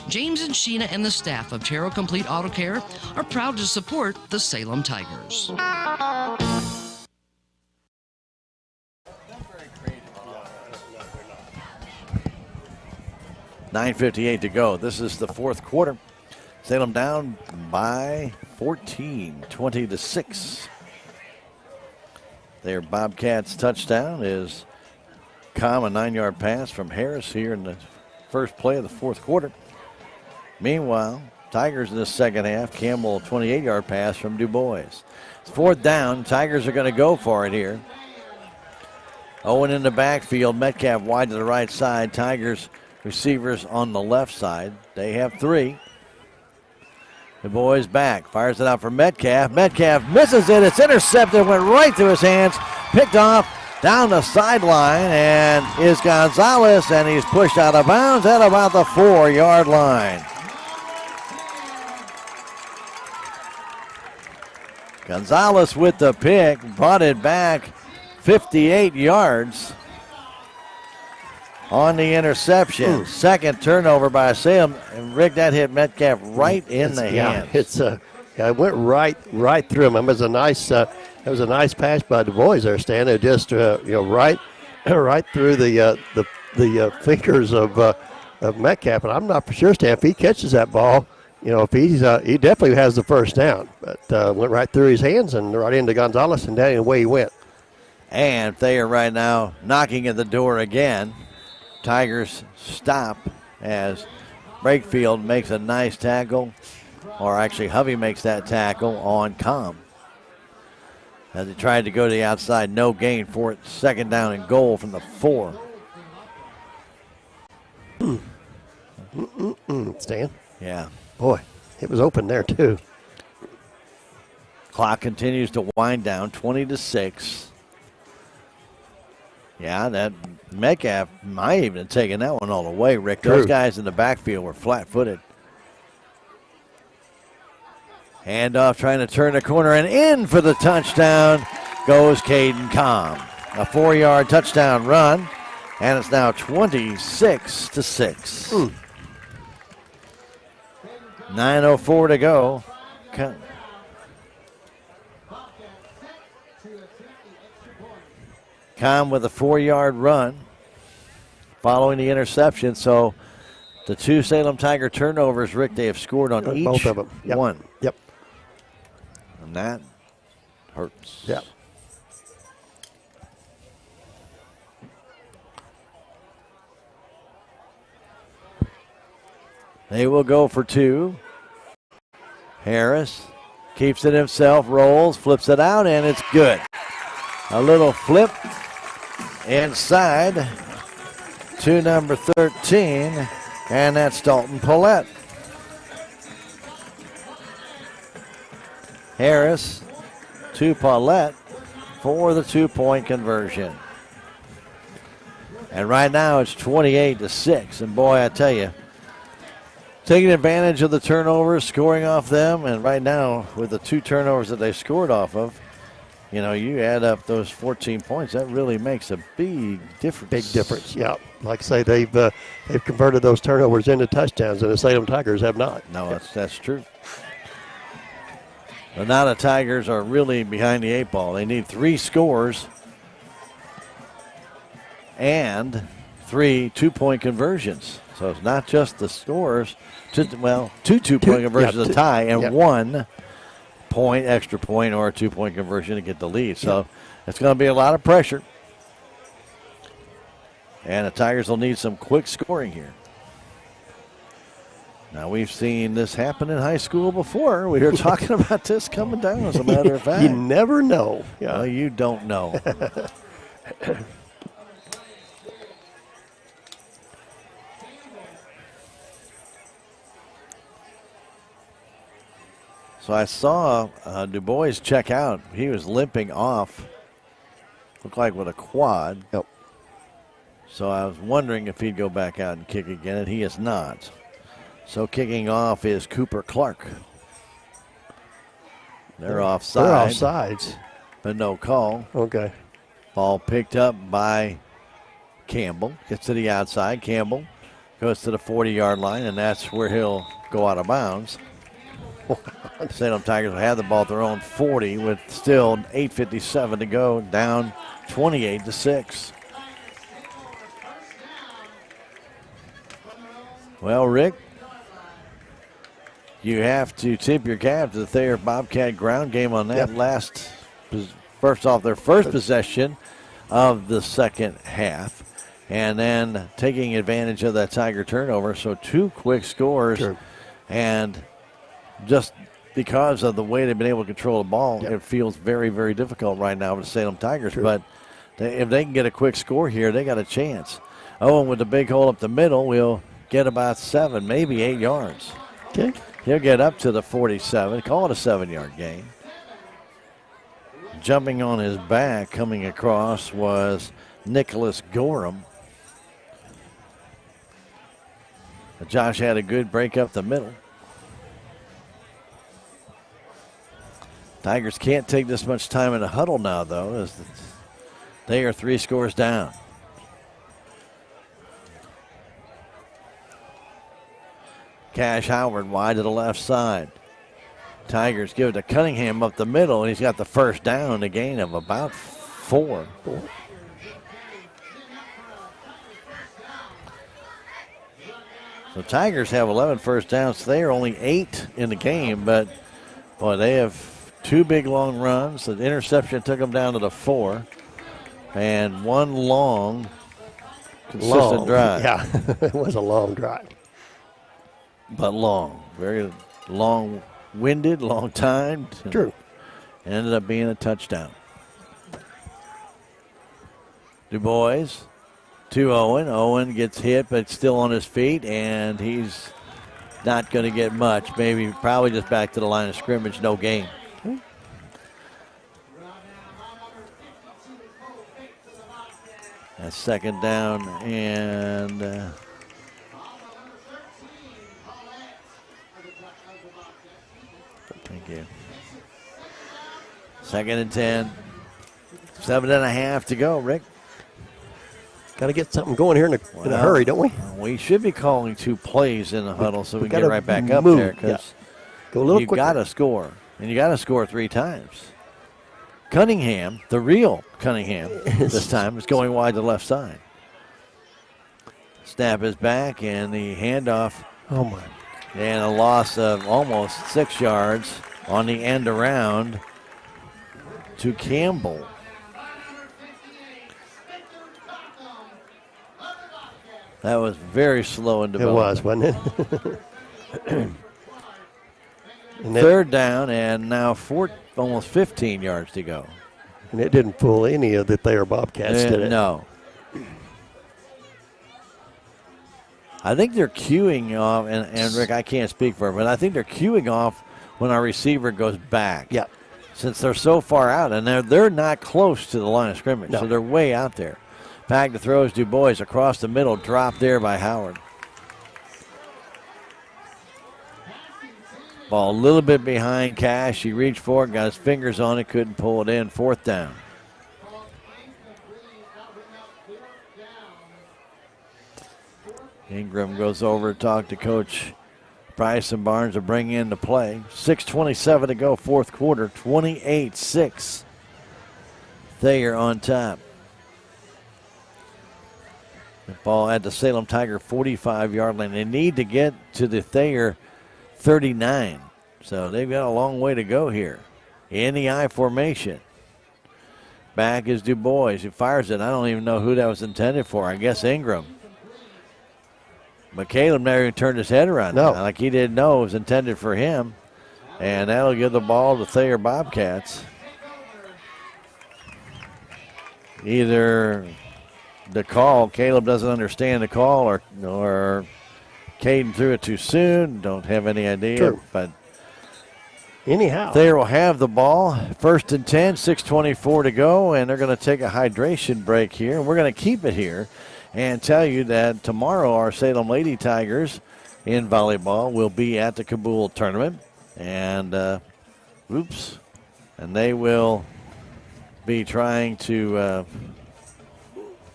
James and Sheena and the staff of Thayer Complete Auto Care are proud to support the Salem Tigers. 9:58 to go. This is the 4th quarter. Salem down by 14, 20-6. Their Bobcats touchdown is a 9-yard pass from Harris here in the first play of the 4th quarter. Meanwhile, Tigers in the second half. Campbell, 28-yard pass from Du Bois. It's 4th down. Tigers are going to go for it here. Owen in the backfield. Metcalf wide to the right side. Tigers receivers on the left side. They have 3. The boys back. Fires it out for Metcalf. Metcalf misses it. It's intercepted. Went right through his hands. Picked off down the sideline. And is Gonzalez. And he's pushed out of bounds at about the 4-yard line. Gonzalez with the pick. Brought it back 58 yards on the interception. Second turnover by Salem. And Rick, that hit Metcalf right in the hand. It went right through him. It was a nice pass by Du Bois there, Stan. It just right through the fingers of Metcalf. And I'm not for sure, Stan, if he catches that ball, if he definitely has the first down. But went right through his hands and right into Gonzalez, and down the way he went. And Thayer right now knocking at the door again. Tigers stop as Brakefield makes a nice tackle, or actually Hovey makes that tackle on Com. As he tried to go to the outside, no gain for it. Second down and goal from the 4. Stan? Yeah. Boy, it was open there too. Clock continues to wind down, 20-6. Yeah, that Metcalf might even have taken that one all the way, Rick. Those guys in the backfield were flat-footed. Handoff trying to turn the corner, and in for the touchdown goes Caden Com. A 4-yard touchdown run, and it's now 26-6. 9:04 to go. Com with a 4-yard run following the interception. So the 2 Salem Tiger turnovers, Rick, they have scored on each both of them. one. Yep. And that hurts. Yep. They will go for 2. Harris keeps it himself, rolls, flips it out, and it's good. A little flip inside to number 13, and that's Dalton Paulette. Harris to Paulette for the 2-point conversion. And right now it's 28-6, and boy, I tell you, taking advantage of the turnovers, scoring off them, and right now with the 2 turnovers that they scored off of, you add up those 14 points, that really makes a big difference. Big difference, yeah. Like I say, they've converted those turnovers into touchdowns, and the Salem Tigers have not. No, that's true. But now the Tigers are really behind the 8 ball. They need 3 scores and 3 2-point conversions. So it's not just the scores, 2 2-point conversions, a tie, and 1 point, extra point, or a 2-point conversion to get the lead. So it's going to be a lot of pressure. And the Tigers will need some quick scoring here. Now, we've seen this happen in high school before. We were talking about this coming down, as a matter of fact. You never know. Yeah. Well, you don't know. So I saw Du Bois check out. He was limping off. Looked like with a quad. Yep. So I was wondering if he'd go back out and kick again, and he is not. So kicking off is Cooper Clark. They're offside. They're offsides. But no call. Okay. Ball picked up by Campbell. Gets to the outside. Campbell goes to the 40-yard line, and that's where he'll go out of bounds. Salem Tigers will have the ball at their own 40 with still 8:57 to go, down 28-6. Well, Rick, you have to tip your cap to the Thayer Bobcat ground game on that their first possession of the second half, and then taking advantage of that Tiger turnover. So 2 quick scores, and just because of the way they've been able to control the ball, it feels very, very difficult right now for the Salem Tigers. But if they can get a quick score here, they got a chance. Owen with the big hole up the middle will get about 7, maybe 8 yards. Okay. He'll get up to the 47. Call it a 7-yard gain. Jumping on his back, coming across, was Nicholas Gorham. Josh had a good break up the middle. Tigers can't take this much time in the huddle now, though, as they are 3 scores down. Cash Howard wide to the left side. Tigers give it to Cunningham up the middle, and he's got the first down, a gain of about 4. So Tigers have 11 first downs. They are only 8 in the game, but boy, they have 2 big long runs. The interception took them down to the 4, and 1 long, consistent drive. Yeah, it was a long drive. But long, very long-winded, long-timed. True. Ended up being a touchdown. Du Bois to Owen. Owen gets hit, but still on his feet, and he's not going to get much. Maybe, probably just back to the line of scrimmage, no gain. Okay. That's second down, and thank you. 2nd and 10. 7.5 to go, Rick. Got to get something going here in a hurry, don't we? We should be calling 2 plays in the huddle so we can get right back up move. there, because Go a little you quicker. got to score, and you got to score 3 times. Cunningham, the real Cunningham, this time is going wide to the left side. Snap is back, and the handoff. Oh my! And a loss of almost 6 yards on the end around to Campbell. That was very slow in development. It was, wasn't it? And 3rd down, and now almost 15 yards to go. And it didn't fool any of the Thayer Bobcats, did it? No. I think they're queuing off, and Rick, I can't speak for it, but I think they're queuing off when our receiver goes back. Yeah. Since they're so far out, and they're not close to the line of scrimmage, No. so they're way out there. Back to throws Du Bois across the middle, dropped there by Howard. Ball a little bit behind Cash. He reached for it, got his fingers on it, couldn't pull it in. 4th down. Ingram goes over to talk to Coach Price and Barnes to bring in the play. 6:27 to go, 4th quarter, 28-6. Thayer on top. The ball at the Salem Tiger 45-yard line. They need to get to the Thayer 39. So they've got a long way to go here. In the I formation. Back is Du Bois, who fires it. I don't even know who that was intended for. I guess Ingram. But Caleb never even turned his head around. No. Like he didn't know it was intended for him. And that'll give the ball to Thayer Bobcats. Either the call, Caleb doesn't understand the call, or Caden threw it too soon. Don't have any idea. True. But anyhow, Thayer will have the ball. 1st and 10, 6:24 to go, and they're going to take a hydration break here. And we're going to keep it here and tell you that tomorrow our Salem Lady Tigers in volleyball will be at the Kabul tournament. And, and they will be trying to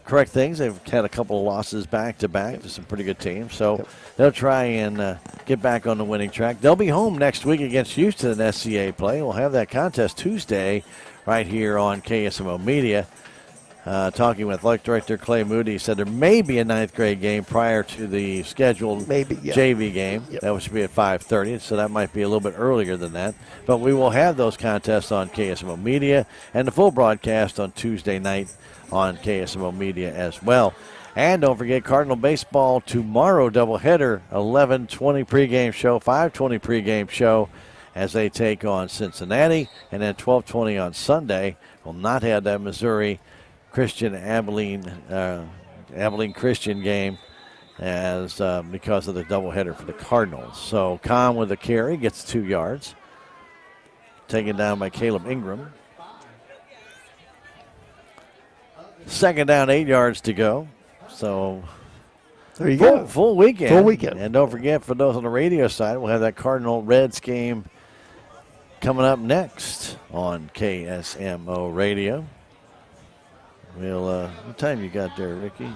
correct things. They've had a couple of losses back-to-back to some pretty good teams. So they'll try and get back on the winning track. They'll be home next week against Houston in SCA play. We'll have that contest Tuesday right here on KSMO Media. Talking with Athletic Director Clay Moody, he said there may be a 9th grade game prior to the scheduled JV game. Yep. That should be at 5:30, so that might be a little bit earlier than that. But we will have those contests on KSMO Media and the full broadcast on Tuesday night on KSMO Media as well. And don't forget Cardinal Baseball tomorrow, doubleheader, 11:20 pregame show, 5:20 pregame show as they take on Cincinnati, and then 12:20 on Sunday. Will not have that Missouri Christian Abilene Abilene Christian game as because of the doubleheader for the Cardinals. So Kahn with the carry, gets 2 yards. Taken down by Caleb Ingram. Second down, 8 yards to go. So there you go. Full weekend. Full weekend. And don't forget, for those on the radio side, we'll have that Cardinal Reds game coming up next on KSMO Radio. We'll, what time you got there, Ricky?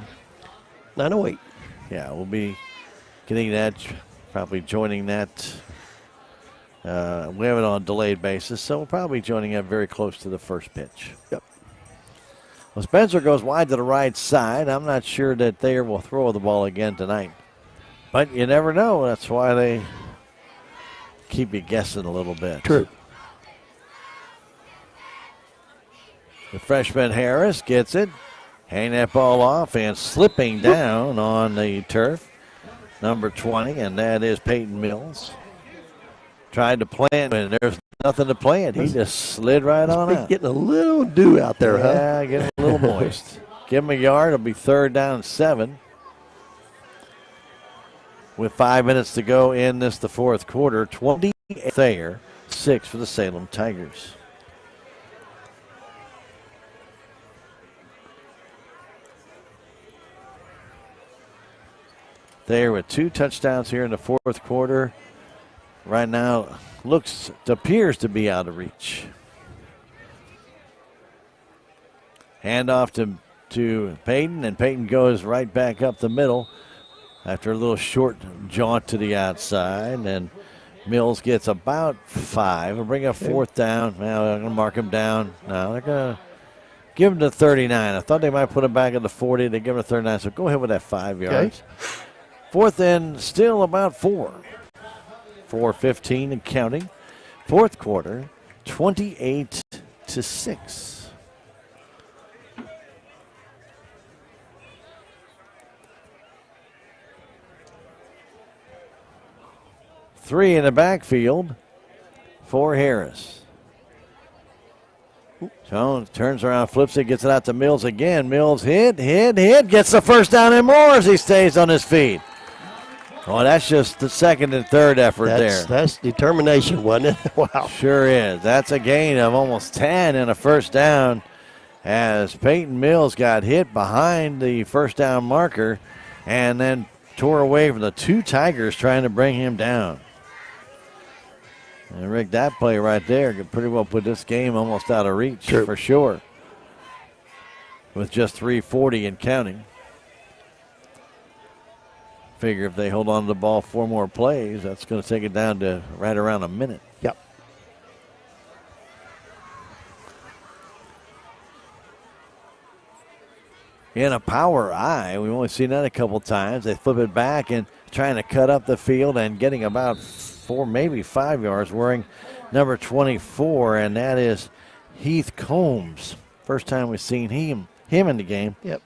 9:08. Yeah, we'll be getting that, probably joining that. We have it on a delayed basis, so we'll probably be joining up very close to the first pitch. Yep. Well, Spencer goes wide to the right side. I'm not sure that Thayer will throw the ball again tonight. But you never know. That's why they keep you guessing a little bit. True. The freshman Harris gets it. Hang that ball off and slipping down on the turf. Number 20, and that is Peyton Mills. Tried to plant, and there's nothing to plant. He just slid right on out. Getting a little dew out there, huh? Yeah, getting a little moist. Give him a yard. It'll be 3rd down and 7. With 5 minutes to go in the 4th quarter. 20 Thayer, 6 for the Salem Tigers. Thayer with 2 touchdowns here in the 4th quarter. Right now, appears to be out of reach. Handoff to Peyton, and Peyton goes right back up the middle after a little short jaunt to the outside. And Mills gets about 5. We'll bring up 4th down. Now they're going to mark him down. No, they're going to give him to 39. I thought they might put him back at the 40. They give him to 39, so go ahead with that 5 yards. 4th and still about 4. 4:15 and counting. 4th quarter, 28-6. Three in the backfield for Harris. Jones turns around, flips it, gets it out to Mills again. Mills hit, gets the first down and more as he stays on his feet. Oh, that's just the 2nd and 3rd effort there. That's determination, wasn't it? Wow. Sure is. That's a gain of almost 10 and a first down as Peyton Mills got hit behind the first down marker and then tore away from the 2 Tigers trying to bring him down. And Rick, that play right there could pretty well put this game almost out of reach for sure. With just 3:40 and counting. Figure if they hold on to the ball 4 more plays, that's going to take it down to right around a minute. Yep. In a power eye, we've only seen that a couple times. They flip it back and trying to cut up the field and getting about 4, maybe 5 yards, wearing number 24, and that is Heath Combs. First time we've seen him in the game. Yep.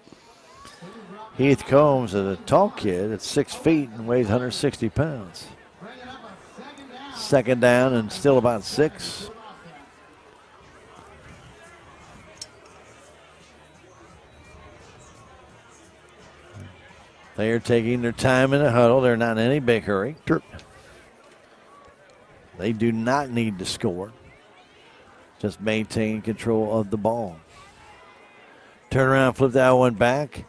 Heath Combs is a tall kid at 6 feet and weighs 160 pounds. 2nd down and still about 6. They are taking their time in the huddle. They're not in any big hurry. Sure. They do not need to score. Just maintain control of the ball. Turn around, flip that one back.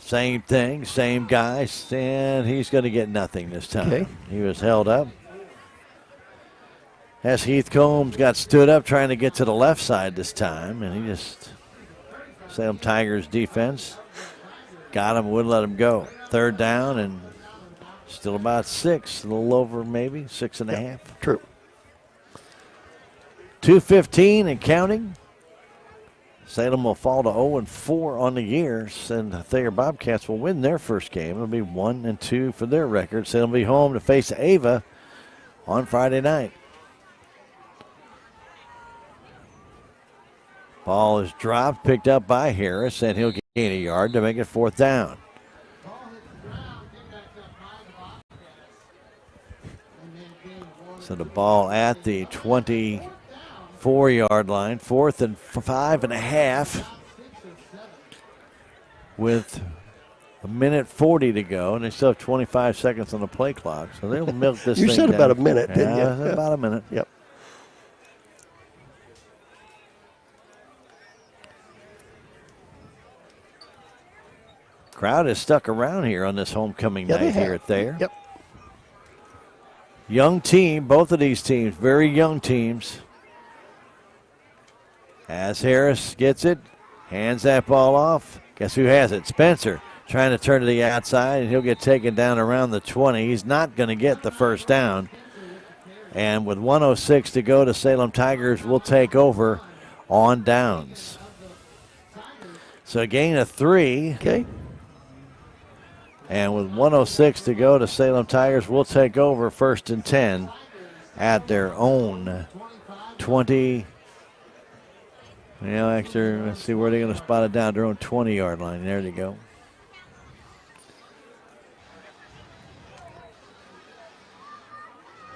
Same thing, same guy, and he's going to get nothing this time. Okay. He was held up. As Heath Combs got stood up trying to get to the left side this time, and he just, Salem Tigers defense, got him, wouldn't let him go. 3rd down and still about 6, a little over maybe, 6.5. True. 2:15 and counting. Salem will fall to 0-4 on the year, and the Thayer Bobcats will win their first game. It'll be 1-2 for their record. Salem will be home to face Ava on Friday night. Ball is dropped, picked up by Harris, and he'll gain a yard to make it 4th down. So the ball at the 24-yard line, 4th and 5.5 with A minute 40 to go, and they still have 25 seconds on the play clock. So they'll milk this You thing said down. about a minute, didn't you? Yeah, about a minute. Yep. Crowd is stuck around here on this homecoming night here at Thayer. Yep. Young team, both of these teams, very young teams. As Harris gets it, hands that ball off. Guess who has it? Spencer trying to turn to the outside, and he'll get taken down around the 20. He's not going to get the first down. And with 1:06 to go, the Salem Tigers will take over on downs. So a gain of 3. Okay. And with 1:06 to go, the Salem Tigers will take over 1st and 10 at their own 20. Extra, let's see where they're going to spot it down, their own 20-yard line. There they go.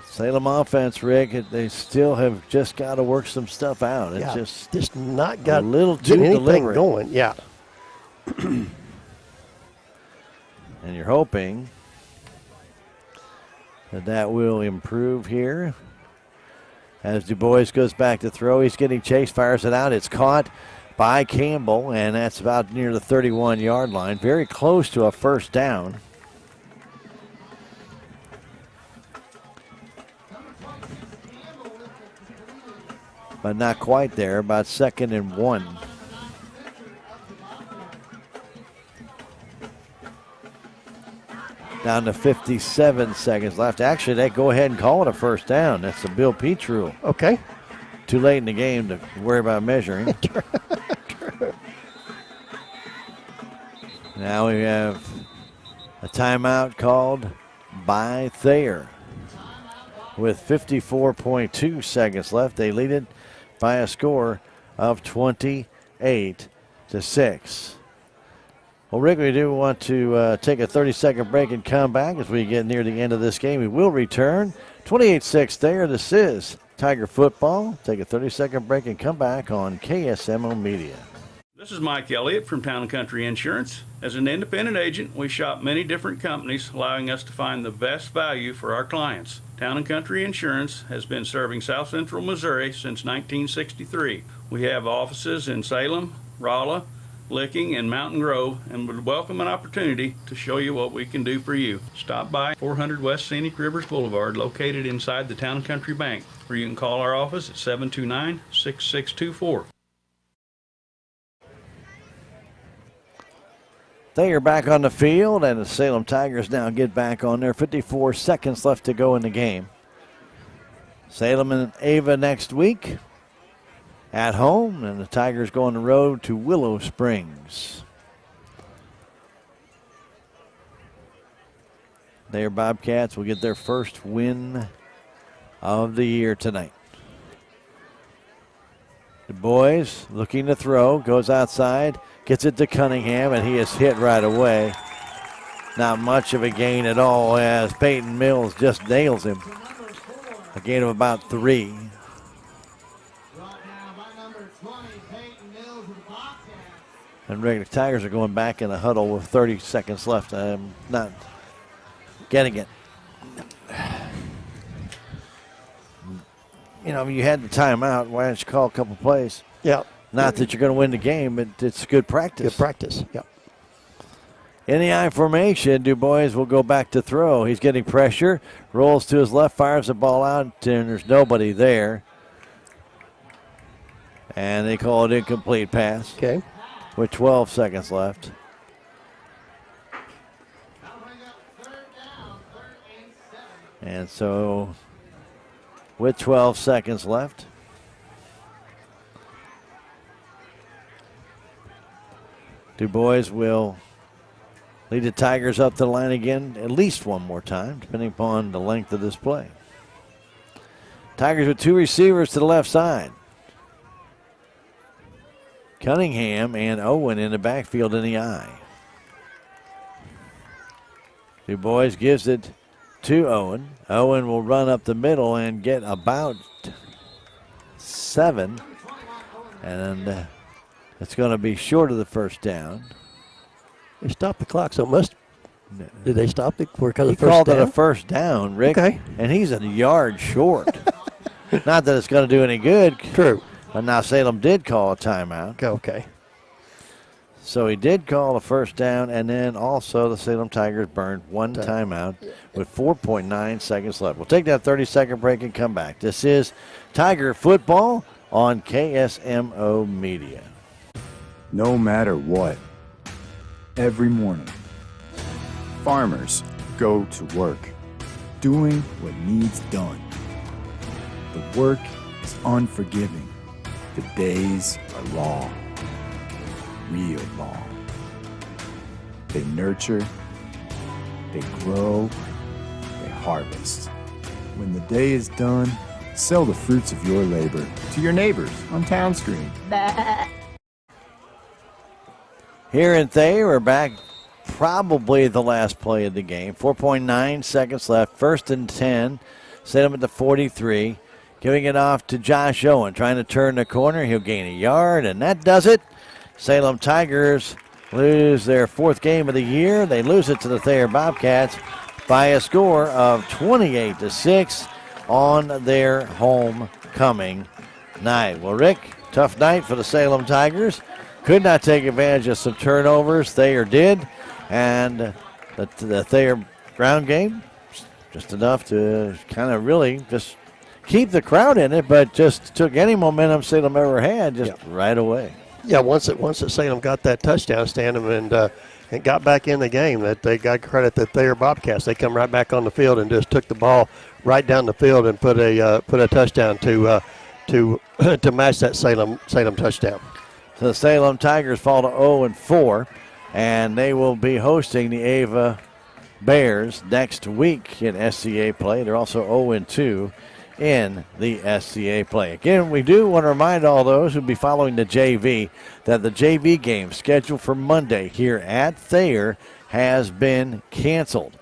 Salem offense, Rick, they still have just got to work some stuff out. It's just not got a little too anything deliberate. going. Yeah. And you're hoping that will improve here. As Du Bois goes back to throw, he's getting chased, fires it out. It's caught by Campbell, and that's about near the 31-yard line. Very close to a first down. But not quite there, about 2nd and 1. Down to 57 seconds left. Actually, they go ahead and call it a first down. That's the Bill Peach rule. Okay. Too late in the game to worry about measuring. Now we have a timeout called by Thayer. With 54.2 seconds left, they lead it by a score of 28-6. Well, Rick, we do want to take a 30-second break and come back as we get near the end of this game. We will return. 28-6 there. This is Tiger football. Take a 30-second break and come back on KSMO Media. This is Mike Elliott from Town & Country Insurance. As an independent agent, we shop many different companies, allowing us to find the best value for our clients. Town & Country Insurance has been serving South Central Missouri since 1963. We have offices in Salem, Rolla, Licking, and Mountain Grove, and would welcome an opportunity to show you what we can do for you. Stop by 400 West Scenic Rivers Boulevard, located inside the Town & Country Bank, or you can call our office at 729-6624. Thayer back on the field, and the Salem Tigers now get back on there. 54 seconds left to go in the game. Salem and Ava next week at home, and the Tigers go on the road to Willow Springs. Thayer Bobcats will get their first win of the year tonight. Du Bois looking to throw, goes outside, gets it to Cunningham, and he is hit right away. Not much of a gain at all as Peyton Mills just nails him. A gain of about 3. And regular Tigers are going back in the huddle with 30 seconds left. I'm not getting it. You know, you had the timeout. Why don't you call a couple plays? Yeah. Not that you're going to win the game, but it's good practice. Good practice, yeah. In the I formation, Du Bois will go back to throw. He's getting pressure, rolls to his left, fires the ball out, and there's nobody there. And they call it incomplete pass. Okay. With 12 seconds left. And so, with 12 seconds left, Du Bois will lead the Tigers up the line again at least one more time, depending upon the length of this play. Tigers with 2 receivers to the left side. Cunningham and Owen in the backfield in the I. Du Bois gives it to Owen. Owen will run up the middle and get about 7. And it's going to be short of the first down. They stopped the clock, so it must. Did they stop it because He of first called down? it a first down, Rick. Okay. And he's a yard short. Not that it's going to do any good. True. But now Salem did call a timeout. Okay. So he did call a first down, and then also the Salem Tigers burned one timeout with 4.9 seconds left. We'll take that 30-second break and come back. This is Tiger Football on KSMO Media. No matter what, every morning, farmers go to work, doing what needs done. The work is unforgiving. The days are long, real long. They nurture, they grow, they harvest. When the day is done, sell the fruits of your labor to your neighbors on Town Screen. Here in Thayer, we're back. Probably the last play of the game. 4.9 seconds left. 1st and 10. Salem at the 43. Giving it off to Josh Owen. Trying to turn the corner. He'll gain a yard, and that does it. Salem Tigers lose their 4th game of the year. They lose it to the Thayer Bobcats by a score of 28-6 on their homecoming night. Well, Rick, tough night for the Salem Tigers. Could not take advantage of some turnovers. Thayer did. And the Thayer ground game, just enough to kind of really just keep the crowd in it, but just took any momentum Salem ever had just right away. Yeah, once that Salem got that touchdown, Stanham, and got back in the game, that they got credit that Thayer Bobcats. They come right back on the field and just took the ball right down the field and put a touchdown to match that Salem touchdown. So the Salem Tigers fall to 0-4, and they will be hosting the Ava Bears next week in SCA play. They're also 0-2 in the SCA play. Again, we do want to remind all those who will be following the JV that the JV game scheduled for Monday here at Thayer has been canceled.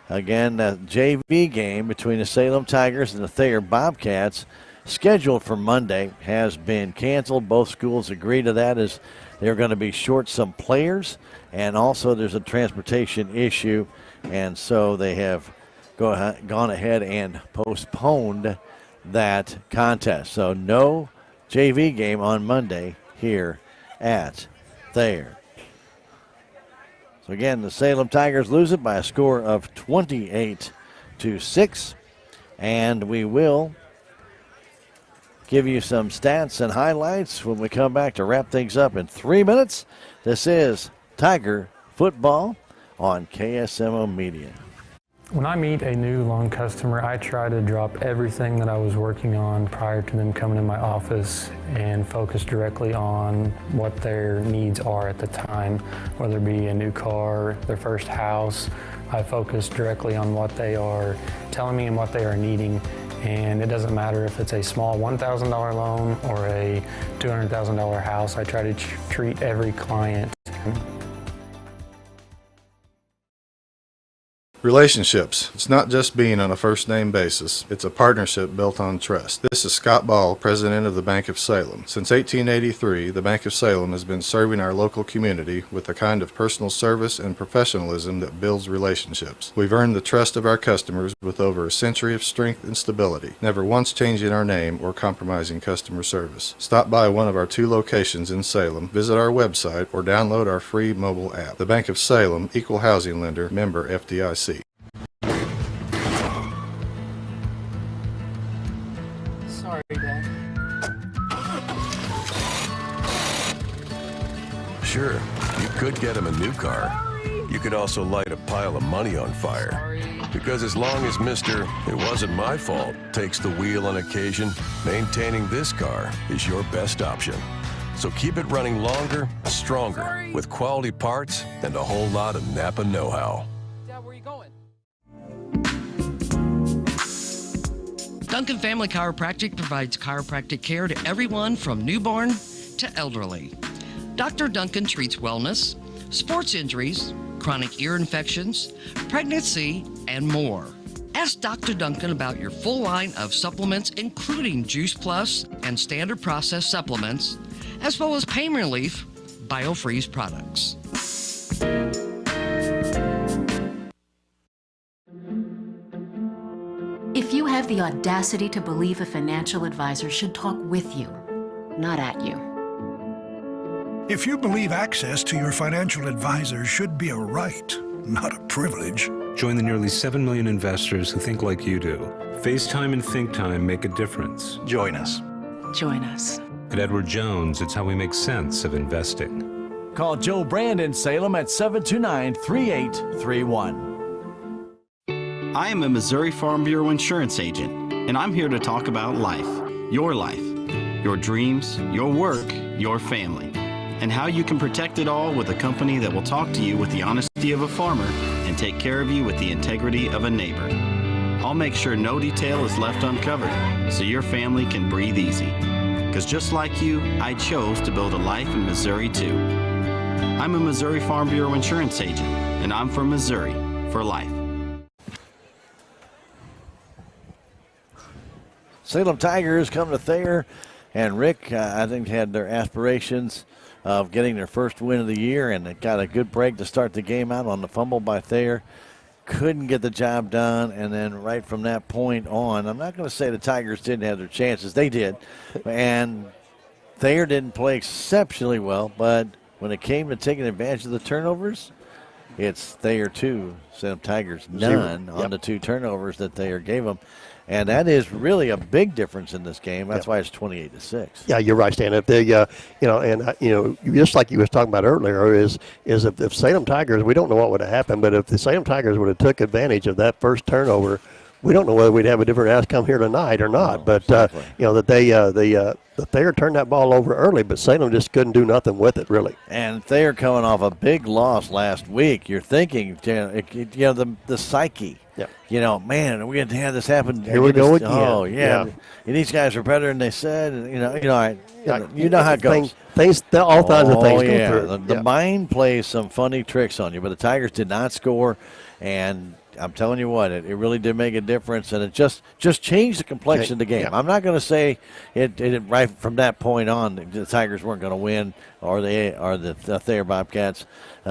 Again, the JV game between the Salem Tigers and the Thayer Bobcats scheduled for Monday has been canceled. Both schools agree to that as they're going to be short some players, and also there's a transportation issue, and so they have gone ahead and postponed that contest. So no JV game on Monday here at Thayer. So again, the Salem Tigers lose it by a score of 28-6, and we will give you some stats and highlights when we come back to wrap things up in 3 minutes. This is Tiger Football on KSMO Media. When I meet a new loan customer, I try to drop everything that I was working on prior to them coming in my office and focus directly on what their needs are at the time, whether it be a new car, their first house. I focus directly on what they are telling me and what they are needing. And it doesn't matter if it's a small $1,000 loan or a $200,000 house. I try to treat every client. Relationships. It's not just being on a first-name basis. It's a partnership built on trust. This is Scott Ball, president of the Bank of Salem. Since 1883, the Bank of Salem has been serving our local community with the kind of personal service and professionalism that builds relationships. We've earned the trust of our customers with over a century of strength and stability, never once changing our name or compromising customer service. Stop by one of our 2 locations in Salem, visit our website, or download our free mobile app. The Bank of Salem, Equal Housing Lender, member FDIC. Sorry, Dad. Sure, you could get him a new car. You could also light a pile of money on fire. Because as long as Mr. It wasn't my fault takes the wheel on occasion, maintaining this car is your best option. So keep it running longer, stronger, with quality parts and a whole lot of Napa know-how. Dad, where are you going? Duncan Family Chiropractic provides chiropractic care to everyone from newborn to elderly. Dr. Duncan treats wellness, sports injuries, chronic ear infections, pregnancy, and more. Ask Dr. Duncan about your full line of supplements, including Juice Plus and standard processed supplements, as well as pain relief, BioFreeze products. have the audacity to believe a financial advisor should talk with you, not at you. If you believe access to your financial advisor should be a right, not a privilege. Join the nearly 7 million investors who think like you do. FaceTime and Think Time make a difference. Join us. Join us. At Edward Jones, it's how we make sense of investing. Call Joe Brand in Salem at 729-3831. I am a Missouri Farm Bureau insurance agent, and I'm here to talk about life, your dreams, your work, your family, and how you can protect it all with a company that will talk to you with the honesty of a farmer and take care of you with the integrity of a neighbor. I'll make sure no detail is left uncovered so your family can breathe easy. Because just like you, I chose to build a life in Missouri too. I'm a Missouri Farm Bureau insurance agent, and I'm from Missouri for life. Salem Tigers come to Thayer, and Rick, I think, had their aspirations of getting their first win of the year, and it got a good break to start the game out on the fumble by Thayer. Couldn't get the job done, and then right from that point on, I'm not going to say the Tigers didn't have their chances. They did, and Thayer didn't play exceptionally well, but when it came to taking advantage of the turnovers, it's Thayer 2, Salem Tigers none on the 2 turnovers that Thayer gave them. And that is really a big difference in this game. That's why it's 28-6. Yeah, you're right, Stan. If they, just like you was talking about earlier, is if Salem Tigers, we don't know what would have happened, but if the Salem Tigers would have took advantage of that first turnover, we don't know whether we'd have a different outcome here tonight or not. But exactly. The Thayer turned that ball over early, but Salem just couldn't do nothing with it, really. And Thayer coming off a big loss last week. You're thinking, the psyche. Yeah. Man, are we going to have this happen? Here we go again. Oh, yeah. And these guys are better than they said. And, you know how it goes. All kinds of things go through. The mind plays some funny tricks on you, but the Tigers did not score. And I'm telling you what, it really did make a difference, and it just changed the complexion of the game. Yeah. I'm not going to say it right from that point on the Tigers weren't going to win, or the Thayer Bobcats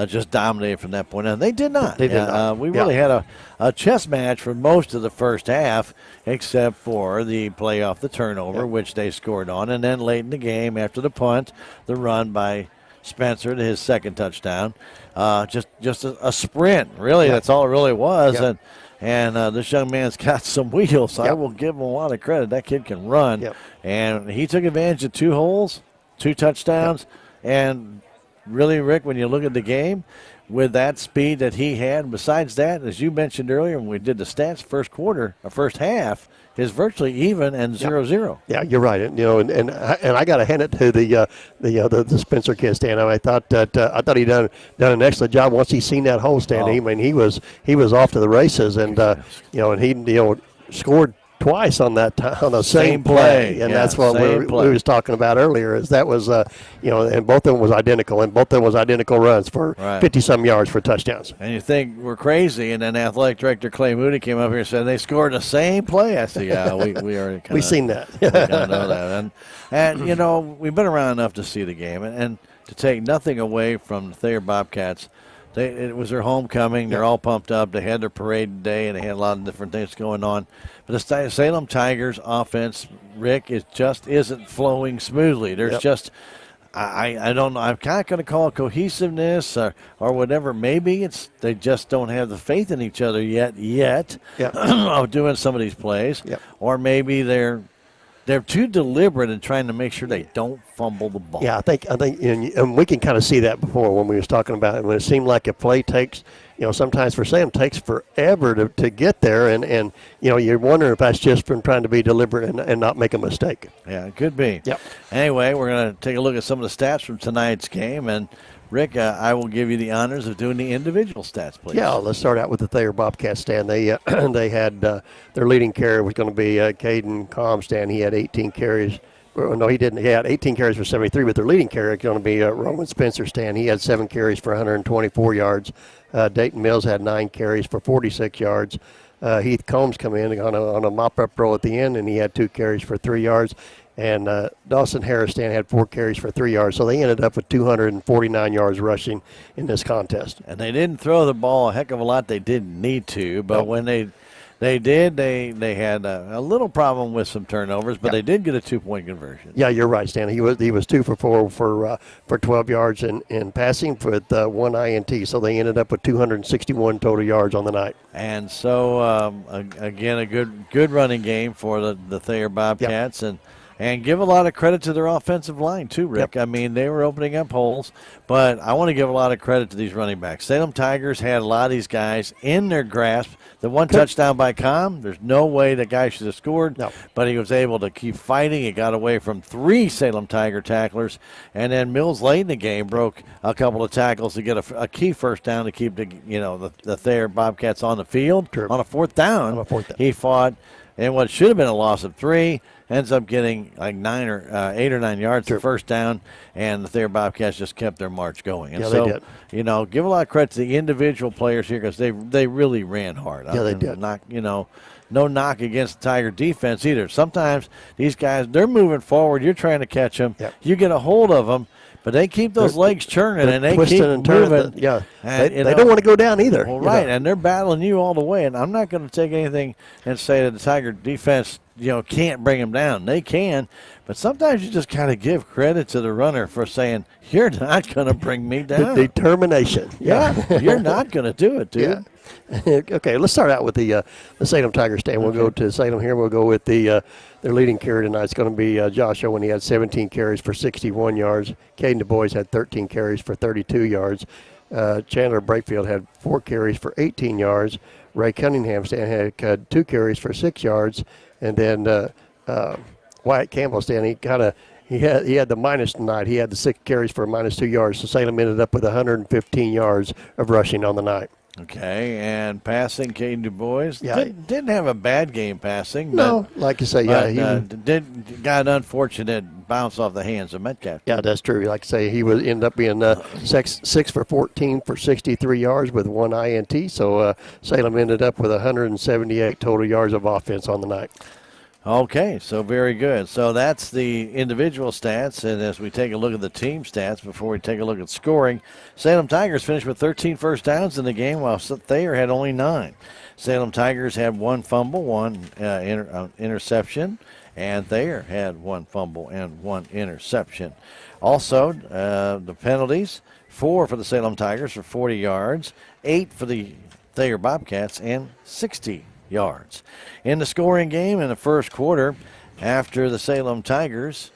just dominated from that point on. They did not. They did not. We really had a chess match for most of the first half, except for the play off the turnover, which they scored on, and then late in the game after the punt, the run by Spencer to his second touchdown. Just a sprint, really. That's all it really was. And this young man's got some wheels, so I will give him a lot of credit. That kid can run. And he took advantage of 2 holes, 2 touchdowns. And really, Rick, when you look at the game, with that speed that he had, besides that, as you mentioned earlier when we did the stats, first half is virtually even and 0-0. Yeah, you're right. And I got to hand it to the Spencer kid, Stan. I thought he done an excellent job once he seen that hole, Stan. I mean, he was off to the races, and and he scored twice on the same play, and that's what we was talking about earlier. Is that was and both of them was identical, and both of them was identical runs for 50-some yards for touchdowns. And you think we're crazy, and then athletic director Clay Moody came up here and said they scored the same play. I said, yeah, we already kind of we've seen that. We kind of know that, and we've been around enough to see the game, and to take nothing away from the Thayer Bobcats. It was their homecoming. They're all pumped up. They had their parade today, and they had a lot of different things going on. But the Salem Tigers offense, Rick, isn't flowing smoothly. There's just, I don't know. I'm kind of going to call it cohesiveness or whatever. Maybe they just don't have the faith in each other yet of doing some of these plays. Or maybe they're too deliberate in trying to make sure they don't fumble the ball. Yeah, I think, and we can kind of see that before when we was talking about it. When it seemed like a play takes, sometimes for Sam takes forever to get there, and you're wondering if that's just from trying to be deliberate and not make a mistake. Yeah, it could be. Yep. Anyway, we're going to take a look at some of the stats from tonight's game, and Rick, I will give you the honors of doing the individual stats, please. Yeah, let's start out with the Thayer Bobcats, Stan. They had their leading carrier was going to be Caden Comstan. He had 18 carries. No, he didn't. He had 18 carries for 73, but their leading carrier is going to be Roman Spencer, Stan. He had 7 carries for 124 yards. Dayton Mills had 9 carries for 46 yards. Heath Combs come in on a mop-up roll at the end, and he had 2 carries for 3 yards. And Dawson Harris had 4 carries for 3 yards. So they ended up with 249 yards rushing in this contest. And they didn't throw the ball a heck of a lot. They didn't need to. But when they They did. They had a little problem with some turnovers, but they did get a 2-point conversion. Yeah, you're right, Stan. He was 2 for 4 for 12 yards in passing with 1 INT. So they ended up with 261 total yards on the night. And so again, a good running game for the Thayer Bobcats, and give a lot of credit to their offensive line too, Rick. I mean, they were opening up holes, but I want to give a lot of credit to these running backs. Salem Tigers had a lot of these guys in their grasp. The one touchdown by Com, there's no way the guy should have scored, but he was able to keep fighting. He got away from 3 Salem Tiger tacklers, and then Mills late in the game broke a couple of tackles to get a key first down to keep the Thayer Bobcats on the field. On a fourth down, he fought, and what should have been a loss of 3 ends up getting like 8 or 9 yards for first down, and the Thayer Bobcats just kept their march going. And they did. Give a lot of credit to the individual players here because they really ran hard. Yeah, they did. No knock against the Tiger defense either. Sometimes these guys, they're moving forward. You're trying to catch them. You get a hold of them, but they keep those legs churning and they keep and moving. They don't want to go down either. Well, right, and they're battling you all the way. And I'm not going to take anything and say that the Tiger defense, can't bring them down. They can, but sometimes you just got to give credit to the runner for saying, "You're not going to bring me down." Determination. Yeah, you're not going to do it, dude. Yeah. Okay, let's start out with the Salem Tigers stand. We'll go to Salem here. We'll go with their leading carrier tonight. It's going to be Josh Owen. He had 17 carries for 61 yards. Caden Du Bois had 13 carries for 32 yards. Chandler Brakefield had 4 carries for 18 yards. Ray Cunningham had 2 carries for 6 yards. And then Wyatt Campbell he had the minus tonight. He had the 6 carries for -2 yards. So Salem ended up with 115 yards of rushing on the night. Okay, and passing, Caden Du Bois didn't have a bad game passing. No, like you say, he got an unfortunate bounce off the hands of Metcalf. Yeah, that's true. Like I say, he ended up being 6 for 14 for 63 yards with 1 INT. So Salem ended up with 178 total yards of offense on the night. Okay, so very good. So that's the individual stats, and as we take a look at the team stats before we take a look at scoring, Salem Tigers finished with 13 first downs in the game, while Thayer had only 9. Salem Tigers had 1 fumble, 1 interception, and Thayer had 1 fumble and 1 interception. Also, the penalties, 4 for the Salem Tigers for 40 yards, 8 for the Thayer Bobcats, and 60 yards. In the scoring game in the first quarter, after the Salem Tigers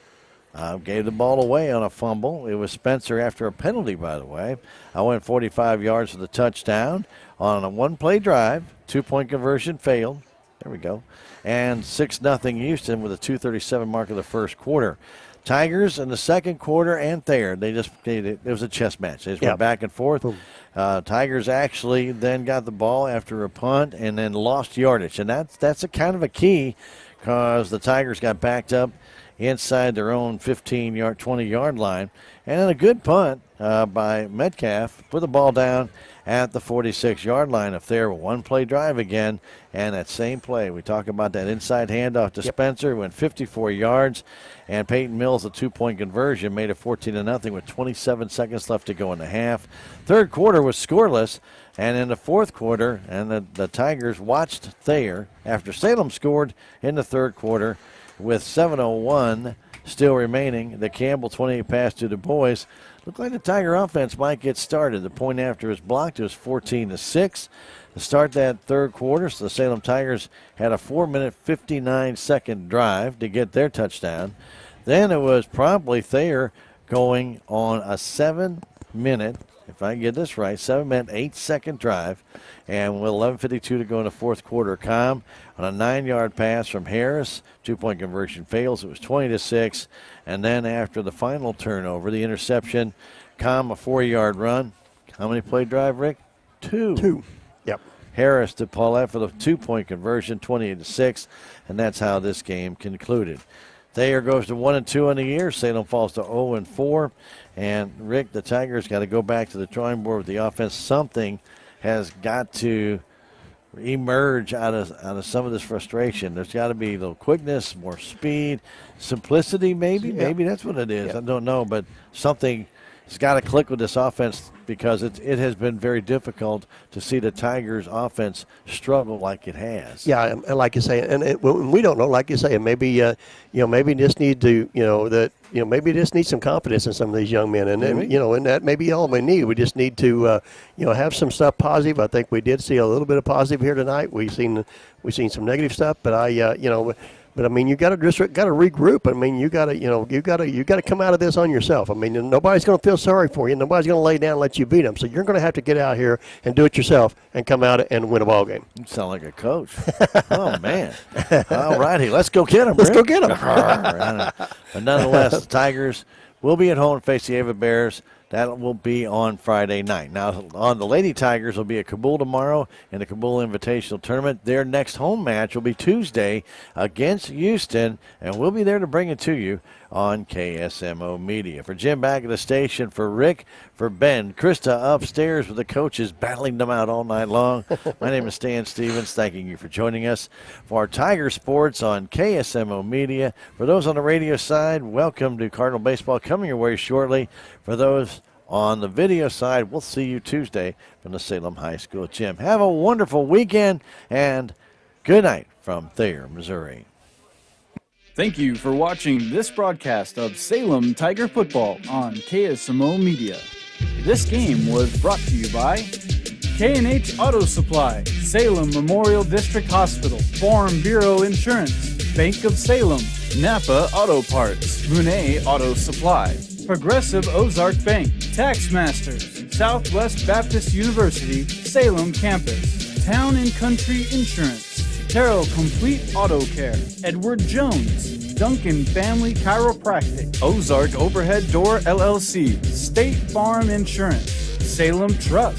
gave the ball away on a fumble, it was Spencer after a penalty, by the way. I went 45 yards for the touchdown on a 1-play drive. 2-point conversion failed. There we go. And 6-0 Houston with a 2:37 mark of the first quarter. Tigers in the second quarter and Thayer, it was a chess match. They just went back and forth. Tigers actually then got the ball after a punt and then lost yardage. And that's a kind of a key because the Tigers got backed up inside their own 15-yard, 20-yard line. And then a good punt by Metcalf put the ball down at the 46-yard line. If there were 1-play drive again, and that same play, we talk about that inside handoff to Spencer, went 54 yards, and Peyton Mills, a 2-point conversion, made it 14-0 with 27 seconds left to go in the half. Third quarter was scoreless, and in the fourth quarter, and the Tigers watched Thayer after Salem scored in the third quarter with 7:01 still remaining. The Campbell 28 pass to Du Bois. Looked like the Tiger offense might get started. The point after was blocked. It was 14-6 to start that third quarter. So the Salem Tigers had a 4-minute, 59-second drive to get their touchdown. Then it was promptly Thayer going on a 7-minute, if I get this right, 7-minute, 8-second drive. And with 11:52 to go in the fourth quarter, on a 9-yard pass from Harris, 2-point conversion fails. It was 20-6. And then after the final turnover, the interception, a 4-yard run. How many play drive, Rick? 2. Yep. Harris to Paulette for the 2-point conversion, 28-6. And that's how this game concluded. Thayer goes to 1-2 on the year. Salem falls to 0-4. And Rick, the Tigers got to go back to the drawing board with the offense. Something has got to emerge out of some of this frustration. There's got to be a little quickness, more speed, simplicity maybe. Maybe that's what it is. I don't know, but something it's got to click with this offense because it has been very difficult to see the Tigers' offense struggle like it has. Yeah, and like you say, and we don't know, like you say, maybe maybe just need to, maybe just need some confidence in some of these young men, and that may be all we need. We just need to, have some stuff positive. I think we did see a little bit of positive here tonight. We've seen some negative stuff, but But I mean, you got to regroup. I mean, you got to come out of this on yourself. I mean, nobody's going to feel sorry for you. Nobody's going to lay down and let you beat them. So you're going to have to get out here and do it yourself and come out and win a ball game. You sound like a coach. Oh man! All righty, let's go get them. Let's go get them. But nonetheless, the Tigers will be at home and face the Ava Bears. That will be on Friday night. Now, on the Lady Tigers will be at Kabul tomorrow in the Kabul Invitational Tournament. Their next home match will be Tuesday against Houston, and we'll be there to bring it to you on KSMO Media. For Jim back at the station, for Rick, for Ben, Krista upstairs with the coaches battling them out all night long. My name is Stan Stevens, thanking you for joining us for our Tiger Sports on KSMO Media. For those on the radio side, welcome to Cardinal Baseball coming your way shortly. For those on the video side, we'll see you Tuesday from the Salem High School gym. Have a wonderful weekend, and good night from Thayer, Missouri. Thank you for watching this broadcast of Salem Tiger Football on KSMO Media. This game was brought to you by K&H Auto Supply, Salem Memorial District Hospital, Farm Bureau Insurance, Bank of Salem, Napa Auto Parts, Monet Auto Supply, Progressive Ozark Bank, Tax Masters, Southwest Baptist University, Salem Campus, Town and Country Insurance, Terrell Complete Auto Care, Edward Jones, Duncan Family Chiropractic, Ozark Overhead Door LLC, State Farm Insurance, Salem Trust,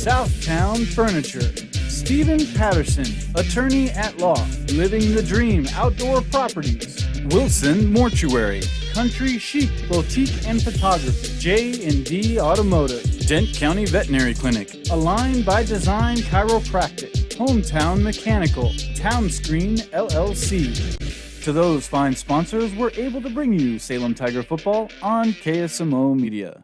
Southtown Furniture, Stephen Patterson, Attorney at Law, Living the Dream Outdoor Properties, Wilson Mortuary, Country Chic Boutique and Photography, J&D Automotive, Dent County Veterinary Clinic, Align by Design Chiropractic, Hometown Mechanical, Town Screen LLC. To those fine sponsors, we're able to bring you Salem Tiger Football on KSMO Media.